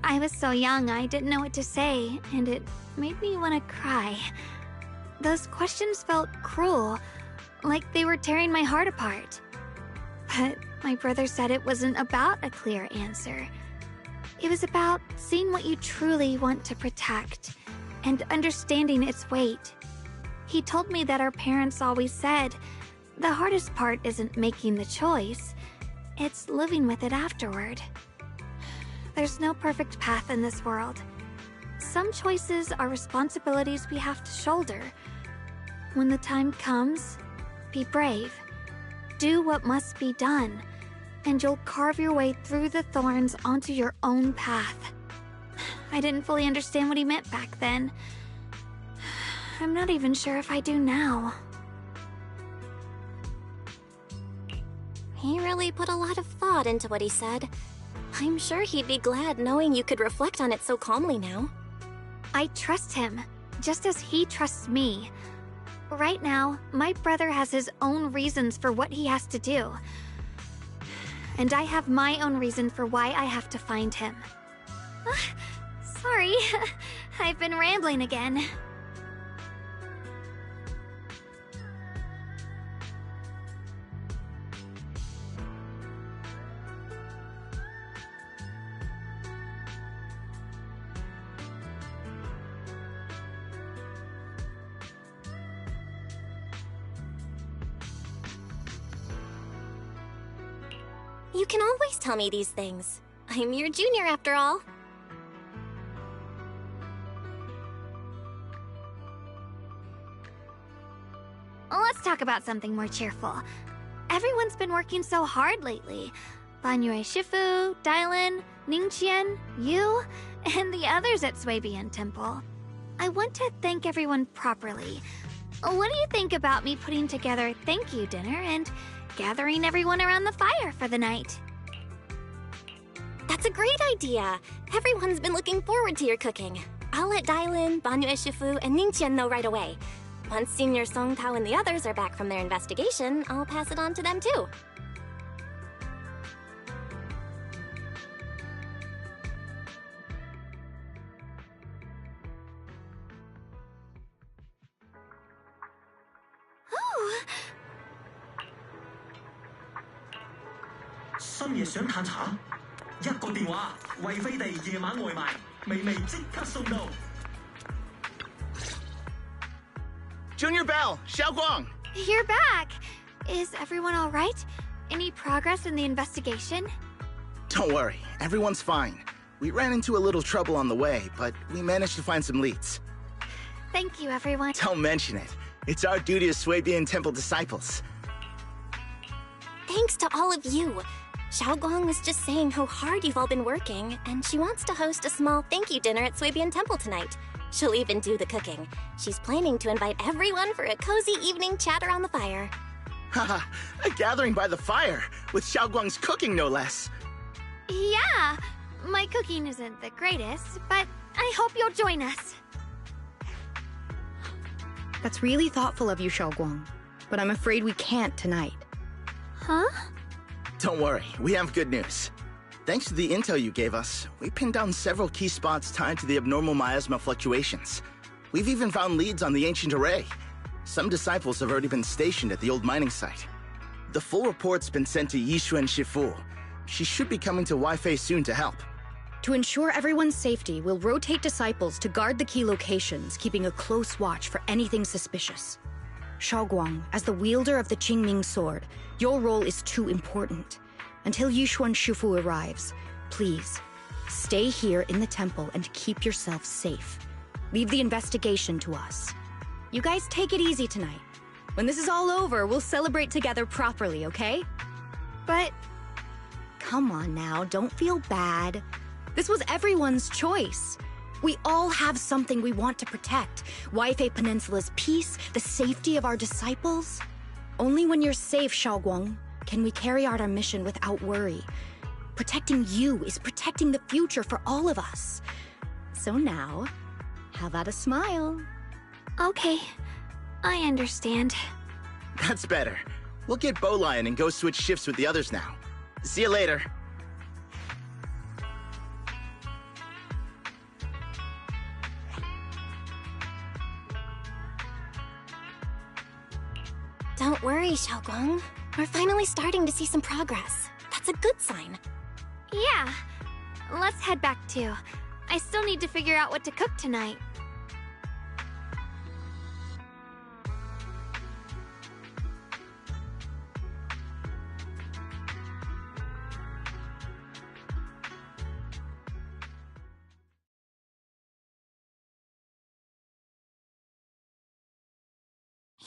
I was so young I didn't know what to say, and it made me want to cry. Those questions felt cruel, like they were tearing my heart apart. But my brother said it wasn't about a clear answer. It was about seeing what you truly want to protect, and understanding its weight. He told me that our parents always said, the hardest part isn't making the choice, it's living with it afterward. There's no perfect path in this world. Some choices are responsibilities we have to shoulder. When the time comes, be brave. Do what must be done, and you'll carve your way through the thorns onto your own path. I didn't fully understand what he meant back then. I'm not even sure if I do now. He really put a lot of thought into what he said. I'm sure he'd be glad knowing you could reflect on it so calmly now. I trust him, just as he trusts me. Right now, my brother has his own reasons for what he has to do. And I have my own reason for why I have to find him. Sorry, I've been rambling again. You can always tell me these things. I'm your junior after all. Let's talk about something more cheerful. Everyone's been working so hard lately. Banyue Shifu, Dylan, Ningqian, you, and the others at Swabian Temple. I want to thank everyone properly. What do you think about me putting together a thank you dinner and gathering everyone around the fire for the night? That's a great idea. Everyone's been looking forward to your cooking. I'll let Dylan, Banyue Shifu, and Ningqian know right away. Once Senior Song Tao and the others are back from their investigation, I'll pass it on to them too. Oh! 深夜想嘆茶，一個電話，惠飛地夜晚外賣，微微即刻送到。 Junior Bell, Xiao Guang, You're back! Is everyone alright? Any progress in the investigation? Don't worry, everyone's fine. We ran into a little trouble on the way, but we managed to find some leads. Thank you, everyone. Don't mention it. It's our duty as Swabian Temple disciples. Thanks to all of you. Xiaoguang was just saying how hard you've all been working, and she wants to host a small thank you dinner at Swabian Temple tonight. She'll even do the cooking. She's planning to invite everyone for a cozy evening chat around the fire. Haha, a gathering by the fire, with Xiaoguang's cooking no less. Yeah, my cooking isn't the greatest, but I hope you'll join us. That's really thoughtful of you, Xiaoguang, but I'm afraid we can't tonight. Huh? Don't worry, we have good news. Thanks to the intel you gave us, we pinned down several key spots tied to the abnormal miasma fluctuations. We've even found leads on the ancient array. Some disciples have already been stationed at the old mining site. The full report's been sent to Yixuan Shifu. She should be coming to Weifei soon to help. To ensure everyone's safety, we'll rotate disciples to guard the key locations, keeping a close watch for anything suspicious. Xiaoguang, as the wielder of the Qingming sword, your role is too important. Until Yixuan Shifu arrives, please, stay here in the temple and keep yourself safe. Leave the investigation to us. You guys take it easy tonight. When this is all over, we'll celebrate together properly, okay? But... Come on now, don't feel bad. This was everyone's choice. We all have something we want to protect. Weifei Peninsula's peace, the safety of our disciples. Only when you're safe, Xiaoguang, can we carry out our mission without worry. Protecting you is protecting the future for all of us. So now, how about a smile? Okay, I understand. That's better. We'll get Bowlion and go switch shifts with the others now. See you later. Don't worry, Xiaoguang. We're finally starting to see some progress. That's a good sign. Yeah. Let's head back too. I still need to figure out what to cook tonight.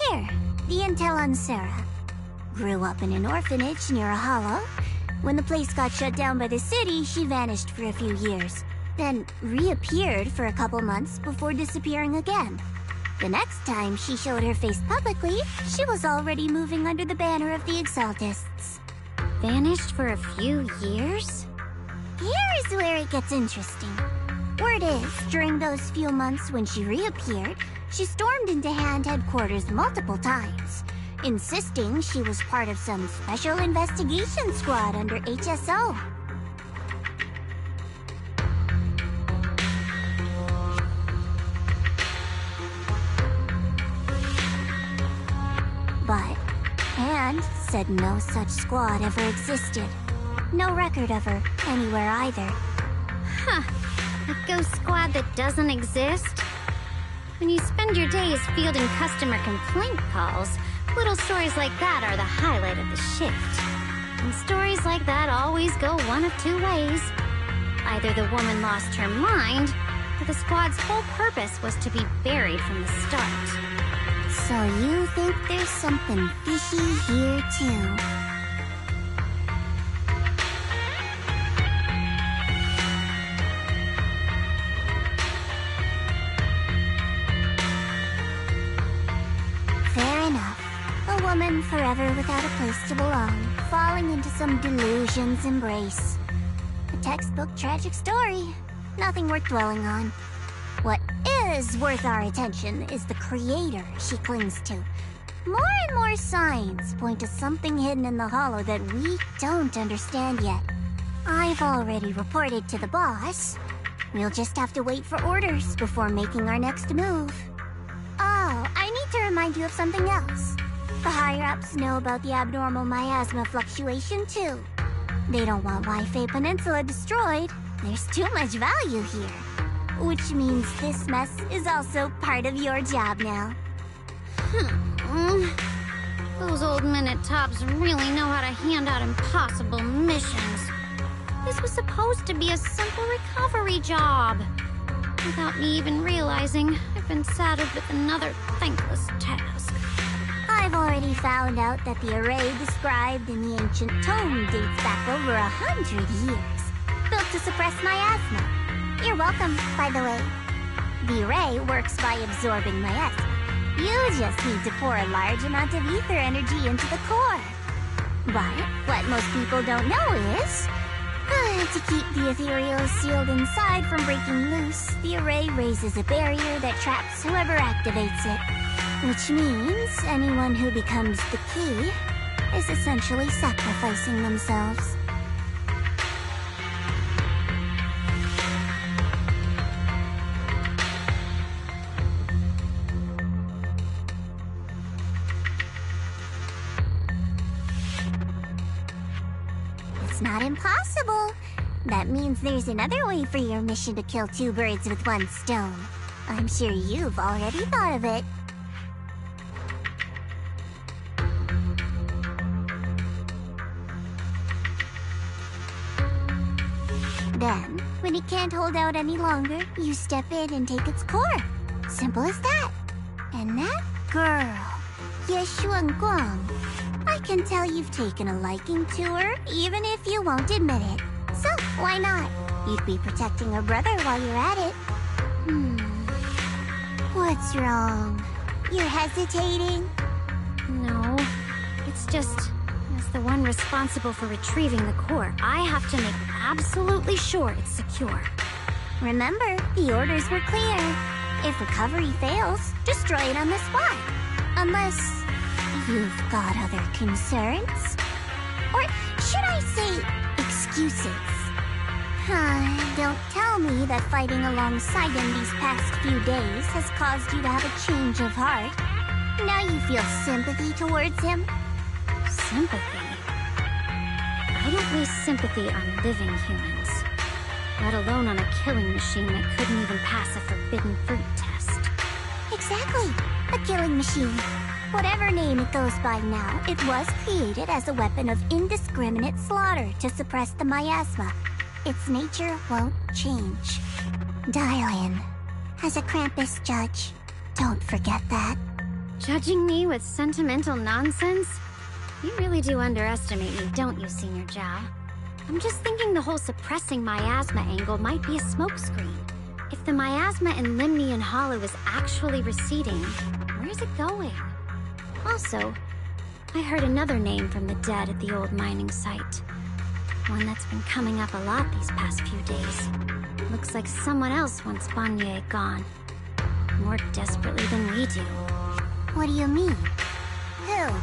Here, the intel on Sarah. Grew up in an orphanage near a hollow. When the place got shut down by the city, she vanished for a few years. Then reappeared for a couple months before disappearing again. The next time she showed her face publicly, she was already moving under the banner of the Exaltists. Vanished for a few years? Here's where it gets interesting. Word is, during those few months when she reappeared, she stormed into Hand headquarters multiple times, insisting she was part of some special investigation squad under HSO. But Hand said no such squad ever existed. No record of her anywhere either. Huh. A ghost squad that doesn't exist? When you spend your days fielding customer complaint calls, little stories like that are the highlight of the shift. And stories like that always go one of two ways. Either the woman lost her mind, or the squad's whole purpose was to be buried from the start. So you think there's something fishy here too? Fair enough. A woman forever without a place to belong, falling into some delusion's embrace. A textbook tragic story. Nothing worth dwelling on. What is worth our attention is the creator she clings to. More and more signs point to something hidden in the hollow that we don't understand yet. I've already reported to the boss. We'll just have to wait for orders before making our next move. Oh, I need to remind you of something else. The higher-ups know about the abnormal miasma fluctuation, too. They don't want Weifei Peninsula destroyed. There's too much value here. Which means this mess is also part of your job now. Those old minute tops really know how to hand out impossible missions. This was supposed to be a simple recovery job. Without me even realizing, I've been saddled with another thankless task. I've already found out that the array described in the ancient tome dates back over 100 years. Built to suppress miasma. You're welcome, by the way. The array works by absorbing miasma. You just need to pour a large amount of ether energy into the core. But what most people don't know is, to keep the ethereal sealed inside from breaking loose, the array raises a barrier that traps whoever activates it. Which means anyone who becomes the key is essentially sacrificing themselves. It's not impossible. That means there's another way for your mission to kill two birds with one stone. I'm sure you've already thought of it. Then, when it can't hold out any longer, you step in and take its core. Simple as that. And that girl, Yeshuan Guang, I can tell you've taken a liking to her, even if you won't admit it. So, why not? You'd be protecting her brother while you're at it. What's wrong? You're hesitating? No, it's just, as the one responsible for retrieving the core, I have to make absolutely sure it's secure. Remember, the orders were clear. If recovery fails, destroy it on the spot. Unless you've got other concerns. Or should I say, excuses? Don't tell me that fighting alongside him these past few days has caused you to have a change of heart. Now you feel sympathy towards him? Sympathy? I don't waste sympathy on living humans. Let alone on a killing machine that couldn't even pass a forbidden fruit test. Exactly. A killing machine. Whatever name it goes by now, it was created as a weapon of indiscriminate slaughter to suppress the miasma. Its nature won't change. Dial in. As a Krampus judge, don't forget that. Judging me with sentimental nonsense? You really do underestimate me, don't you, Senior Zhao? I'm just thinking the whole suppressing miasma angle might be a smokescreen. If the miasma in Limnian Hollow is actually receding, where's it going? Also, I heard another name from the dead at the old mining site. One that's been coming up a lot these past few days. Looks like someone else wants Banye gone. More desperately than we do. What do you mean? Who?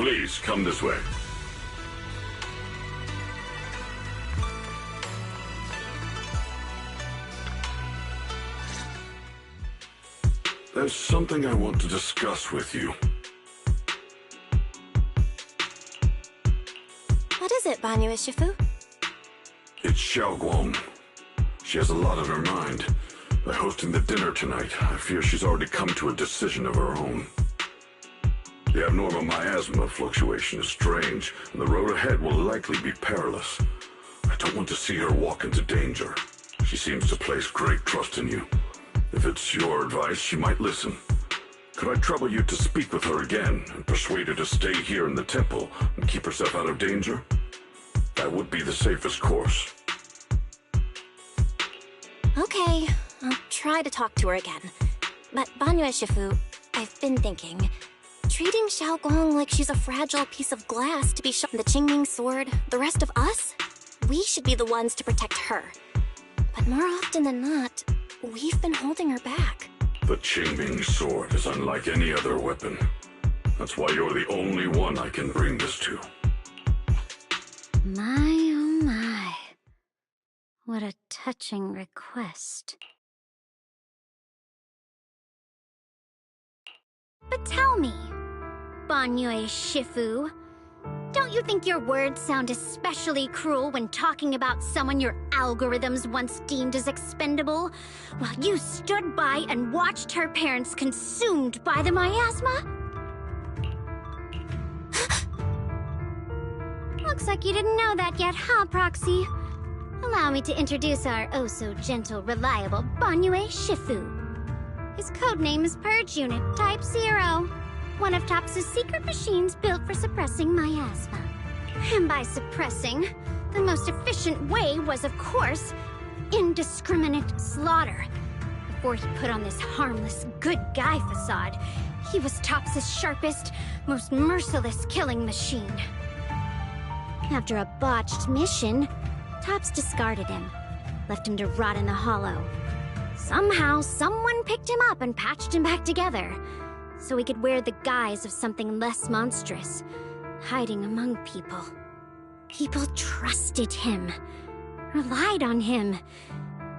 Please, come this way. There's something I want to discuss with you. What is it, Banyu Shifu? It's Xiaoguang. She has a lot on her mind. By hosting the dinner tonight, I fear she's already come to a decision of her own. The abnormal miasma fluctuation is strange, and the road ahead will likely be perilous. I don't want to see her walk into danger. She seems to place great trust in you. If it's your advice, she might listen. Could I trouble you to speak with her again and persuade her to stay here in the temple and keep herself out of danger? That would be the safest course. Okay, I'll try to talk to her again. But Banyu Shifu, I've been thinking, treating Xiaoguang like she's a fragile piece of glass to be shot the Qingming sword, the rest of us, we should be the ones to protect her. But more often than not, we've been holding her back. The Qingming sword is unlike any other weapon. That's why you're the only one I can bring this to. My, oh my. What a touching request. But tell me, Banyu Shifu, don't you think your words sound especially cruel when talking about someone your algorithms once deemed as expendable, while you stood by and watched her parents consumed by the miasma? Looks like you didn't know that yet, huh, Proxy? Allow me to introduce our oh-so-gentle, reliable Banyu Shifu. His codename is Purge Unit Type 0. One of TOPS' secret machines built for suppressing miasma. And by suppressing, the most efficient way was, of course, indiscriminate slaughter. Before he put on this harmless, good guy facade, he was TOPS' sharpest, most merciless killing machine. After a botched mission, TOPS discarded him, left him to rot in the hollow. Somehow, someone picked him up and patched him back together, so he could wear the guise of something less monstrous, hiding among people. People trusted him, relied on him,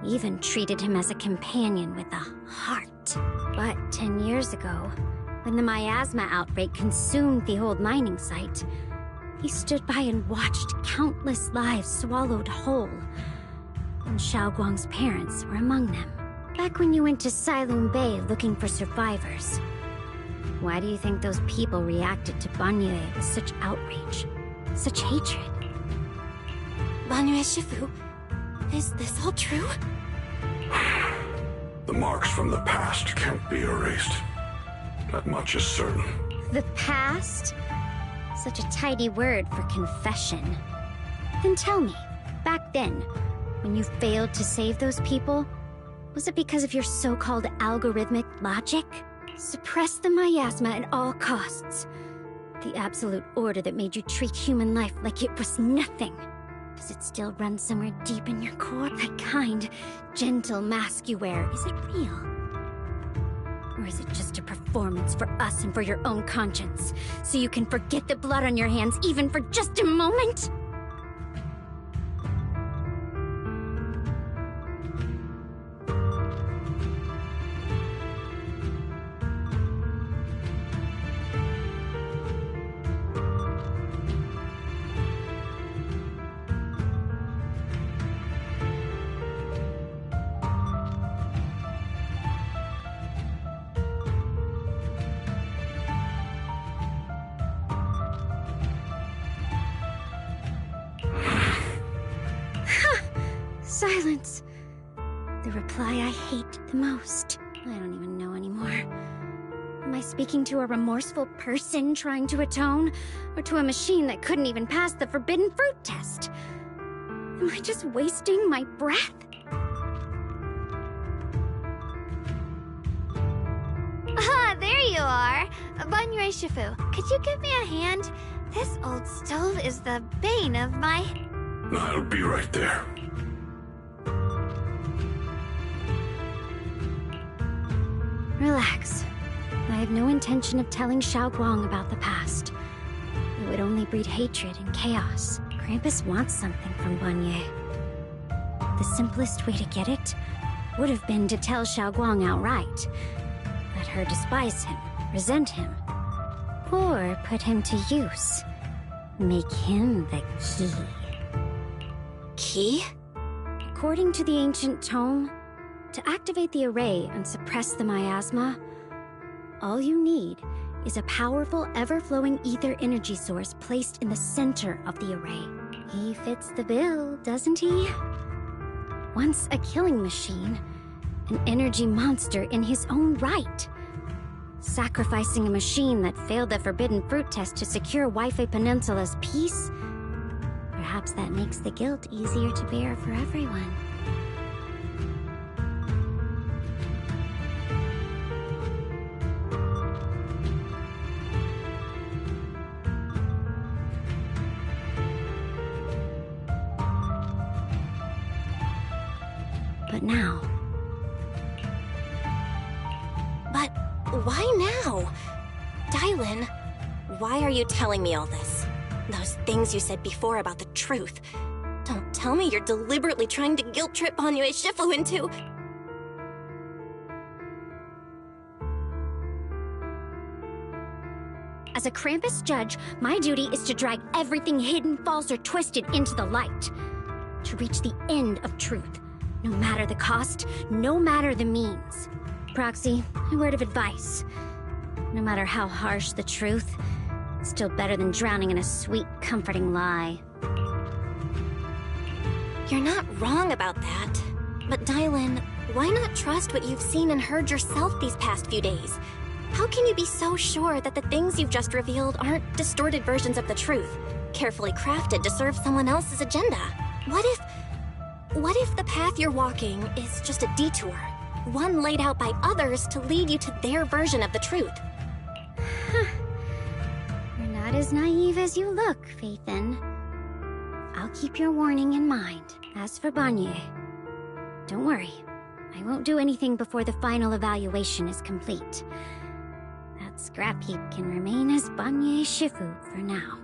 even treated him as a companion with a heart. But 10 years ago, when the miasma outbreak consumed the old mining site, he stood by and watched countless lives swallowed whole. And Xiaoguang's parents were among them. Back when you went to Silum Bay looking for survivors, why do you think those people reacted to Banyu with such outrage, such hatred? Banyu Shifu, is this all true? The marks from the past can't be erased. That much is certain. The past? Such a tidy word for confession. Then tell me, back then, when you failed to save those people, was it because of your so-called algorithmic logic? Suppress the miasma at all costs. The absolute order that made you treat human life like it was nothing. Does it still run somewhere deep in your core? That kind, gentle mask you wear, is it real? Or is it just a performance for us and for your own conscience, so you can forget the blood on your hands even for just a moment? Silence. The reply I hate the most. I don't even know anymore. Am I speaking to a remorseful person trying to atone? Or to a machine that couldn't even pass the forbidden fruit test? Am I just wasting my breath? Ah, there you are! Banyu Shifu, could you give me a hand? This old stove is the bane of my... I'll be right there. Relax. I have no intention of telling Xiaoguang about the past. would only breed hatred and chaos. Krampus wants something from Banye. The simplest way to get it would have been to tell Xiaoguang outright. Let her despise him, resent him, or put him to use. Make him the key. Key? According to the ancient tome, to activate the array and suppress the miasma, all you need is a powerful, ever-flowing ether energy source placed in the center of the array. He fits the bill, doesn't he? Once a killing machine, an energy monster in his own right. Sacrificing a machine that failed the forbidden fruit test to secure Waife Peninsula's peace? Perhaps that makes the guilt easier to bear for everyone. But now... But why now? Dylan, why are you telling me all this? Those things you said before about the truth. Don't tell me you're deliberately trying to guilt-trip Banue Shifu into... As a Krampus judge, my duty is to drag everything hidden, false, or twisted into the light. To reach the end of truth. No matter the cost, no matter the means. Proxy, a word of advice. No matter how harsh the truth, it's still better than drowning in a sweet, comforting lie. You're not wrong about that. But Dylan, why not trust what you've seen and heard yourself these past few days? How can you be so sure that the things you've just revealed aren't distorted versions of the truth, carefully crafted to serve someone else's agenda? What if the path you're walking is just a detour? One laid out by others to lead you to their version of the truth? You're not as naive as you look, Faithin. I'll keep your warning in mind. As for Banye, don't worry. I won't do anything before the final evaluation is complete. That scrap heap can remain as Banye Shifu for now.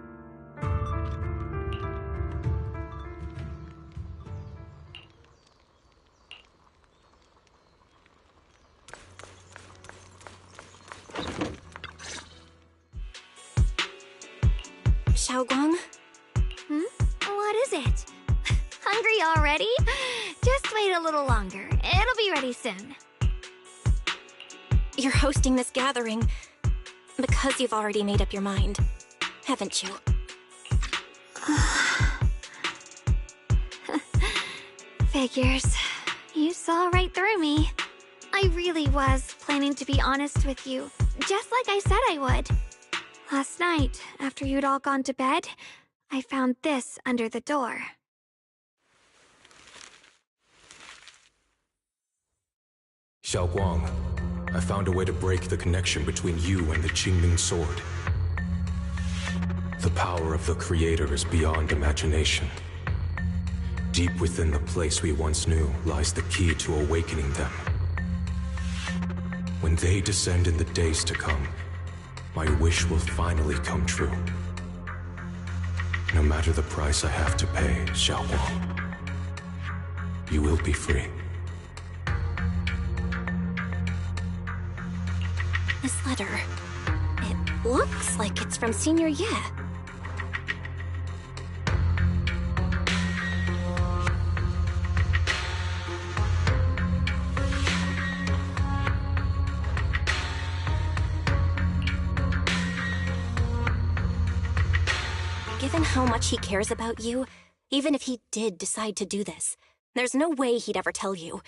Xiaoguang? What is it? Hungry already? Just wait a little longer. It'll be ready soon. You're hosting this gathering because you've already made up your mind, haven't you? Figures. You saw right through me. I really was planning to be honest with you, just like I said I would. Last night, after you'd all gone to bed, I found this under the door. Xiaoguang, I found a way to break the connection between you and the Qingming Sword. The power of the Creator is beyond imagination. Deep within the place we once knew lies the key to awakening them. When they descend in the days to come, my wish will finally come true. No matter the price I have to pay, Xiaoguang, you will be free. This letter, it looks like it's from Senior Ye. Given how much he cares about you, even if he did decide to do this, there's no way he'd ever tell you.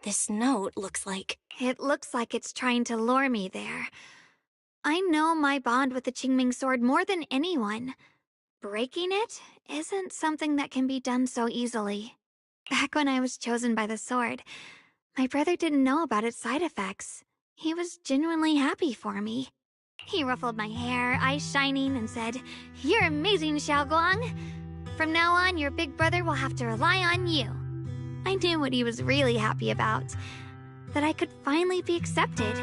This note looks like... It looks like it's trying to lure me there. I know my bond with the Qingming Sword more than anyone. Breaking it isn't something that can be done so easily. Back when I was chosen by the sword, my brother didn't know about its side effects. He was genuinely happy for me. He ruffled my hair, eyes shining, and said, "You're amazing, Xiaoguang. From now on, your big brother will have to rely on you." I knew what he was really happy about. That I could finally be accepted,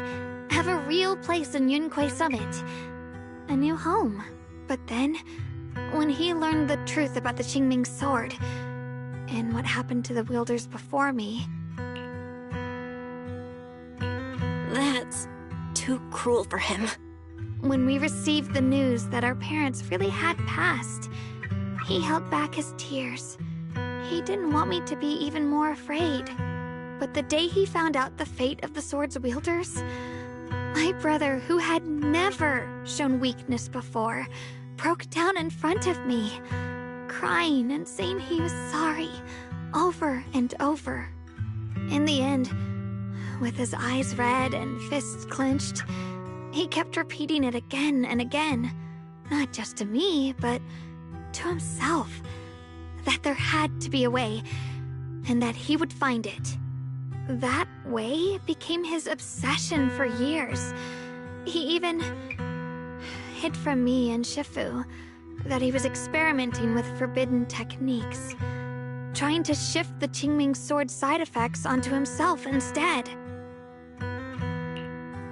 have a real place in Yunquay Summit. A new home. But then, when he learned the truth about the Qingming sword, and what happened to the wielders before me... That's too cruel for him. When we received the news that our parents really had passed, he held back his tears. He didn't want me to be even more afraid. But the day he found out the fate of the sword's wielders, my brother, who had never shown weakness before, broke down in front of me, crying and saying he was sorry, over and over. In the end, with his eyes red and fists clenched, he kept repeating it again and again, not just to me, but to himself, that there had to be a way, and that he would find it. That way became his obsession for years. He even hid from me and Shifu that he was experimenting with forbidden techniques, trying to shift the Qingming sword side effects onto himself instead.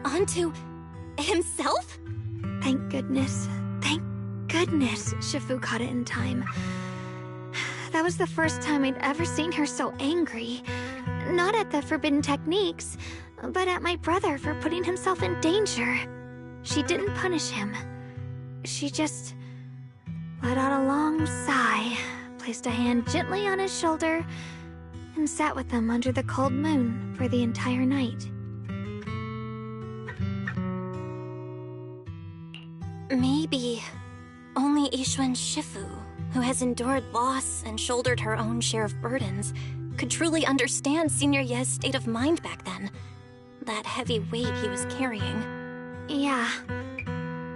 Onto himself? Thank goodness Shifu caught it in time. That was the first time I'd ever seen her so angry. Not at the forbidden techniques, but at my brother for putting himself in danger. She didn't punish him. She just let out a long sigh, placed a hand gently on his shoulder, and sat with him under the cold moon for the entire night. Maybe only Yixuan Shifu, who has endured loss and shouldered her own share of burdens, could truly understand Senior Ye's state of mind back then. That heavy weight he was carrying. Yeah.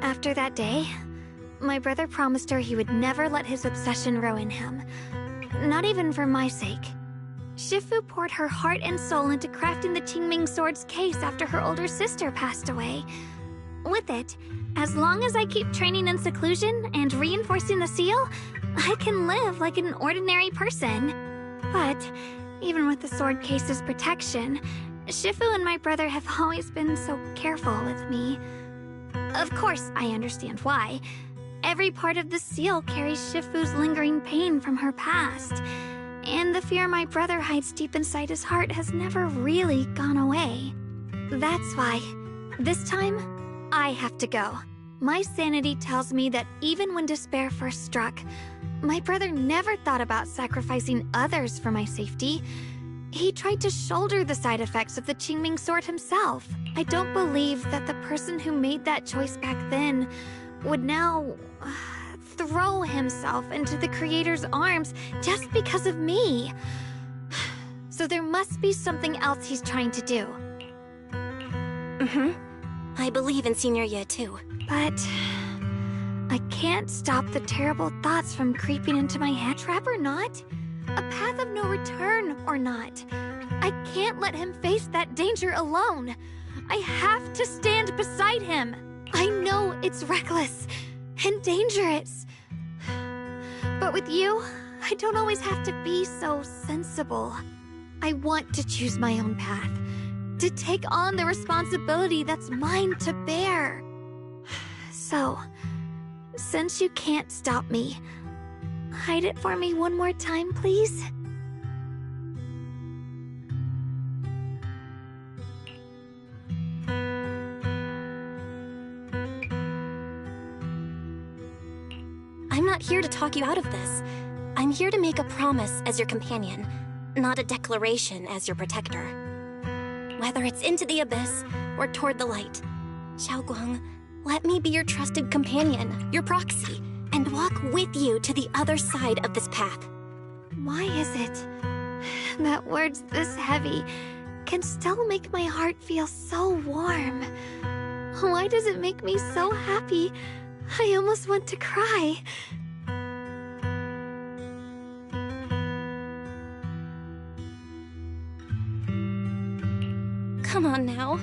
After that day, my brother promised her he would never let his obsession ruin him. Not even for my sake. Shifu poured her heart and soul into crafting the Qingming sword's case after her older sister passed away. With it, as long as I keep training in seclusion and reinforcing the seal, I can live like an ordinary person. But, even with the sword case's protection, Shifu and my brother have always been so careful with me. Of course, I understand why. Every part of the seal carries Shifu's lingering pain from her past, and the fear my brother hides deep inside his heart has never really gone away. That's why, this time, I have to go. My sanity tells me that even when despair first struck, my brother never thought about sacrificing others for my safety. He tried to shoulder the side effects of the Qingming sword himself. I don't believe that the person who made that choice back then would now throw himself into the Creator's arms just because of me. So there must be something else he's trying to do. I believe in Senior Ye too. But I can't stop the terrible thoughts from creeping into my head. Trap or not, a path of no return or not, I can't let him face that danger alone. I have to stand beside him. I know it's reckless and dangerous. But with you, I don't always have to be so sensible. I want to choose my own path, to take on the responsibility that's mine to bear. So, since you can't stop me, hide it for me one more time, please? I'm not here to talk you out of this. I'm here to make a promise as your companion, not a declaration as your protector. Whether it's into the abyss or toward the light, Xiaoguang, let me be your trusted companion, your proxy, and walk with you to the other side of this path. Why is it that words this heavy can still make my heart feel so warm? Why does it make me so happy? I almost want to cry. Come on now.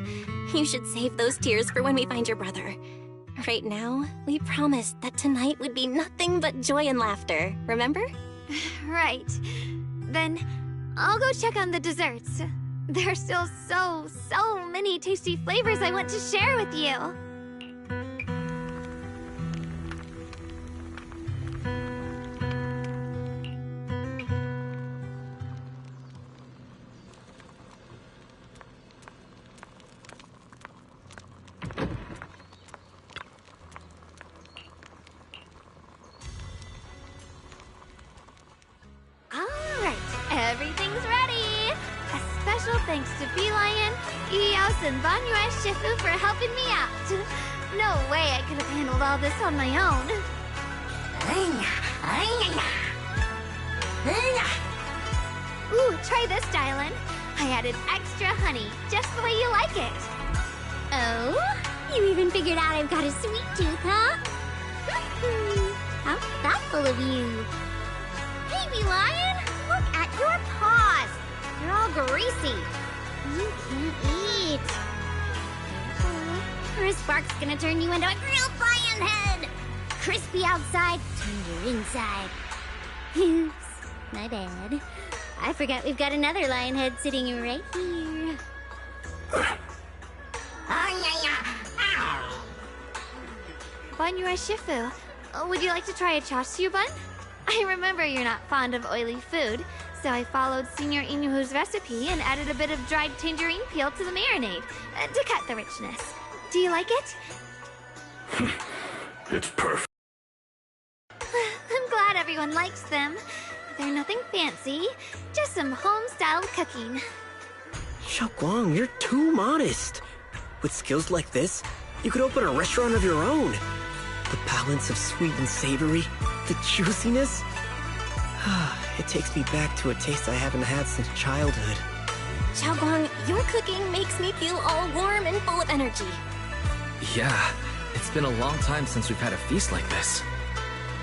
You should save those tears for when we find your brother. Right now, we promised that tonight would be nothing but joy and laughter, remember? Right. Then I'll go check on the desserts. There are still so many tasty flavors I want to share with you. thanks to Bee Lion, Eos, and Banyue Shifu for helping me out. No way I could have handled all this on my own. Ooh, try this, Dylan. I added extra honey, just the way you like it. Oh? You even figured out I've got a sweet tooth, huh? How thoughtful of you. Hey, Bee Lion, look at your paws. They're all greasy. You can't eat. Or a spark's gonna turn you into a grilled lion head. Crispy outside, tender inside. Oops, my bad. I forgot we've got another lion head sitting right here. Banyue Shifu, would you like to try a chasu bun? I remember you're not fond of oily food, so I followed Senior Inuhu's recipe and added a bit of dried tangerine peel to the marinade to cut the richness. Do you like it? It's perfect. I'm glad everyone likes them. They're nothing fancy, just some home-styled cooking. Xiaoguang, you're too modest. With skills like this, you could open a restaurant of your own. The balance of sweet and savory, the juiciness. It takes me back to a taste I haven't had since childhood. Xiaoguang, your cooking makes me feel all warm and full of energy. Yeah, it's been a long time since we've had a feast like this.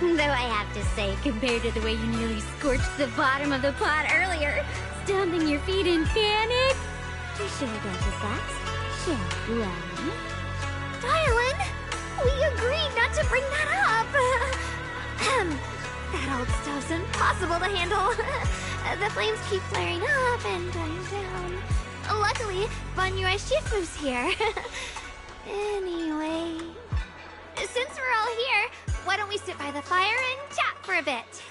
Though I have to say, compared to the way you nearly scorched the bottom of the pot earlier, stomping your feet in panic, you sure does it fast, Xiaoguang. Darlin, we agreed not to bring that up. That old stove's impossible to handle. The flames keep flaring up and dying down. Luckily, Banyue Shifu's here. Anyway, since we're all here, why don't we sit by the fire and chat for a bit?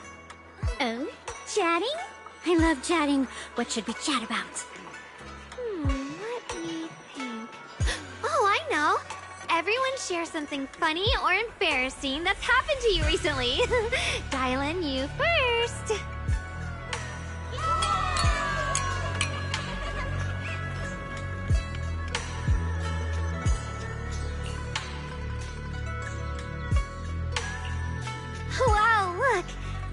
Oh, chatting? I love chatting. What should we chat about? Let me think. Oh, I know. Everyone share something funny or embarrassing that's happened to you recently. Dylan, you first. Wow, look!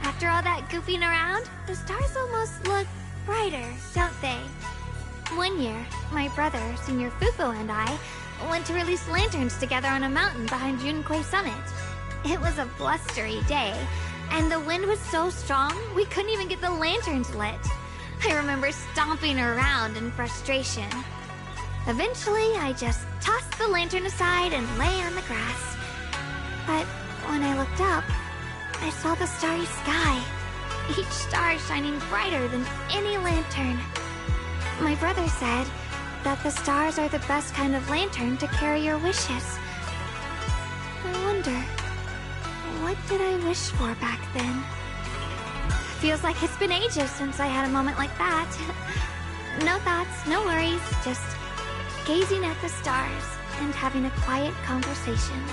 After all that goofing around, the stars almost look brighter, don't they? One year, my brother, Senior Fufu, and I went to release lanterns together on a mountain behind Junkui Summit. It was a blustery day, and the wind was so strong we couldn't even get the lanterns lit. I remember stomping around in frustration. Eventually, I just tossed the lantern aside and lay on the grass. But when I looked up, I saw the starry sky, each star shining brighter than any lantern. My brother said that the stars are the best kind of lantern to carry your wishes. I wonder, what did I wish for back then? Feels like it's been ages since I had a moment like that. No thoughts, no worries, just gazing at the stars and having a quiet conversation.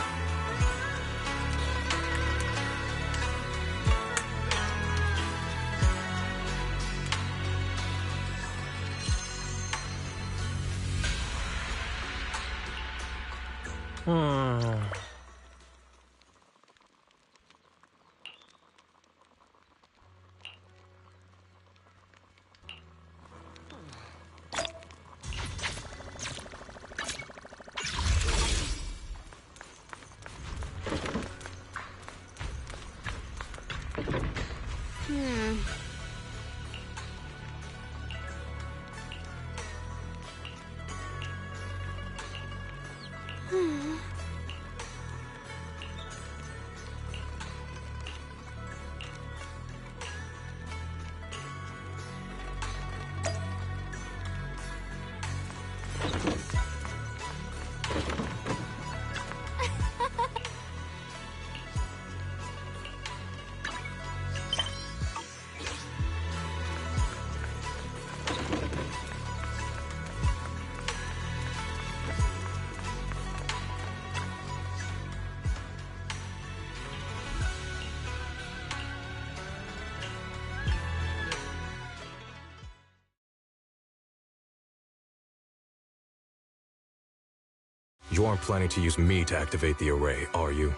You aren't planning to use me to activate the array, are you?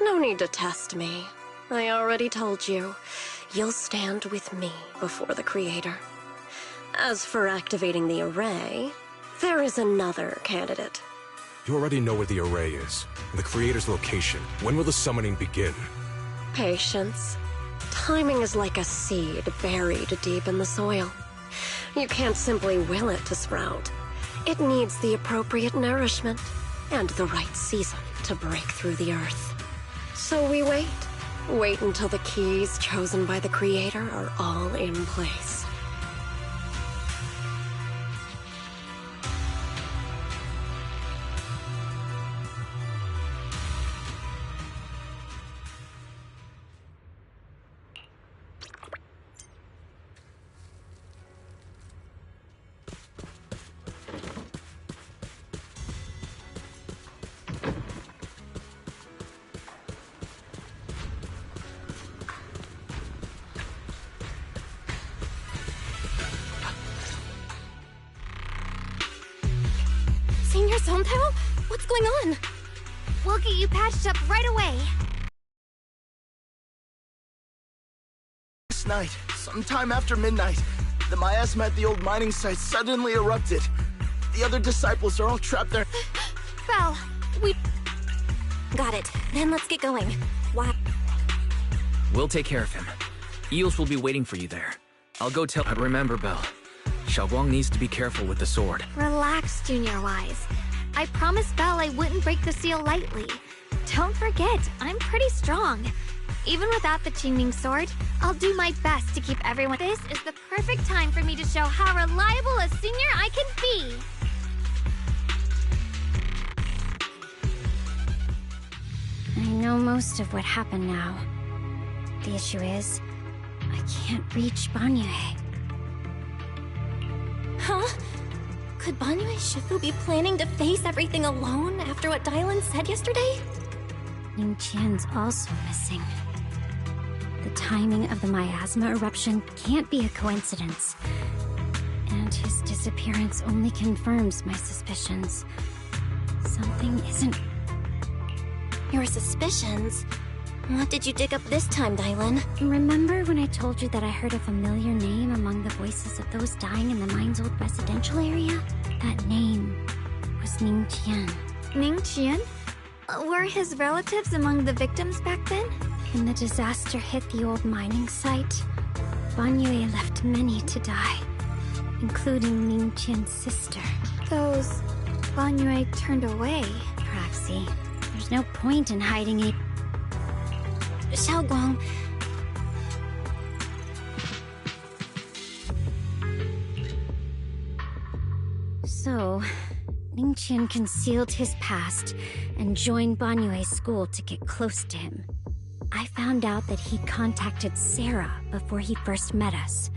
No need to test me. I already told you. You'll stand with me before the Creator. As for activating the array, there is another candidate. You already know where the array is, and the Creator's location. When will the summoning begin? Patience. Timing is like a seed buried deep in the soil. You can't simply will it to sprout. It needs the appropriate nourishment and the right season to break through the earth. So we wait. Wait until the keys chosen by the Creator are all in place. Senior Somtao? What's going on? We'll get you patched up right away. Last night, sometime after midnight, the miasma at the old mining site suddenly erupted. The other disciples are all trapped there. Belle, we... Got it. Then let's get going. Why? We'll take care of him. Eels will be waiting for you there. I'll go tell... Remember, Belle. Xiaoguang needs to be careful with the sword. Relax, Junior Wise. I promised Belle I wouldn't break the seal lightly. Don't forget, I'm pretty strong. Even without the Qingming sword, I'll do my best to keep everyone... This is the perfect time for me to show how reliable a senior I can be. I know most of what happened now. The issue is, I can't reach Banyue. Huh? Could Banyue Shifu be planning to face everything alone after what Dylan said yesterday? Ningqian's also missing. The timing of the miasma eruption can't be a coincidence. And his disappearance only confirms my suspicions. Something isn't... Your suspicions? What did you dig up this time, Dylan? Remember when I told you that I heard a familiar name among the voices of those dying in the mine's old residential area? That name was Ningqian. Ningqian? Were his relatives among the victims back then? When the disaster hit the old mining site, Banyue left many to die, including Ningqian's sister. Those Banyue turned away. Proxy, there's no point in hiding it. Xiaoguang... So, Ningqian concealed his past and joined Banyue's school to get close to him. I found out that he contacted Sarah before he first met us.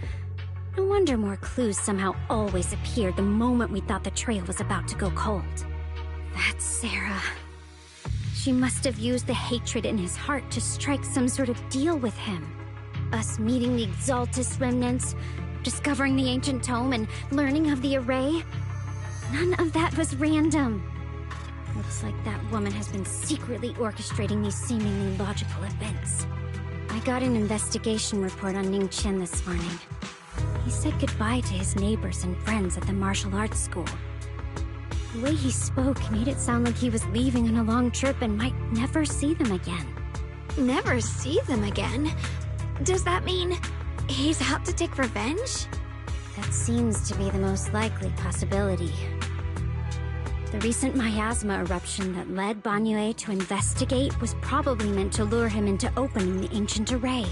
No wonder more clues somehow always appeared the moment we thought the trail was about to go cold. That's Sarah. She must have used the hatred in his heart to strike some sort of deal with him. Us meeting the Exaltus remnants, discovering the ancient tome, and learning of the array. None of that was random. Looks like that woman has been secretly orchestrating these seemingly logical events. I got an investigation report on Ningqian this morning. He said goodbye to his neighbors and friends at the martial arts school. The way he spoke made it sound like he was leaving on a long trip and might never see them again. Never see them again? Does that mean he's out to take revenge? That seems to be the most likely possibility. The recent miasma eruption that led Banyue to investigate was probably meant to lure him into opening the ancient array.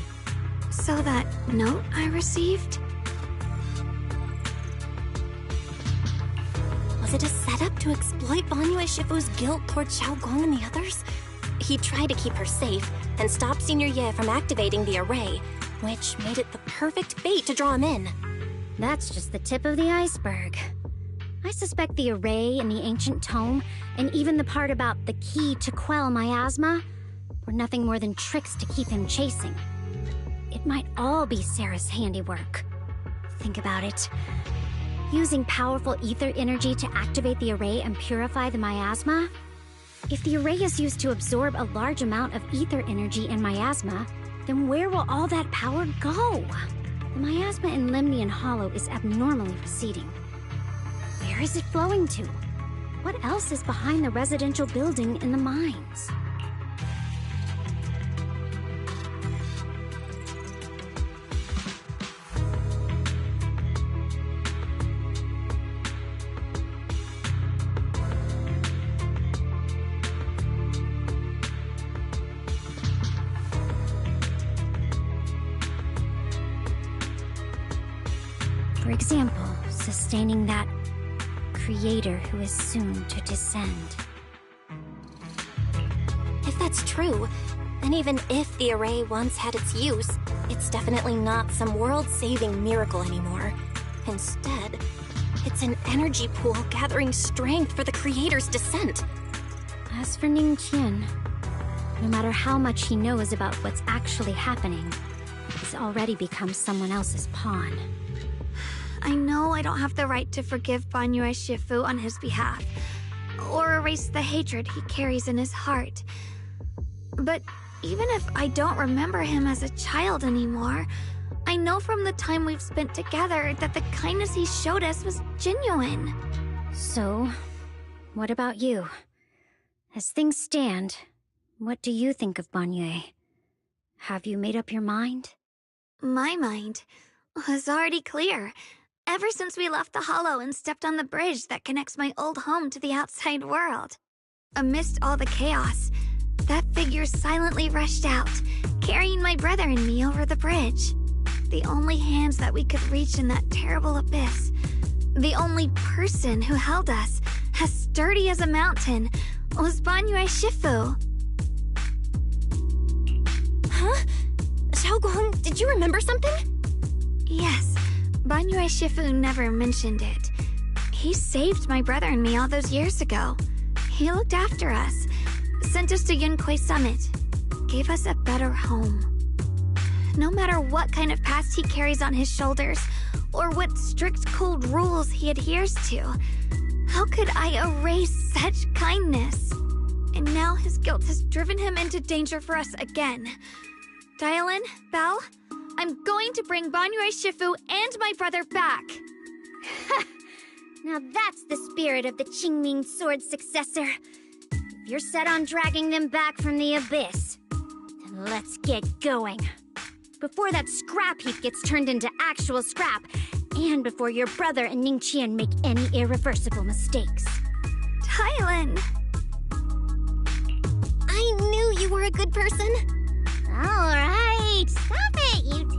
So that note I received? Was it a setup to exploit Banyue Shifu's guilt toward Xiaoguang and the others? He tried to keep her safe and stop Senior Ye from activating the array, which made it the perfect bait to draw him in. That's just the tip of the iceberg. I suspect the array and the ancient tome, and even the part about the key to quell miasma, were nothing more than tricks to keep him chasing. It might all be Sarah's handiwork. Think about it. Using powerful ether energy to activate the array and purify the miasma? If the array is used to absorb a large amount of ether energy in miasma, then where will all that power go? The miasma in Lemnian Hollow is abnormally receding. Where is it flowing to? What else is behind the residential building in the mines? For example, sustaining that creator who is soon to descend. If that's true, then even if the array once had its use, it's definitely not some world-saving miracle anymore. Instead, it's an energy pool gathering strength for the creator's descent. As for Ningqian, no matter how much he knows about what's actually happening, he's already become someone else's pawn. I know I don't have the right to forgive Banyue Shifu on his behalf, or erase the hatred he carries in his heart. But even if I don't remember him as a child anymore, I know from the time we've spent together that the kindness he showed us was genuine. So, what about you? As things stand, what do you think of Banyue? Have you made up your mind? My mind was already clear. Ever since we left the Hollow and stepped on the bridge that connects my old home to the outside world. Amidst all the chaos, that figure silently rushed out, carrying my brother and me over the bridge. The only hands that we could reach in that terrible abyss. The only person who held us, as sturdy as a mountain, was Banyue Shifu. Huh? Xiaoguang, did you remember something? Yes. Banyue Shifu never mentioned it. He saved my brother and me all those years ago. He looked after us, sent us to Yunquay Summit, gave us a better home. No matter what kind of past he carries on his shoulders, or what strict cold rules he adheres to, how could I erase such kindness? And now his guilt has driven him into danger for us again. Dialin, Belle, I'm going to bring Banyue Shifu and my brother back. Now that's the spirit of the Qingming Sword successor. If you're set on dragging them back from the abyss, then let's get going. Before that scrap heap gets turned into actual scrap, and before your brother and Ningqian make any irreversible mistakes. Dialin! I knew you were a good person. Alright, stop it, you two.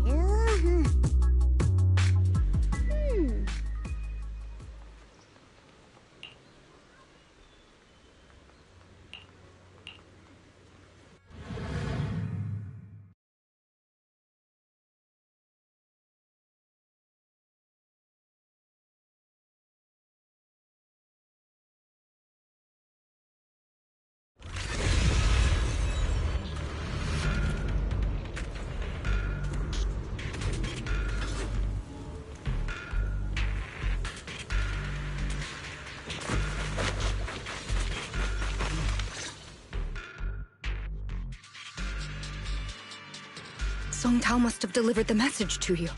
Song Tao must have delivered the message to you.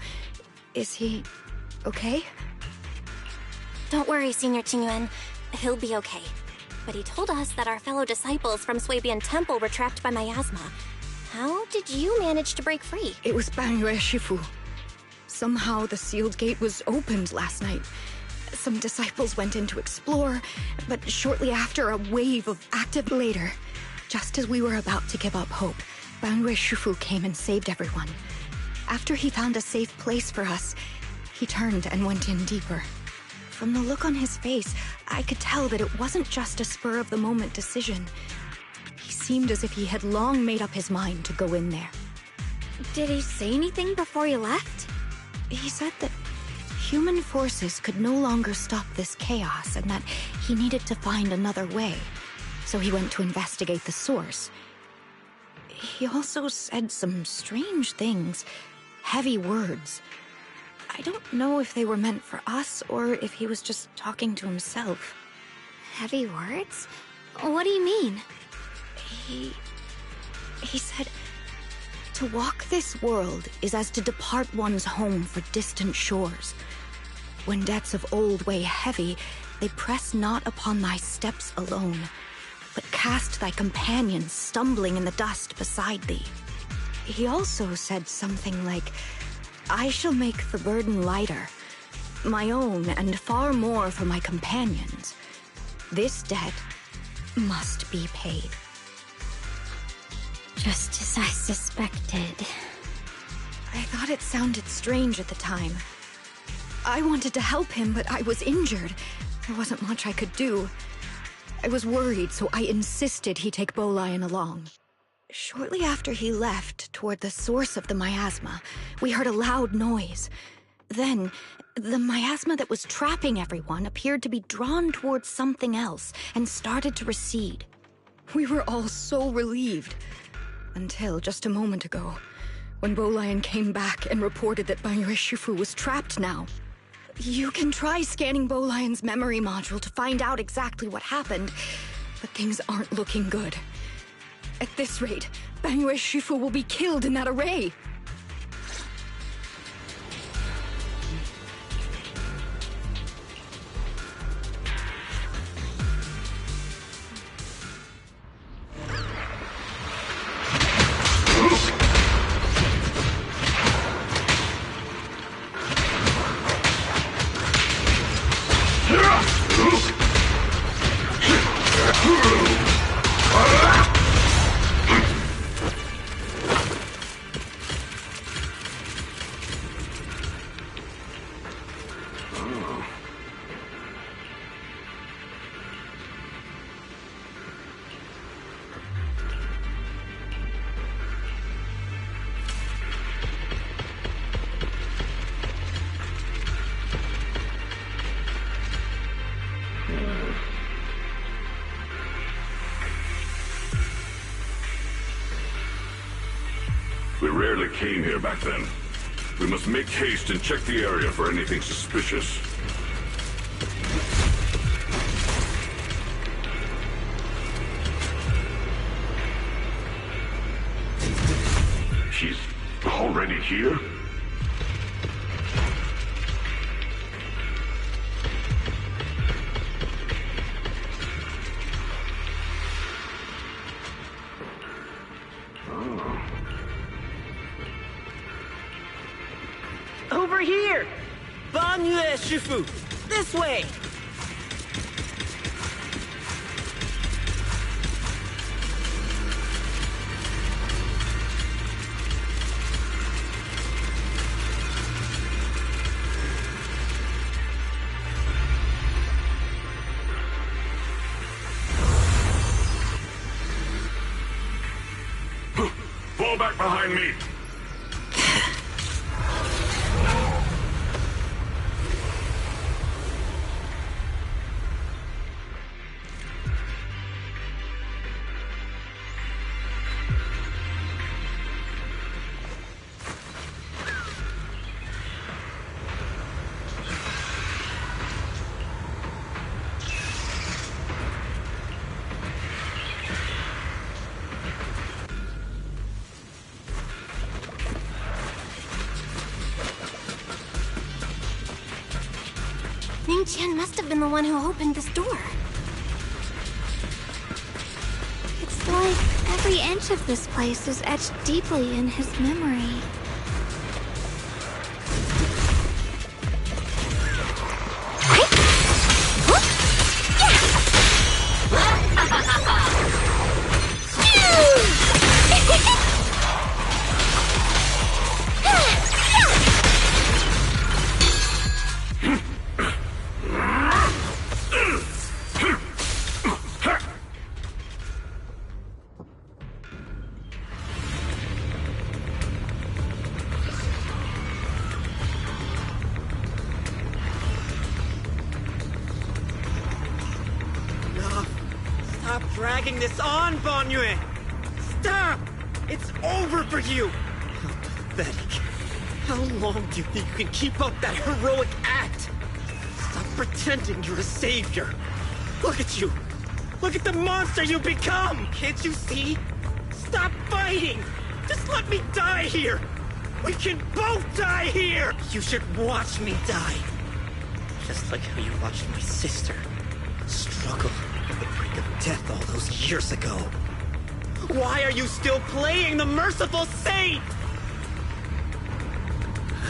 Is he okay? Don't worry, Senior Qingyuan. He'll be okay. But he told us that our fellow disciples from Swabian Temple were trapped by miasma. How did you manage to break free? It was Banyue Shifu. Somehow the sealed gate was opened last night. Some disciples went in to explore, but shortly after, a wave of active later. Just as we were about to give up hope, Banyue Shifu came and saved everyone. After he found a safe place for us, he turned and went in deeper. From the look on his face, I could tell that it wasn't just a spur-of-the-moment decision. He seemed as if he had long made up his mind to go in there. Did he say anything before he left? He said that human forces could no longer stop this chaos and that he needed to find another way. So he went to investigate the source. He also said some strange things, heavy words. I don't know if they were meant for us or if he was just talking to himself. Heavy words? What do you mean? He said, to walk this world is as to depart one's home for distant shores. When debts of old weigh heavy, they press not upon thy steps alone, but cast thy companions stumbling in the dust beside thee. He also said something like, I shall make the burden lighter, my own and far more for my companions. This debt must be paid. Just as I suspected. I thought it sounded strange at the time. I wanted to help him, but I was injured. There wasn't much I could do. I was worried, so I insisted he take Bolion along. Shortly after he left, toward the source of the miasma, we heard a loud noise. Then, the miasma that was trapping everyone appeared to be drawn towards something else and started to recede. We were all so relieved. Until just a moment ago, when Bolion came back and reported that Banyue Shifu was trapped now. You can try scanning Bolion's memory module to find out exactly what happened, but things aren't looking good. At this rate, Banyue Shifu will be killed in that array. We rarely came here back then. We must make haste and check the area for anything suspicious. She's already here? Over here! Banyue Shifu! This way! Fall back behind me! Ning Qian must have been the one who opened this door. It's like every inch of this place is etched deeply in his memory. Stop dragging this on, Banyue! Stop! It's over for you! How pathetic. How long do you think you can keep up that heroic act? Stop pretending you're a savior. Look at you. Look at the monster you become. Can't you see? Stop fighting. Just let me die here. We can both die here. You should watch me die. Just like how you watched my sister struggle on the brink of death all those years ago. Why are you still playing the merciful saint?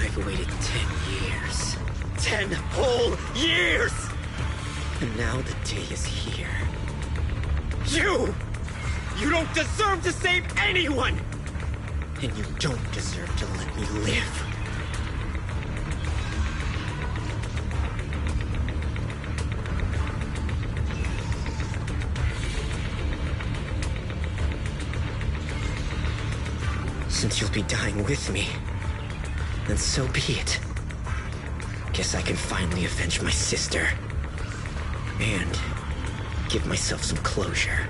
I've waited 10 years. 10 whole years! And now the day is here. You don't deserve to save anyone! And you don't deserve to let me live. Since you'll be dying with me, then so be it. Guess I can finally avenge my sister. And give myself some closure.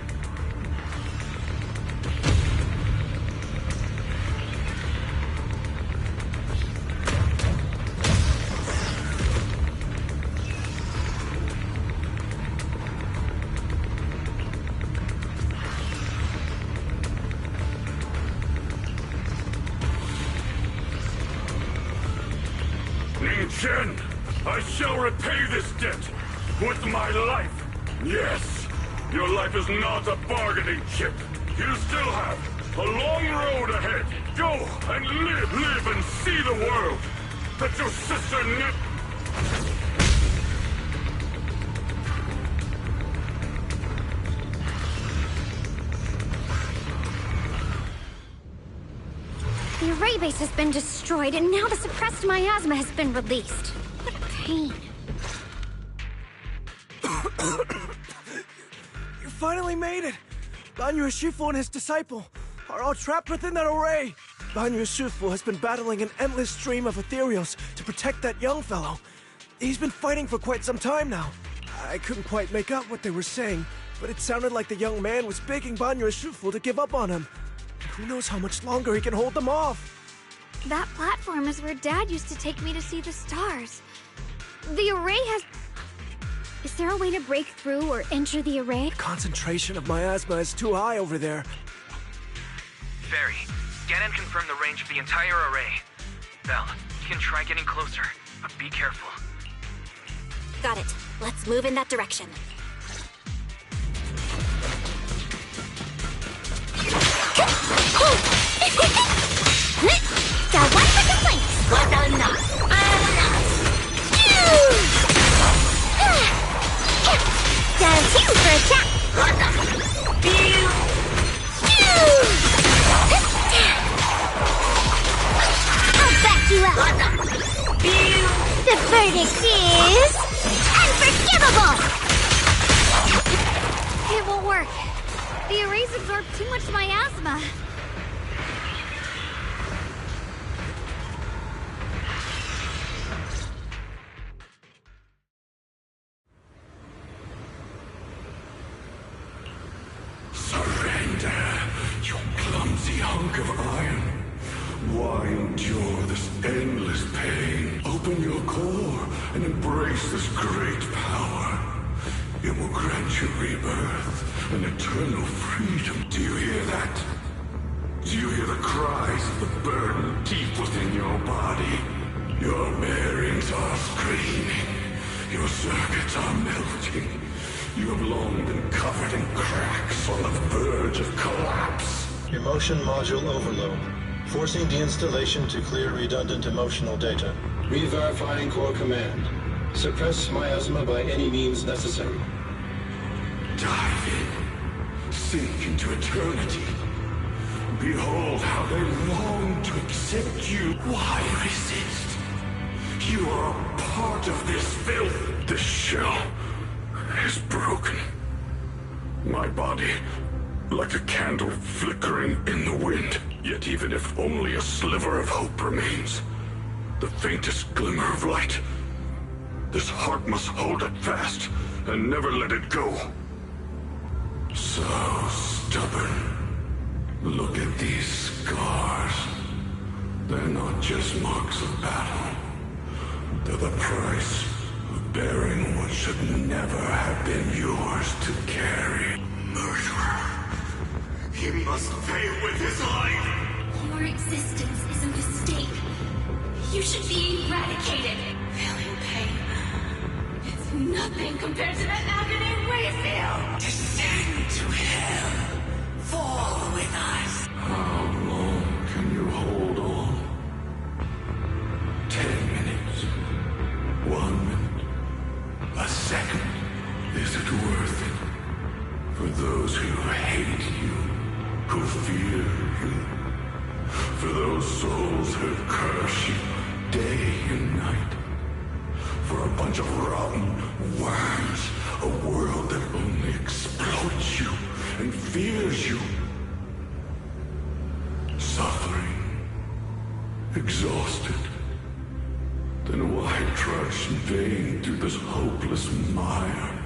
Chen, I shall repay this debt with my life. Yes, your life is not a bargaining chip. You still have a long road ahead. Go and live and see the world that your sister The array base has been destroyed, and now the suppressed miasma has been released. What a pain. You finally made it! Banyu Shifu and his disciple are all trapped within that array. Banyu Shifu has been battling an endless stream of ethereals to protect that young fellow. He's been fighting for quite some time now. I couldn't quite make out what they were saying, but it sounded like the young man was begging Banyu Shifu to give up on him. Who knows how much longer he can hold them off? That platform is where Dad used to take me to see the stars. The array has... Is there a way to break through or enter the array? The concentration of miasma is too high over there. Fairy, scan and confirm the range of the entire array. Belle, you can try getting closer, but be careful. Got it. Let's move in that direction. Got one for complaints. What a knot. Got two for a chat. I'll back you up. The verdict is unforgivable. It won't work. The arrays absorb too much miasma. Surrender, you clumsy hunk of iron. Why endure this endless pain? Open your core and embrace this great power. It will grant you rebirth and eternal freedom. Do you hear that? Do you hear the cries of the burden deep within your body? Your bearings are screaming. Your circuits are melting. You have long been covered in cracks on the verge of collapse. Emotion module overload. Forcing deinstallation to clear redundant emotional data. Re-verifying core command. Suppress miasma by any means necessary. Dive in. Sink into eternity. Behold how they long to accept you. Why resist? You are a part of this filth. This shell is broken. My body, like a candle flickering in the wind. Yet even if only a sliver of hope remains, the faintest glimmer of light, this heart must hold it fast and never let it go. So stubborn. Look at these scars. They're not just marks of battle. They're the price of bearing what should never have been yours to carry. Murderer! He must pay with his life! Your existence is a mistake. You should be eradicated. Feeling pain. It's nothing compared to the agony we feel. Descend to hell. Fall with us. How long can you hold on? 10 minutes? 1 minute? A second? Is it worth it? For those who hate you, who fear you, for those souls who curse you day and night, for a bunch of rotten worms, a world that only exploits you and fears you, suffering, exhausted. Then why trudge in vain through this hopeless mire?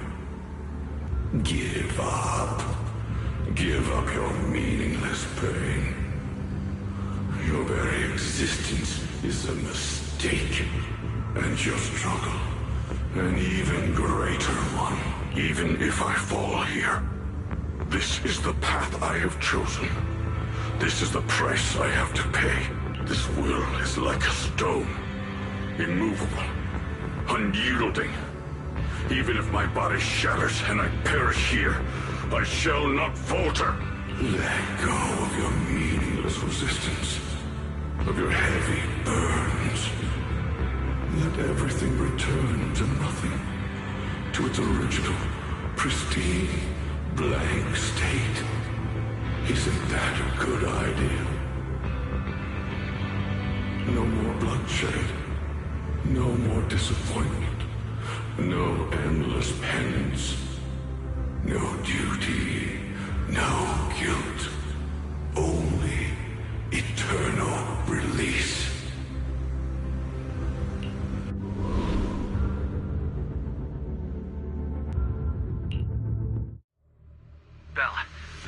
Give up. Give up your meaningless pain. Your very existence is a mistake. And your struggle, an even greater one. Even if I fall here, this is the path I have chosen. This is the price I have to pay. This will is like a stone. Immovable. Unyielding. Even if my body shatters and I perish here, I shall not falter. Let go of your meaningless resistance. Of your heavy burdens. Let everything return to nothing. To its original, pristine, blank state. Isn't that a good idea? No more bloodshed. No more disappointment. No endless penance. No duty. No guilt. Only eternal release. Belle,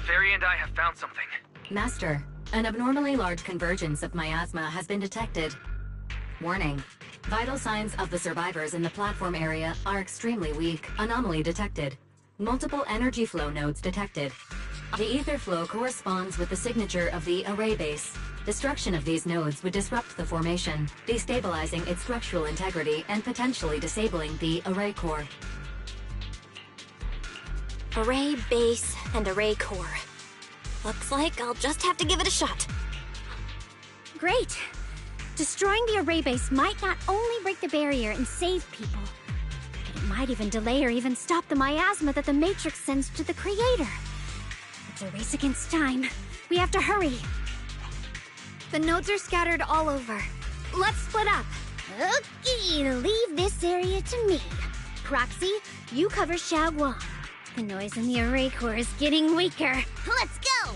Fairy and I have found something. Master, an abnormally large convergence of miasma has been detected. Warning. Vital signs of the survivors in the platform area are extremely weak. Anomaly detected. Multiple energy flow nodes detected. The ether flow corresponds with the signature of the array base. Destruction of these nodes would disrupt the formation, destabilizing its structural integrity and potentially disabling the array core. Array base and array core. Looks like I'll just have to give it a shot. Great. Destroying the array base might not only break the barrier and save people, but it might even delay or even stop the miasma that the Matrix sends to the Creator. It's a race against time. We have to hurry. The nodes are scattered all over. Let's split up. Okay, leave this area to me. Proxy, you cover Xiaoguang. The noise in the array core is getting weaker. Let's go!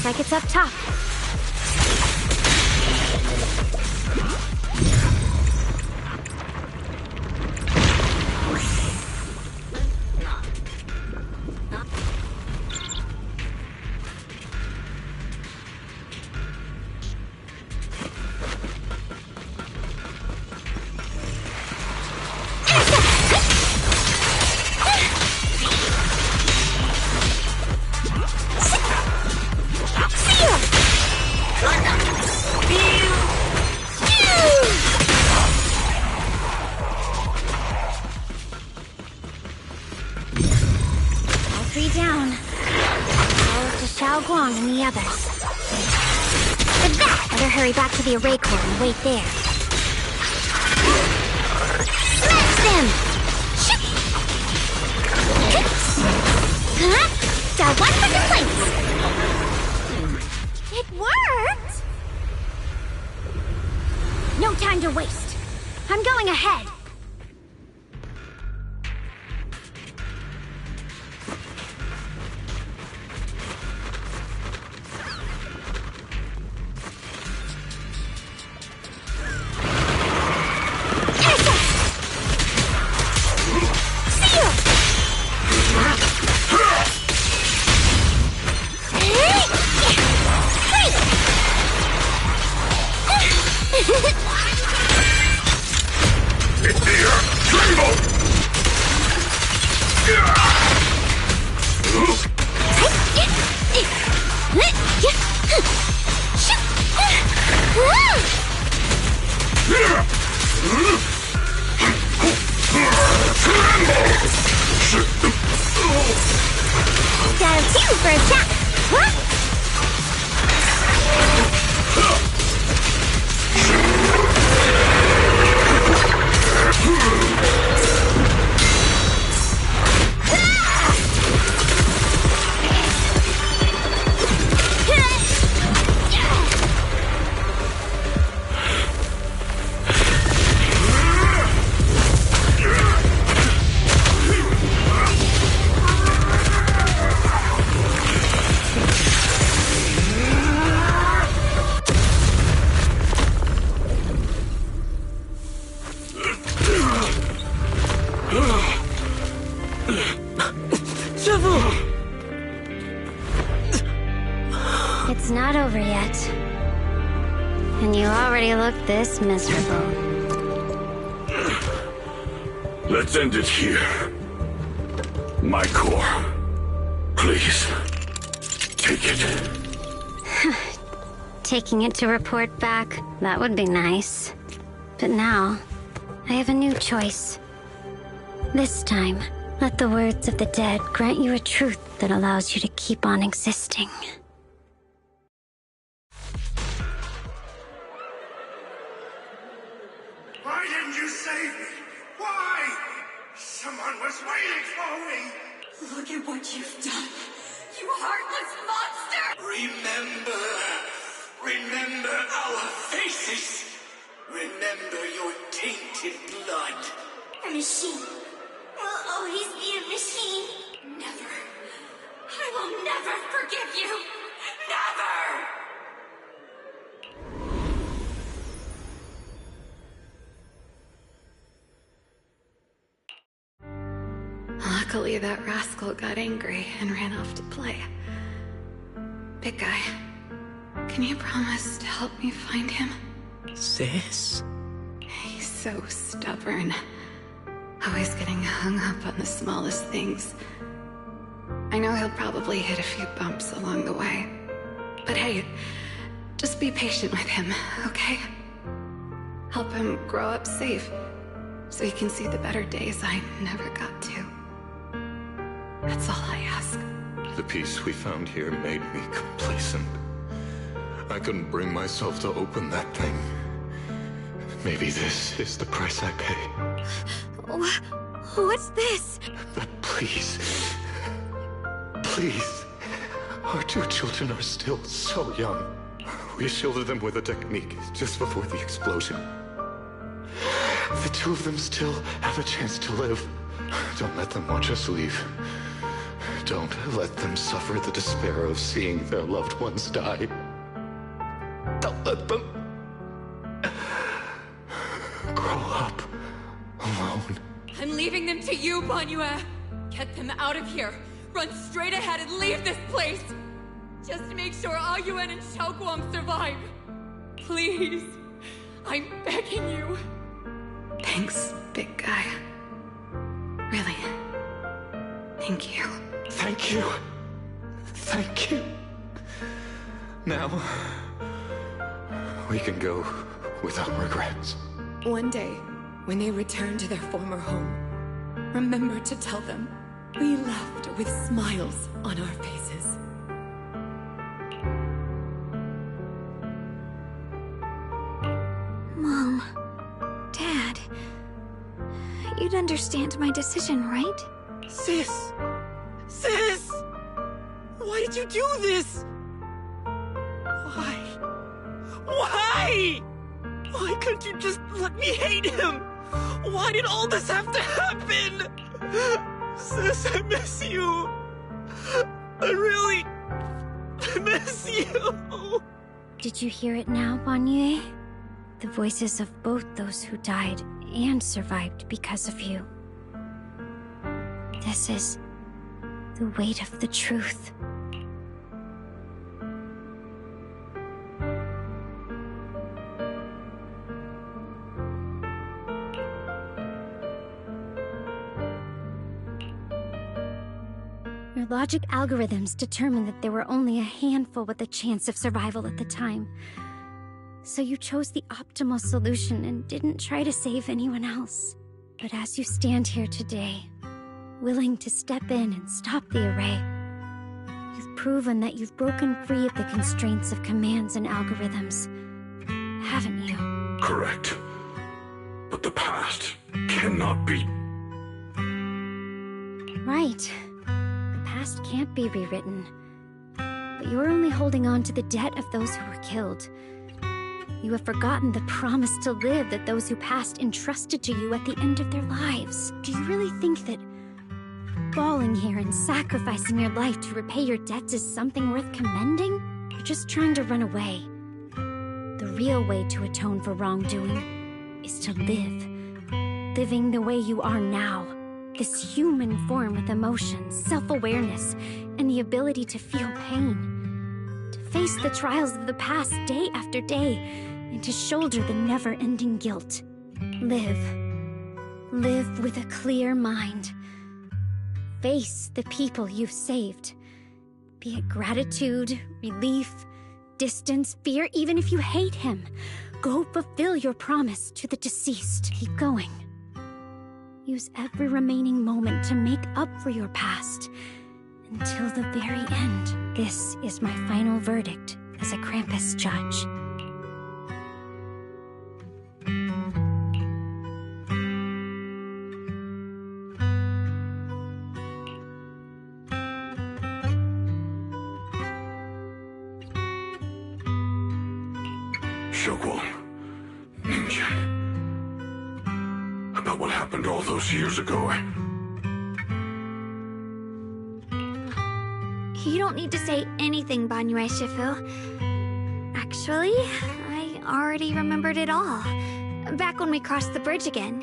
Like it's up top. Xiao Guang and the others. For that, better hurry back to the array core and wait there. Smash them! Shoot! Huh? Got one for complaints! It worked! No time to waste. I'm going ahead. Got a two for attack. It's not over yet. And you already look this miserable. Let's end it here. My core. Please. Take it. Taking it to report back, that would be nice. But now, I have a new choice. This time, let the words of the dead grant you a truth that allows you to keep on existing. Why didn't you save me? Why? Someone was waiting for me. Look at what you've done. You heartless monster! Remember our faces. Remember your tainted blood. A machine will always be a machine. Never. I will never forgive you. Never! Luckily, that rascal got angry and ran off to play. Big guy, can you promise to help me find him? Sis? He's so stubborn. Always getting hung up on the smallest things. I know he'll probably hit a few bumps along the way. But hey, just be patient with him, okay? Help him grow up safe, so he can see the better days I never got to. That's all I ask. The peace we found here made me complacent. I couldn't bring myself to open that thing. Maybe this is the price I pay. What's this? But please, please, our two children are still so young. We shielded them with a technique just before the explosion. The two of them still have a chance to live. Don't let them watch us leave. Don't let them suffer the despair of seeing their loved ones die. Don't let them grow up alone. I'm leaving them to you, Banyue. Get them out of here. Run straight ahead and leave this place. Just make sure Ayuan and Xiaoguang survive. Please. I'm begging you. Thanks, big guy. Really. Thank you. Thank you. Thank you. Now, we can go without regrets. One day, when they return to their former home, remember to tell them we left with smiles on our faces. understand my decision, right? Sis! Sis! Why did you do this? Why? Why? Why couldn't you just let me hate him? Why did all this have to happen? Sis, I miss you. I really miss you. Did you hear it now, Banyue? The voices of both those who died and survived because of you. This is the weight of the truth. Your logic algorithms determined that there were only a handful with a chance of survival at the time. So you chose the optimal solution and didn't try to save anyone else. But as you stand here today, willing to step in and stop the array, you've proven that you've broken free of the constraints of commands and algorithms, haven't you? Correct. But the past cannot be... Right. The past can't be rewritten. But you're only holding on to the debt of those who were killed. You have forgotten the promise to live that those who passed entrusted to you at the end of their lives. Do you really think that falling here and sacrificing your life to repay your debts is something worth commending? You're just trying to run away. The real way to atone for wrongdoing is to live. Living the way you are now. This human form with emotions, self-awareness, and the ability to feel pain. To face the trials of the past day after day, and to shoulder the never-ending guilt. Live. Live with a clear mind. Face the people you've saved. Be it gratitude, relief, distance, fear, even if you hate him. Go fulfill your promise to the deceased. Keep going. Use every remaining moment to make up for your past. Until the very end. This is my final verdict as a Krampus judge. Xiaoguang, Ningqian. About what happened all those years ago. You don't need to say anything, Banyue Shifu. Actually, I already remembered it all. Back when we crossed the bridge again.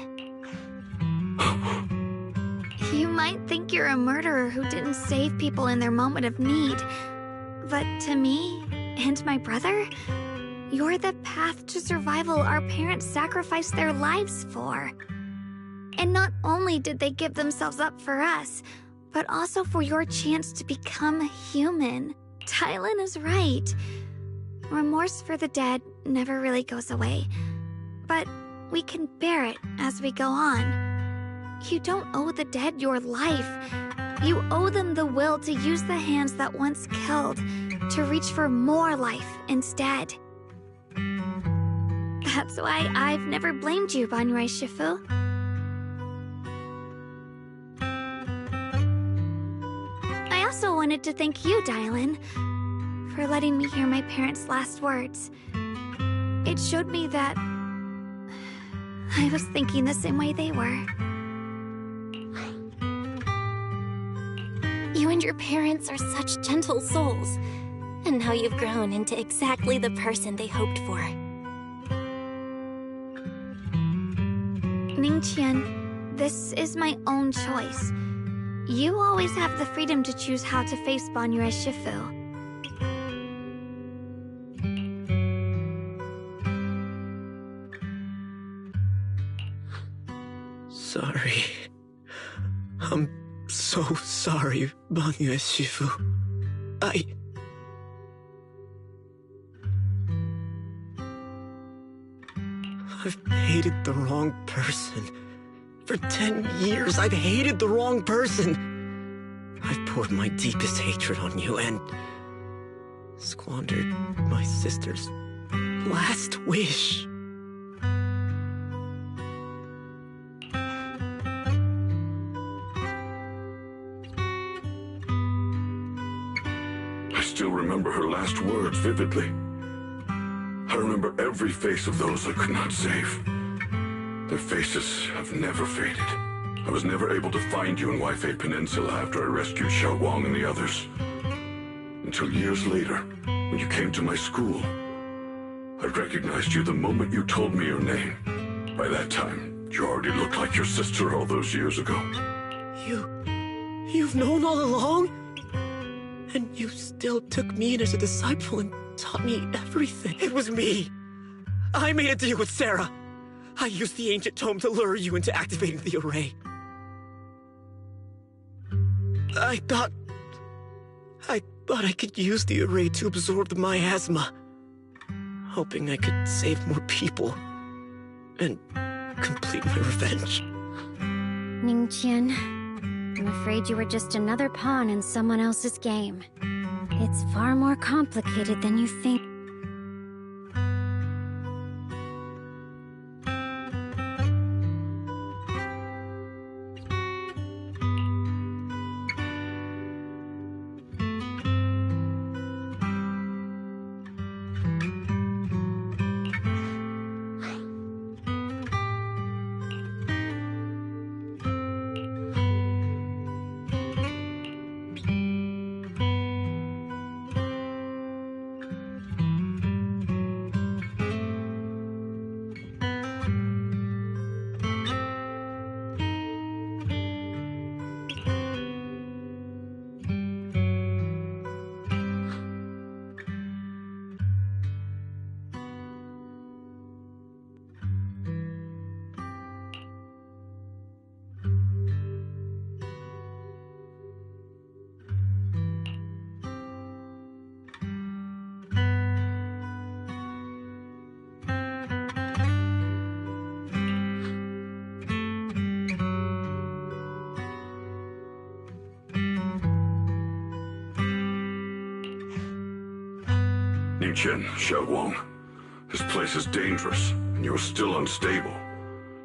You might think you're a murderer who didn't save people in their moment of need. But to me, and my brother, you're the path to survival our parents sacrificed their lives for. And not only did they give themselves up for us, but also for your chance to become human. Tylan is right. Remorse for the dead never really goes away. But we can bear it as we go on. You don't owe the dead your life. You owe them the will to use the hands that once killed, to reach for more life instead. That's why I've never blamed you, Banyue Shifu. I also wanted to thank you, Dylan, for letting me hear my parents' last words. It showed me that I was thinking the same way they were. You and your parents are such gentle souls. And now you've grown into exactly the person they hoped for. Ningqian, this is my own choice. You always have the freedom to choose how to face Banyue Shifu. Sorry. I'm so sorry, Banyue Shifu. I've hated the wrong person. For 10 years, I've hated the wrong person. I've poured my deepest hatred on you and squandered my sister's last wish. still remember her last words vividly. I remember every face of those I could not save. Their faces have never faded. I was never able to find you in Whateva Peninsula after I rescued Xiaoguang and the others. Until years later, when you came to my school. I recognized you the moment you told me your name. By that time, you already looked like your sister all those years ago. You've known all along? And you still took me in as a disciple and taught me everything. It was me. I made a deal with Sarah. I used the ancient tome to lure you into activating the array. I thought I could use the array to absorb the miasma, hoping I could save more people and complete my revenge. Ningqian, I'm afraid you were just another pawn in someone else's game. It's far more complicated than you think. Ningqian, Xiaoguang, this place is dangerous, and you're still unstable.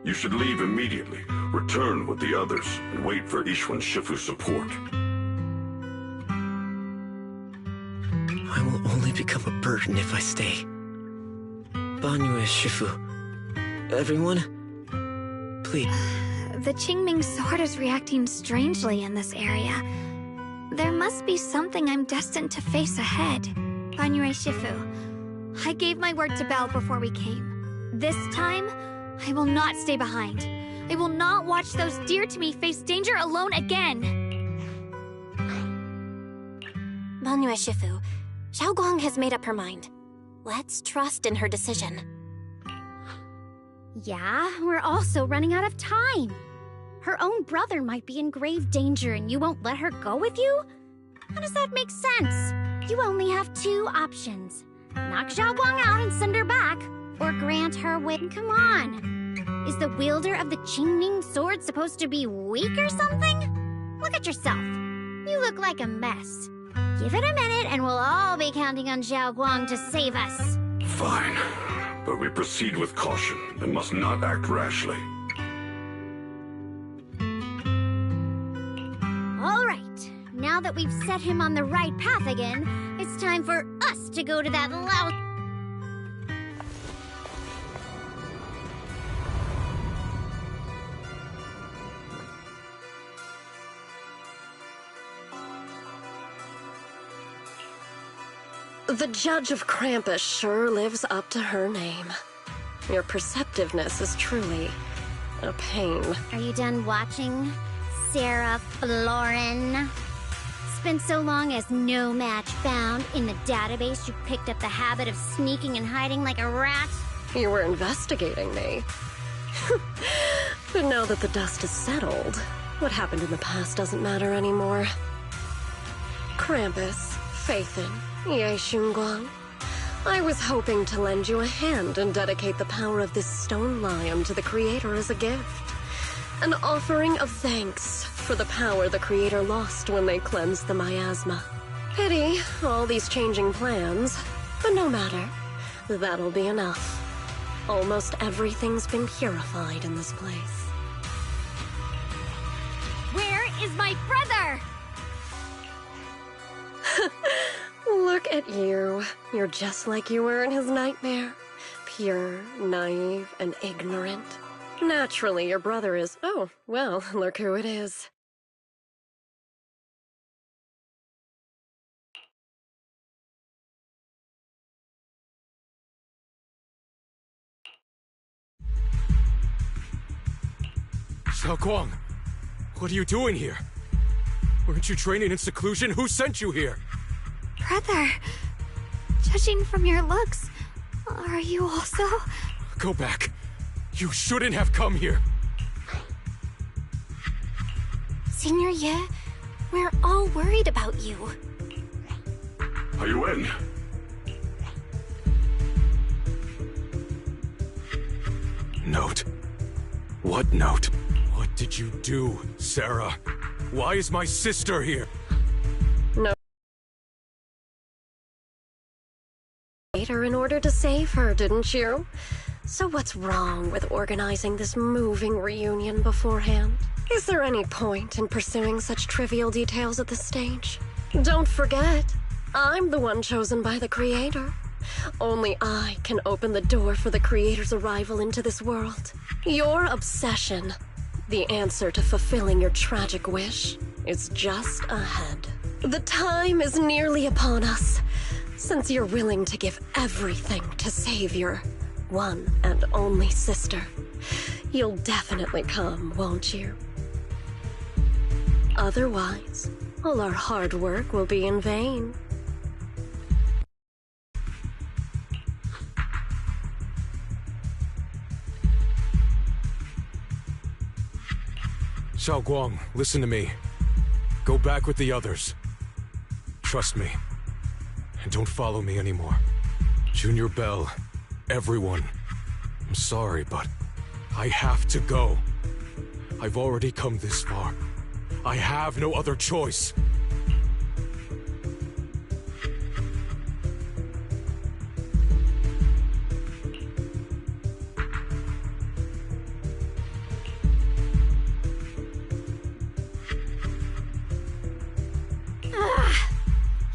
You should leave immediately, return with the others, and wait for Yixuan Shifu's support. I will only become a burden if I stay. Banyue Shifu. Everyone, please. The Qingming sword is reacting strangely in this area. There must be something I'm destined to face ahead. Banyue Shifu, I gave my word to Belle before we came. This time, I will not stay behind. I will not watch those dear to me face danger alone again. Banyue Shifu, Xiaoguang has made up her mind. Let's trust in her decision. Yeah, we're also running out of time. Her own brother might be in grave danger and you won't let her go with you? How does that make sense? You only have two options. Knock Xiaoguang out and send her back, or grant her wit. Come on. Is the wielder of the Qingming sword supposed to be weak or something? Look at yourself. You look like a mess. Give it a minute and we'll all be counting on Xiaoguang to save us. Fine, but we proceed with caution and must not act rashly. All right. Now that we've set him on the right path again, it's time for us to go to that loud... The Judge of Krampus sure lives up to her name. Your perceptiveness is truly a pain. Are you done watching, Sarah Florin? It's been so long as no match found. In the database, you picked up the habit of sneaking and hiding like a rat. You were investigating me. But now that the dust is settled, what happened in the past doesn't matter anymore. Krampus, Faithin, Ye Xunguang, I was hoping to lend you a hand and dedicate the power of this stone lion to the Creator as a gift. An offering of thanks for the power the Creator lost when they cleansed the miasma. Pity, all these changing plans, but no matter. That'll be enough. Almost everything's been purified in this place. Where is my brother? at you. You're just like you were in his nightmare. Pure, naive, and ignorant. Naturally, your brother is... Oh, well, look who it is. Xiaoguang, what are you doing here? Weren't you training in seclusion? Who sent you here? Brother, judging from your looks, are you also... Go back. You shouldn't have come here. Senior Ye, we're all worried about you. Are you in? Note? What note? What did you do, Sarah? Why is my sister here? No. In order to save her, didn't you? So what's wrong with organizing this moving reunion beforehand? Is there any point in pursuing such trivial details at this stage? Don't forget, I'm the one chosen by the Creator. Only I can open the door for the Creator's arrival into this world. Your obsession, the answer to fulfilling your tragic wish, is just ahead. The time is nearly upon us, since you're willing to give everything to save your one and only sister. You'll definitely come, won't you? Otherwise, all our hard work will be in vain. Xiaoguang, listen to me. Go back with the others. Trust me. And don't follow me anymore. Junior Bell, everyone. I'm sorry, but I have to go. I've already come this far. I have no other choice.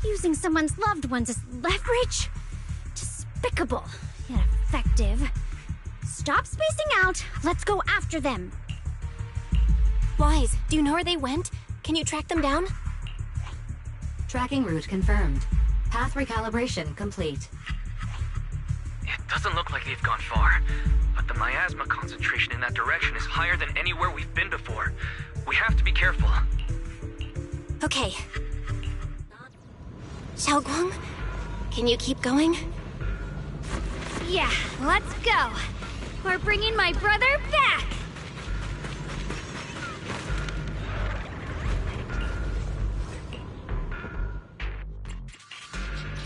Using someone's loved ones as leverage? Despicable, yet effective. Stop spacing out. Let's go after them. Wise, do you know where they went? Can you track them down? Tracking route confirmed. Path recalibration complete. It doesn't look like they've gone far, but the miasma concentration in that direction is higher than anywhere we've been before. We have to be careful. Okay. Xiaoguang, can you keep going? Yeah, let's go. We're bringing my brother back.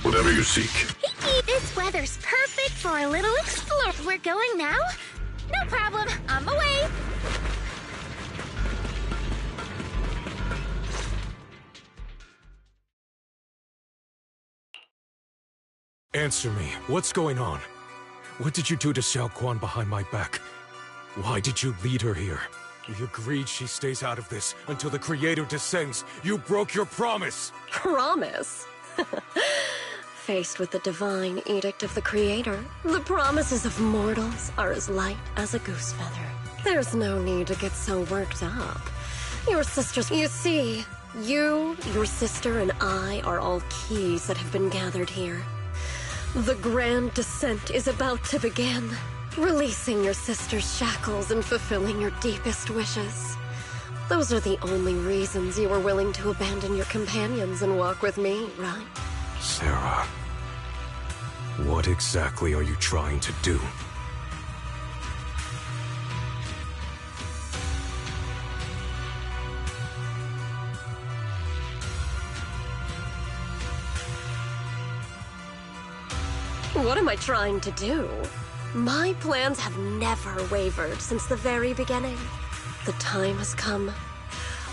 Whatever you seek. This weather's perfect for a little explore. We're going now? No problem. I'm away. Answer me. What's going on? What did you do to Xiaoguang behind my back? Why did you lead her here? We agreed she stays out of this until the Creator descends. You broke your promise! Promise? Faced with the divine edict of the Creator, the promises of mortals are as light as a goose feather. There's no need to get so worked up. Your sisters... You see, you, your sister, and I are all keys that have been gathered here. The grand descent is about to begin, releasing your sister's shackles and fulfilling your deepest wishes. Those are the only reasons you were willing to abandon your companions and walk with me, right? Sarah, what exactly are you trying to do? What am I trying to do? My plans have never wavered since the very beginning. The time has come.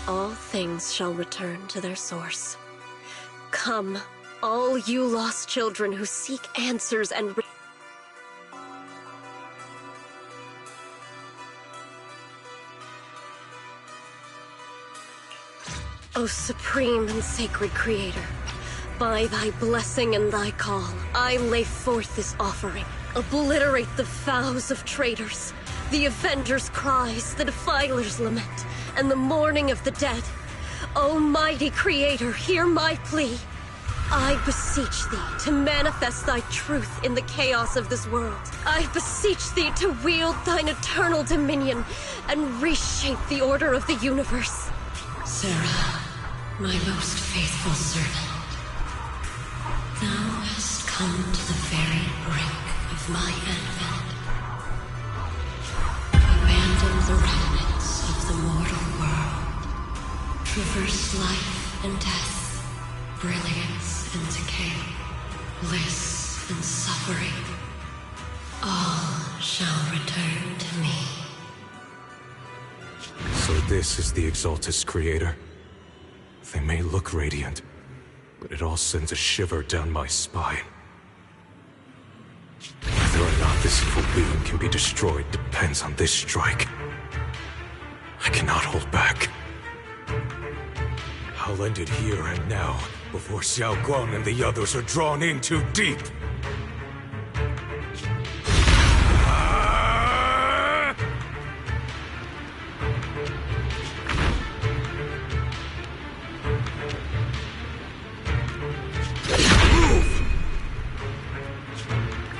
All things shall return to their source. Come, all you lost children who seek answers and... O supreme and sacred Creator, By thy blessing and thy call, I lay forth this offering. Obliterate the vows of traitors, the avengers' cries, the defilers' lament, and the mourning of the dead. Almighty Creator, hear my plea. I beseech thee to manifest thy truth in the chaos of this world. I beseech thee to wield thine eternal dominion and reshape the order of the universe. Sarah, my most faithful servant, thou hast come to the very brink of my advent. Abandon the remnants of the mortal world. Traverse life and death, brilliance and decay, bliss and suffering. All shall return to me. So this is the Exaltus Creator. They may look radiant, but it all sends a shiver down my spine. Whether or not this evil being can be destroyed depends on this strike. I cannot hold back. I'll end it here and now, before Xiao Guang and the others are drawn in too deep.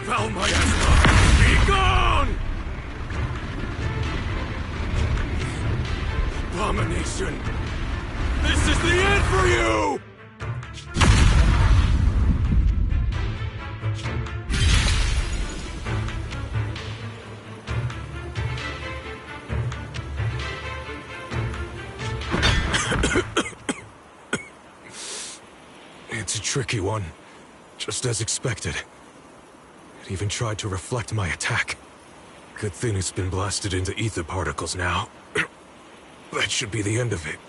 Foul miasma! Be gone! Abomination! This is the end for you! It's a tricky one, just as expected. It even tried to reflect my attack. Good thing it's been blasted into ether particles now. That should be the end of it.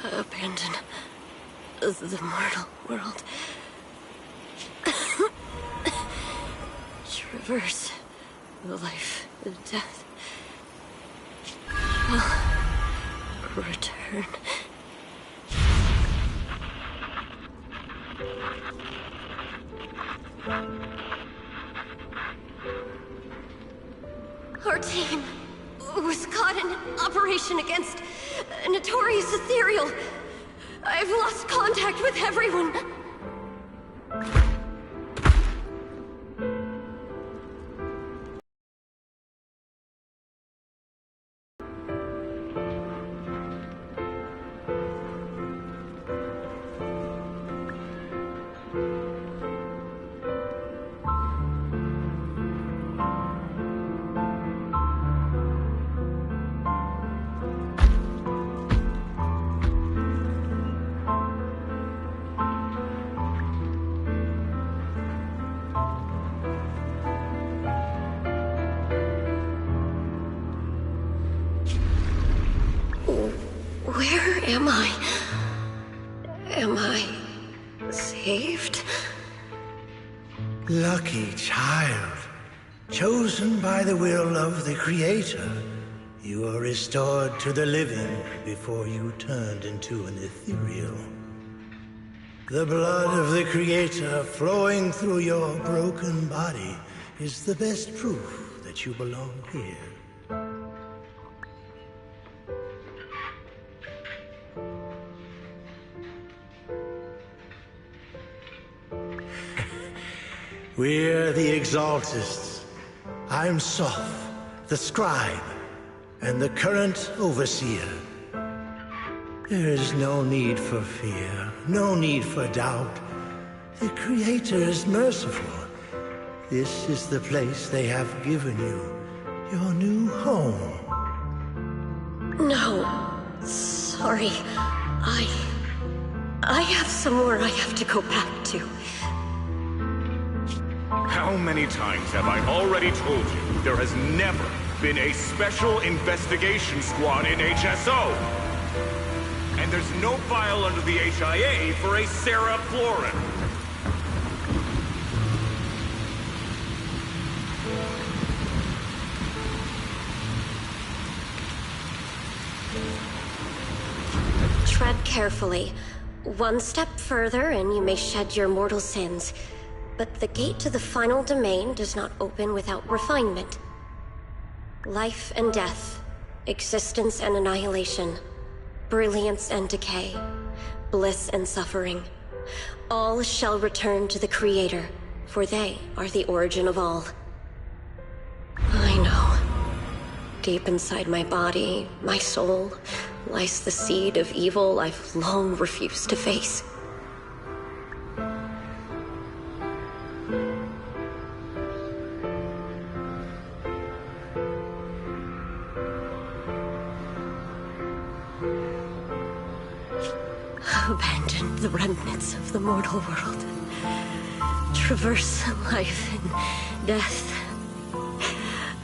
Abandon the mortal world. Traverse life and death. Shall return. Our team was caught in operation against a notorious ethereal. I've lost contact with everyone. Where am I? Am I saved? Lucky child. Chosen by the will of the Creator, you are restored to the living before you turned into an ethereal. The blood of the Creator flowing through your broken body is the best proof that you belong here. We're the Exaltists. I'm Soph, the scribe, and the current overseer. There is no need for fear, no need for doubt. The Creator is merciful. This is the place they have given you, your new home. No, sorry. I have somewhere I have to go back to. How many times have I already told you there has never been a special investigation squad in HSO? And there's no file under the HIA for a Sarah Florin. Tread carefully. One step further and you may shed your mortal sins. But the gate to the final domain does not open without refinement. Life and death, existence and annihilation, brilliance and decay, bliss and suffering. All shall return to the Creator, for they are the origin of all. I know. Deep inside my body, my soul, lies the seed of evil I've long refused to face. Abandon the remnants of the mortal world. Traverse life and death.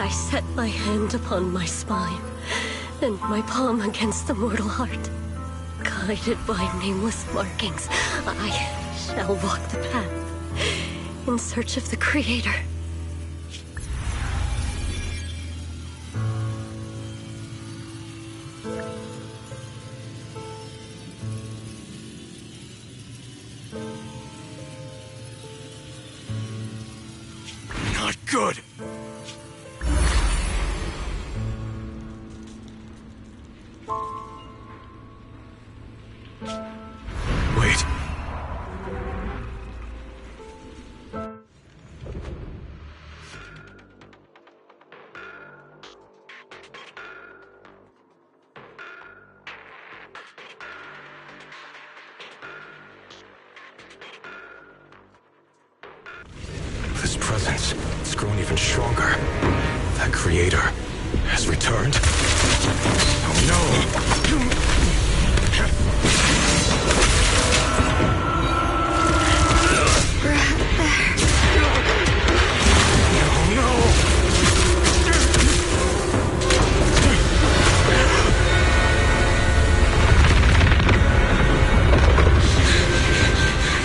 I set my hand upon my spine, and my palm against the mortal heart. Guided by nameless markings, I shall walk the path in search of the Creator. Not good. Wait. This presence, it's grown even stronger. That Creator has returned. Oh no!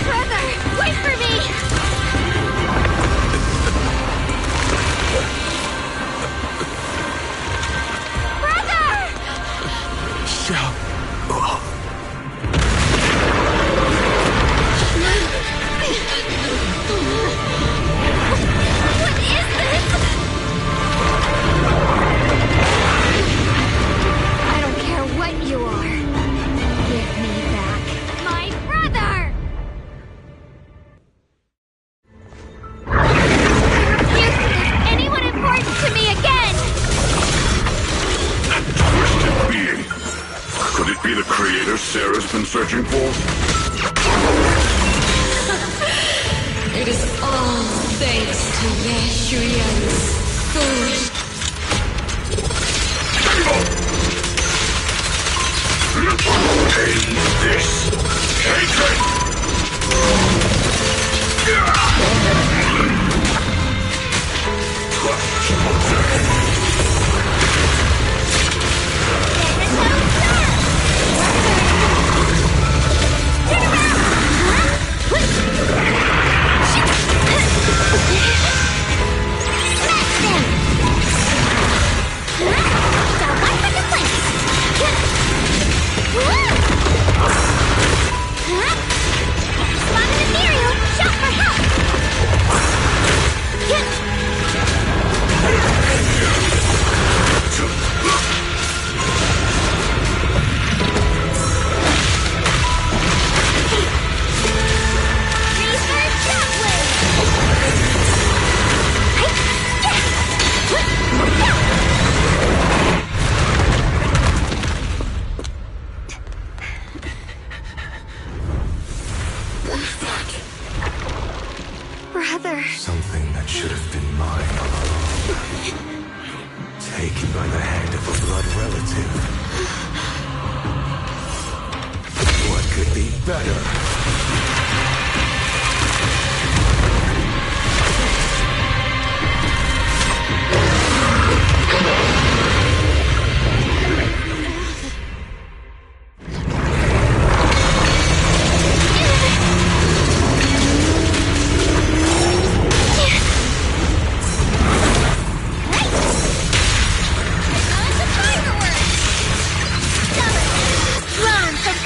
Brother, wait for me! I don't care what you are. Give me back my brother! You is anyone important to me again! That twisted being. Could it be the Creator Sarah's been searching for? It is all thanks to Yeshuyan's food. Take this. Hatred! Brother. Something that should have been mine all along. Taken by the hand of a blood relative. What could be better? Run from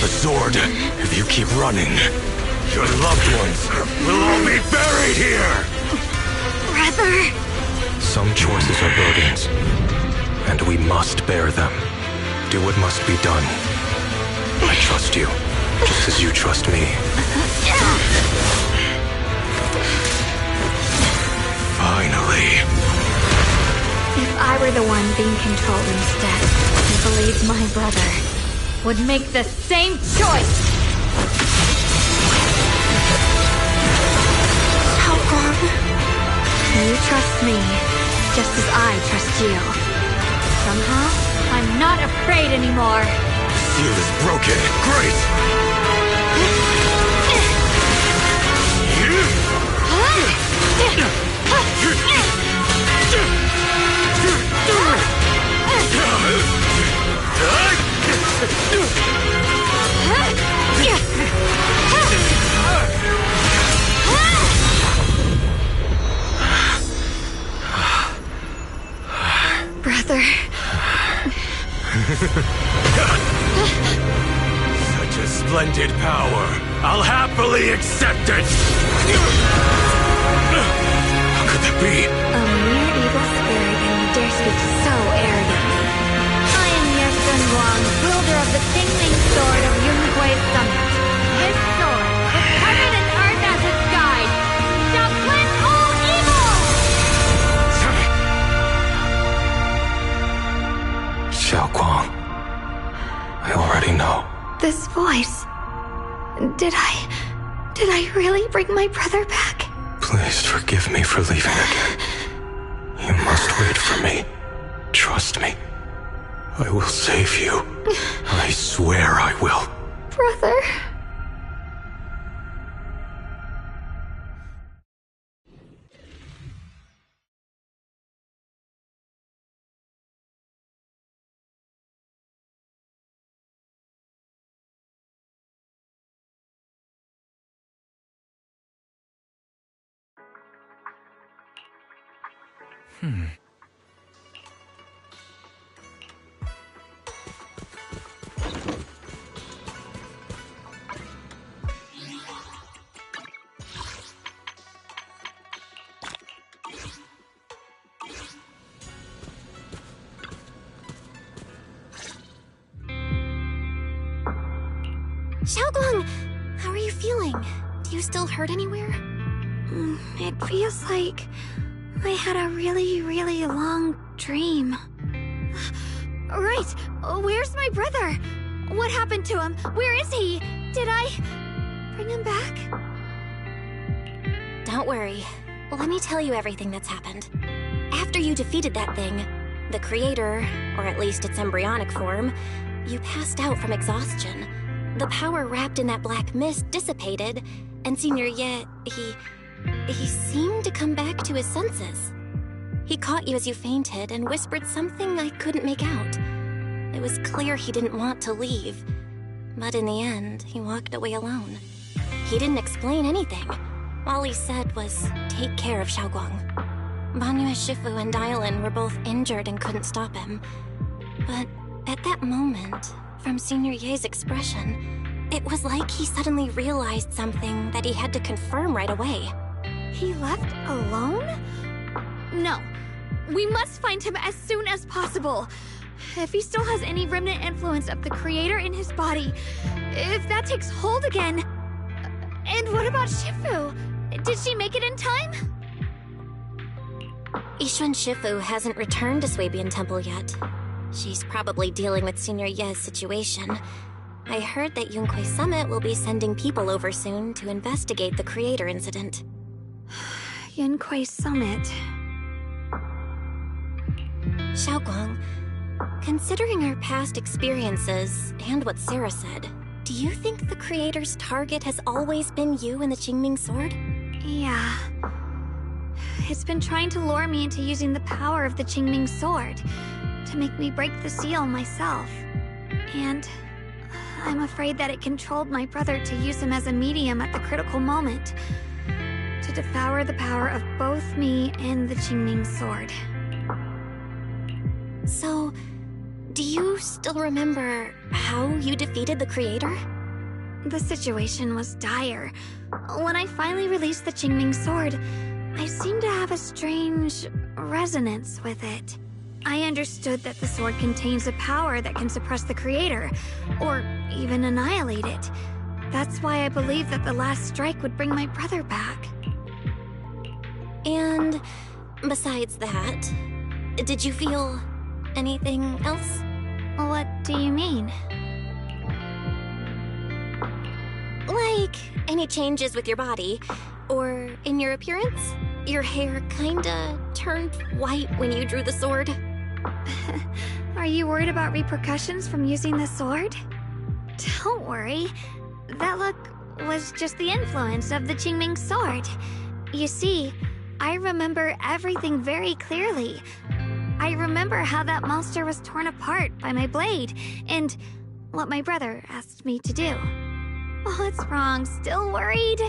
the sword. If you keep running, your loved ones will all be buried here! Brother! Some choices are burdens, and we must bear them. Do what must be done. I trust you, just as you trust me. Finally. If I were the one being controlled instead, I believe my brother would make the same choice! How long? You trust me, just as I trust you. Somehow, I'm not afraid anymore. Seal is broken. Great! Brother. Such a splendid power. I'll happily accept it! How could that be? A mere evil spirit and you dare speak so arrogantly. I am Ye Guang, wielder of the Qingming Sword of Yunhui Summit. This sword, with heaven and earth as its guide, shall cleanse all evil! Xiaoguang, I already know. This voice... Did I really bring my brother back? Please forgive me for leaving again. You must wait for me. Trust me. I will save you. I swear I will. Brother... Xiaoguang, how are you feeling? Do you still hurt anywhere? It feels like I had a really, really long dream. Right! Where's my brother? What happened to him? Where is he? Did I bring him back? Don't worry. Let me tell you everything that's happened. After you defeated that thing, the creator, or at least its embryonic form, you passed out from exhaustion. The power wrapped in that black mist dissipated, and Senior Ye, he seemed to come back to his senses. He caught you as you fainted and whispered something I couldn't make out. It was clear he didn't want to leave, but in the end, he walked away alone. He didn't explain anything. All he said was, take care of Xiaoguang. Banyue Shifu and Dylan were both injured and couldn't stop him. But at that moment, from Senior Ye's expression, it was like he suddenly realized something that he had to confirm right away. He left alone? No. We must find him as soon as possible. If he still has any remnant influence of the creator in his body, if that takes hold again... And what about Shifu? Did she make it in time? Yixuan Shifu hasn't returned to Swabian Temple yet. She's probably dealing with Senior Ye's situation. I heard that Yunhui Summit will be sending people over soon to investigate the creator incident. Yunhui Summit... Xiaoguang, considering our past experiences and what Sarah said, do you think the creator's target has always been you and the Qingming Sword? Yeah. It's been trying to lure me into using the power of the Qingming Sword to make me break the seal myself. And I'm afraid that it controlled my brother to use him as a medium at the critical moment, to devour the power of both me and the Qingming Sword. So, Do you still remember how you defeated the Creator? The situation was dire. When I finally released the Qingming sword, I seemed to have a strange resonance with it. I understood that the sword contains a power that can suppress the Creator, or even annihilate it. That's why I believed that the last strike would bring my brother back. And besides that, did you feel anything else? What do you mean? Like, any changes with your body, or in your appearance? Your hair kinda turned white when you drew the sword. Are you worried about repercussions from using the sword? Don't worry. That look was just the influence of the Qingming sword. You see, I remember everything very clearly. I remember how that monster was torn apart by my blade, and what my brother asked me to do. What's wrong? Still worried?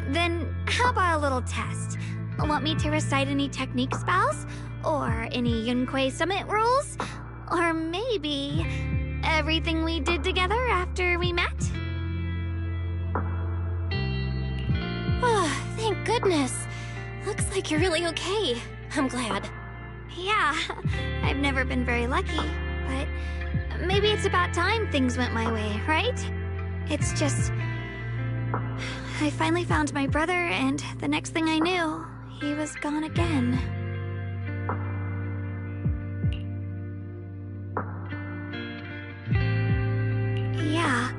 Then how about a little test? Want me to recite any technique spells? Or any Yunquei Summit rules? Or maybe everything we did together after we met? Oh, thank goodness. Looks like you're really okay. I'm glad. Yeah, I've never been very lucky, but maybe it's about time things went my way, right? It's just... I finally found my brother, and the next thing I knew, he was gone again. Yeah,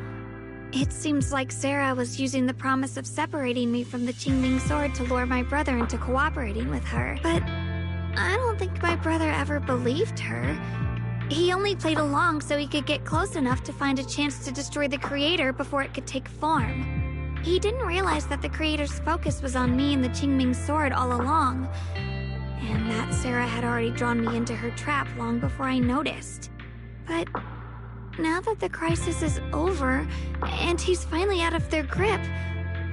it seems like Sarah was using the promise of separating me from the Qingming sword to lure my brother into cooperating with her. But I don't think my brother ever believed her. He only played along so he could get close enough to find a chance to destroy the Creator before it could take form. He didn't realize that the Creator's focus was on me and the Qingming sword all along, and that Sarah had already drawn me into her trap long before I noticed. But now that the crisis is over, and he's finally out of their grip,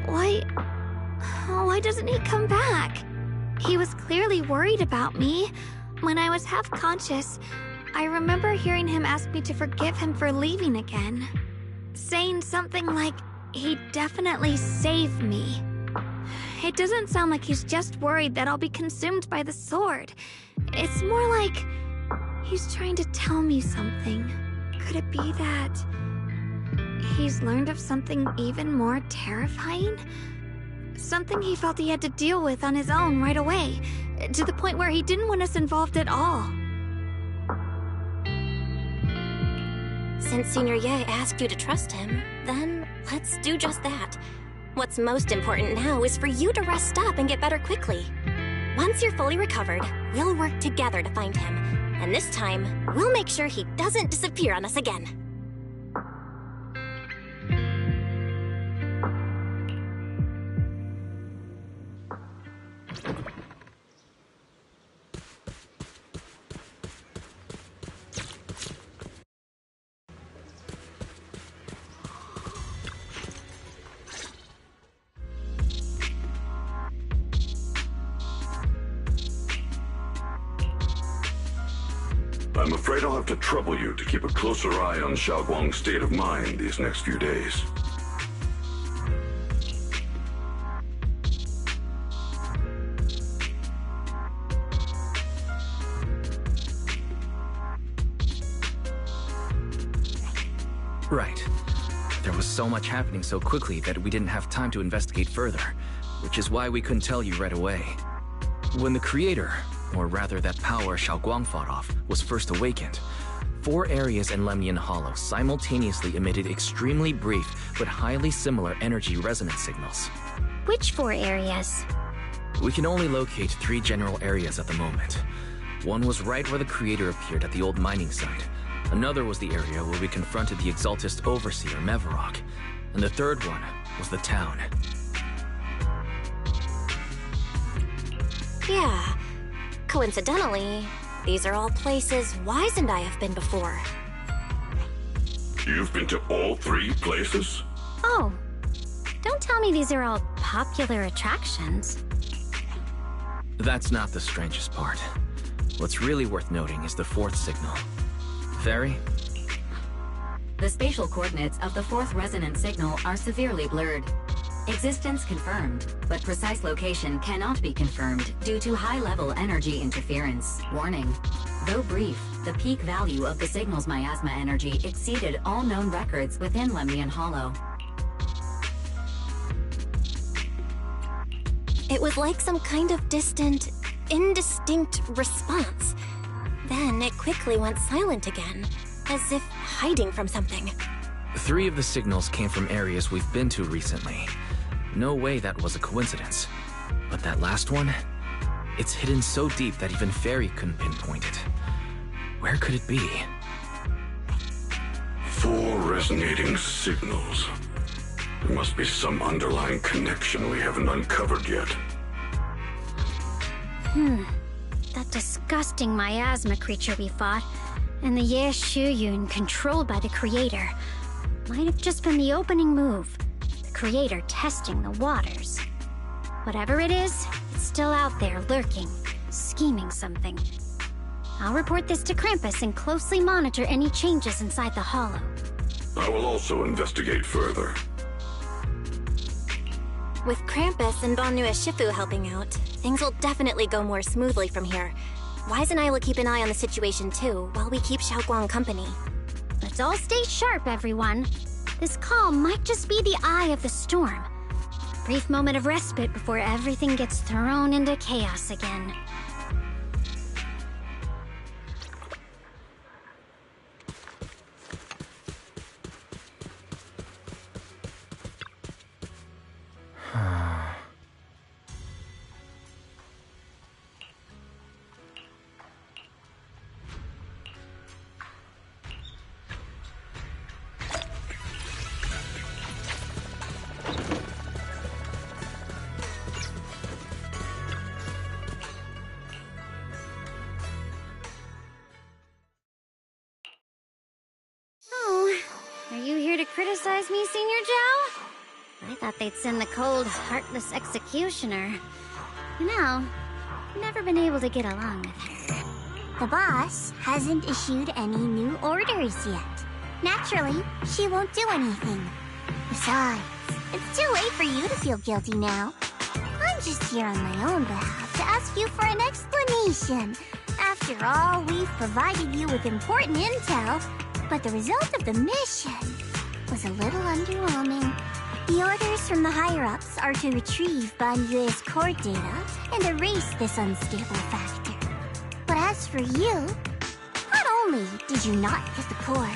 why doesn't he come back? He was clearly worried about me. When I was half conscious, I remember hearing him ask me to forgive him for leaving again, saying something like, he'd definitely save me. It doesn't sound like he's just worried that I'll be consumed by the sword. It's more like he's trying to tell me something. Could it be that he's learned of something even more terrifying? Something he felt he had to deal with on his own right away, to the point where he didn't want us involved at all. Since Senior Ye asked you to trust him, then let's do just that. What's most important now is for you to rest up and get better quickly. Once you're fully recovered, we'll work together to find him. And this time, we'll make sure he doesn't disappear on us again. I'm afraid I'll have to trouble you to keep a closer eye on Xiaoguang's state of mind these next few days. Right. There was so much happening so quickly that we didn't have time to investigate further, which is why we couldn't tell you right away. When the Creator, or rather that power Xiaoguang fought off, was first awakened, 4 areas in Lemnian Hollow simultaneously emitted extremely brief but highly similar energy resonance signals. Which 4 areas? We can only locate 3 general areas at the moment. One was right where the Creator appeared at the old mining site. Another was the area where we confronted the Exaltist Overseer, Mevarok. And the third one was the town. Yeah. Coincidentally, these are all places Wise and I have been before. You've been to all 3 places? Oh, don't tell me these are all popular attractions. That's not the strangest part. What's really worth noting is the 4th signal. Fairy? The spatial coordinates of the fourth resonance signal are severely blurred. Existence confirmed, but precise location cannot be confirmed due to high-level energy interference. Warning. Though brief, the peak value of the signal's miasma energy exceeded all known records within Lemnian Hollow. It was like some kind of distant, indistinct response. Then it quickly went silent again, as if hiding from something. 3 of the signals came from areas we've been to recently. No way that was a coincidence. But that last one? It's hidden so deep that even Fairy couldn't pinpoint it. Where could it be? 4 resonating signals. There must be some underlying connection we haven't uncovered yet. That disgusting miasma creature we fought, and the Ye Shuyun controlled by the Creator, might have just been the opening move. The Creator testing the waters. Whatever it is, it's still out there lurking, scheming something. I'll report this to Krampus and closely monitor any changes inside the Hollow. I will also investigate further. With Krampus and Banue Shifu helping out, things will definitely go more smoothly from here. Wise and I will keep an eye on the situation too, while we keep Xiaoguang company. Let's all stay sharp, everyone. This calm might just be the eye of the storm. A brief moment of respite before everything gets thrown into chaos again. Criticize me, Senior Zhao? I thought they'd send the cold, heartless executioner. You know, never been able to get along with her. The boss hasn't issued any new orders yet. Naturally, she won't do anything. Besides, it's too late for you to feel guilty now. I'm just here on my own behalf to ask you for an explanation. After all, we've provided you with important intel, but the result of the mission was a little underwhelming. The orders from the higher-ups are to retrieve Banyue's core data and erase this unstable factor. But as for you, not only did you not get the core,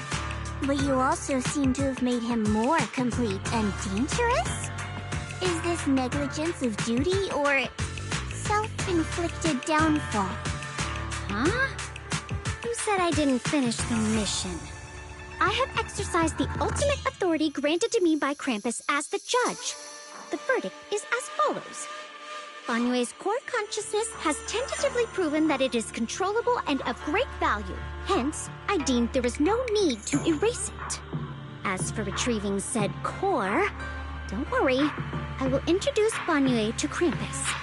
but you also seem to have made him more complete and dangerous? Is this negligence of duty or self-inflicted downfall? Huh? Who said I didn't finish the mission? I have exercised the ultimate authority granted to me by Krampus as the judge. The verdict is as follows. Banyue's core consciousness has tentatively proven that it is controllable and of great value. Hence, I deemed there is no need to erase it. As for retrieving said core, don't worry. I will introduce Banyue to Krampus.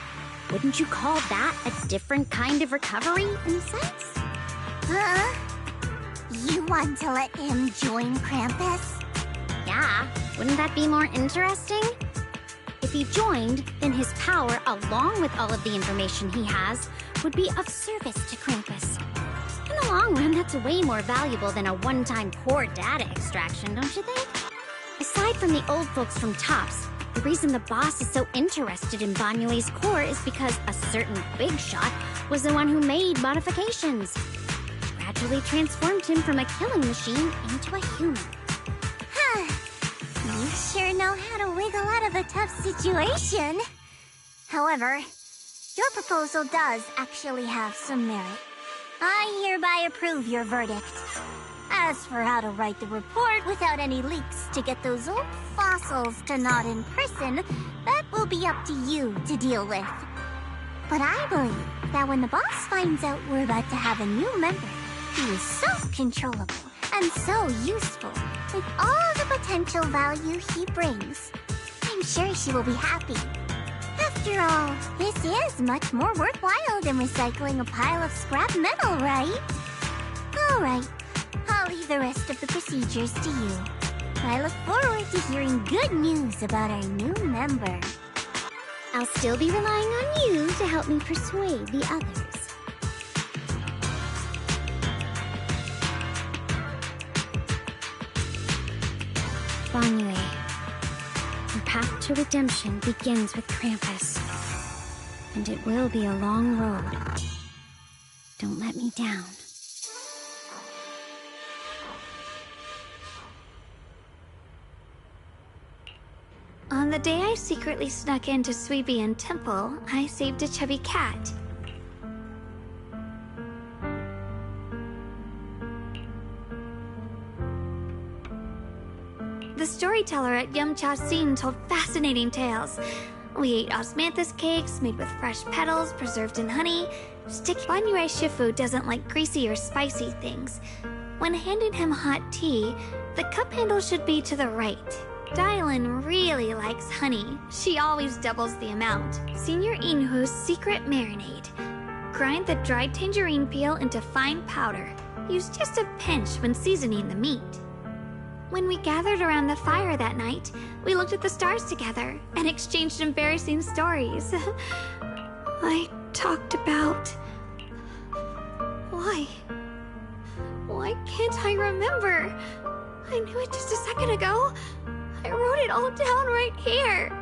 Wouldn't you call that a different kind of recovery, in a sense? Huh? You want to let him join Krampus? Yeah, wouldn't that be more interesting? If he joined, then his power, along with all of the information he has, would be of service to Krampus. In the long run, that's way more valuable than a one-time core data extraction, don't you think? Aside from the old folks from TOPS, the reason the boss is so interested in Banyue's core is because a certain big shot was the one who made modifications. Gradually transformed him from a killing machine into a human. You sure know how to wiggle out of a tough situation. However, your proposal does actually have some merit. I hereby approve your verdict. As for how to write the report without any leaks to get those old fossils to not in person, that will be up to you to deal with. But I believe that when the boss finds out we're about to have a new member, he is so controllable and so useful with all the potential value he brings, I'm sure she will be happy. After all, this is much more worthwhile than recycling a pile of scrap metal, right? Alright, leave the rest of the procedures to you. I look forward to hearing good news about our new member. I'll still be relying on you to help me persuade the others. Banyue, your path to redemption begins with Krampus. And it will be a long road. Don't let me down. On the day I secretly snuck into Suibian Temple, I saved a chubby cat. The storyteller at Yumcha Scene told fascinating tales. We ate osmanthus cakes made with fresh petals preserved in honey. Banyue Shifu doesn't like greasy or spicy things. When handing him hot tea, the cup handle should be to the right. Dylan really likes honey. She always doubles the amount. Senior Inhu's secret marinade. Grind the dried tangerine peel into fine powder. Use just a pinch when seasoning the meat. When we gathered around the fire that night, we looked at the stars together and exchanged embarrassing stories. I talked about... Why? Why can't I remember? I knew it just a second ago. I wrote it all down right here.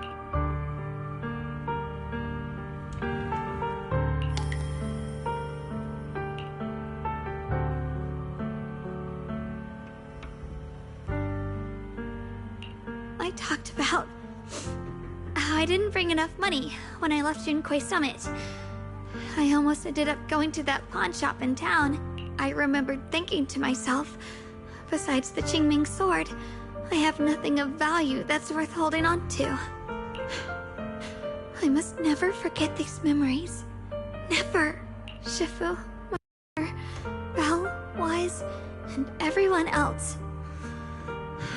I talked about how I didn't bring enough money when I left Junkoi Summit. I almost ended up going to that pawn shop in town. I remembered thinking to myself, besides the Qingming sword, I have nothing of value that's worth holding on to. I must never forget these memories. Never. Shifu, my mother, Belle, Wise, and everyone else.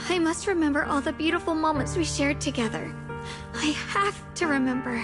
I must remember all the beautiful moments we shared together. I have to remember.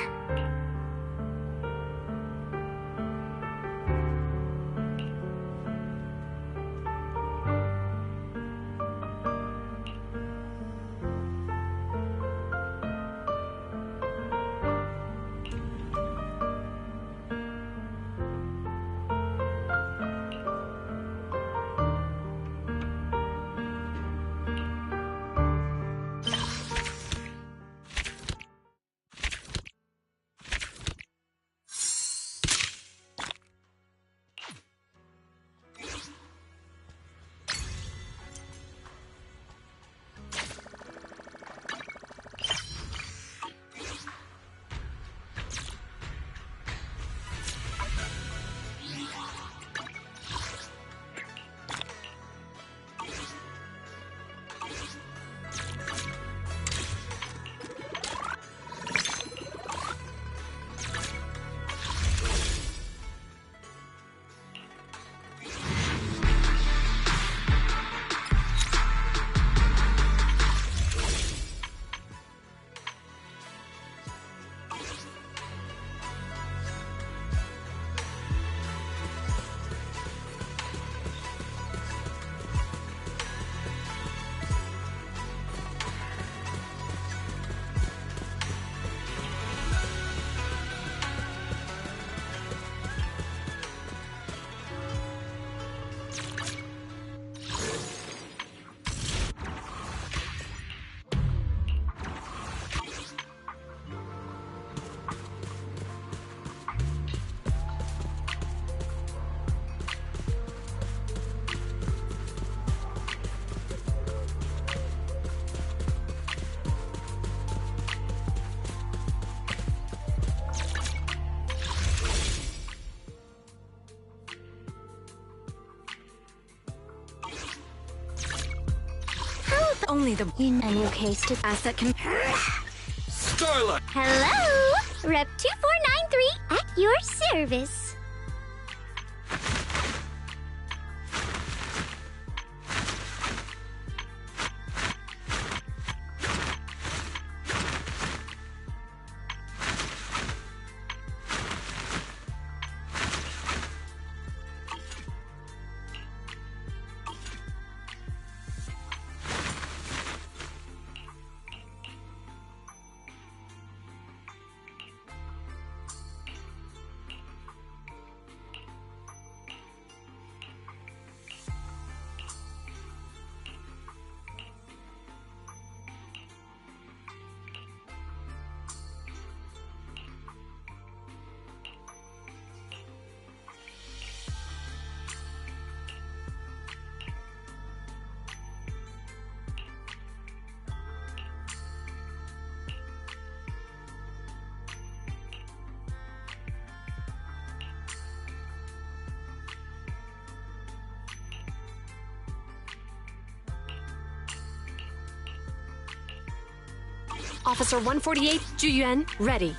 Only the in a new case to asset can. Starlight! Hello! Rep 2493 at your service. Officer 148, Juyuan, ready.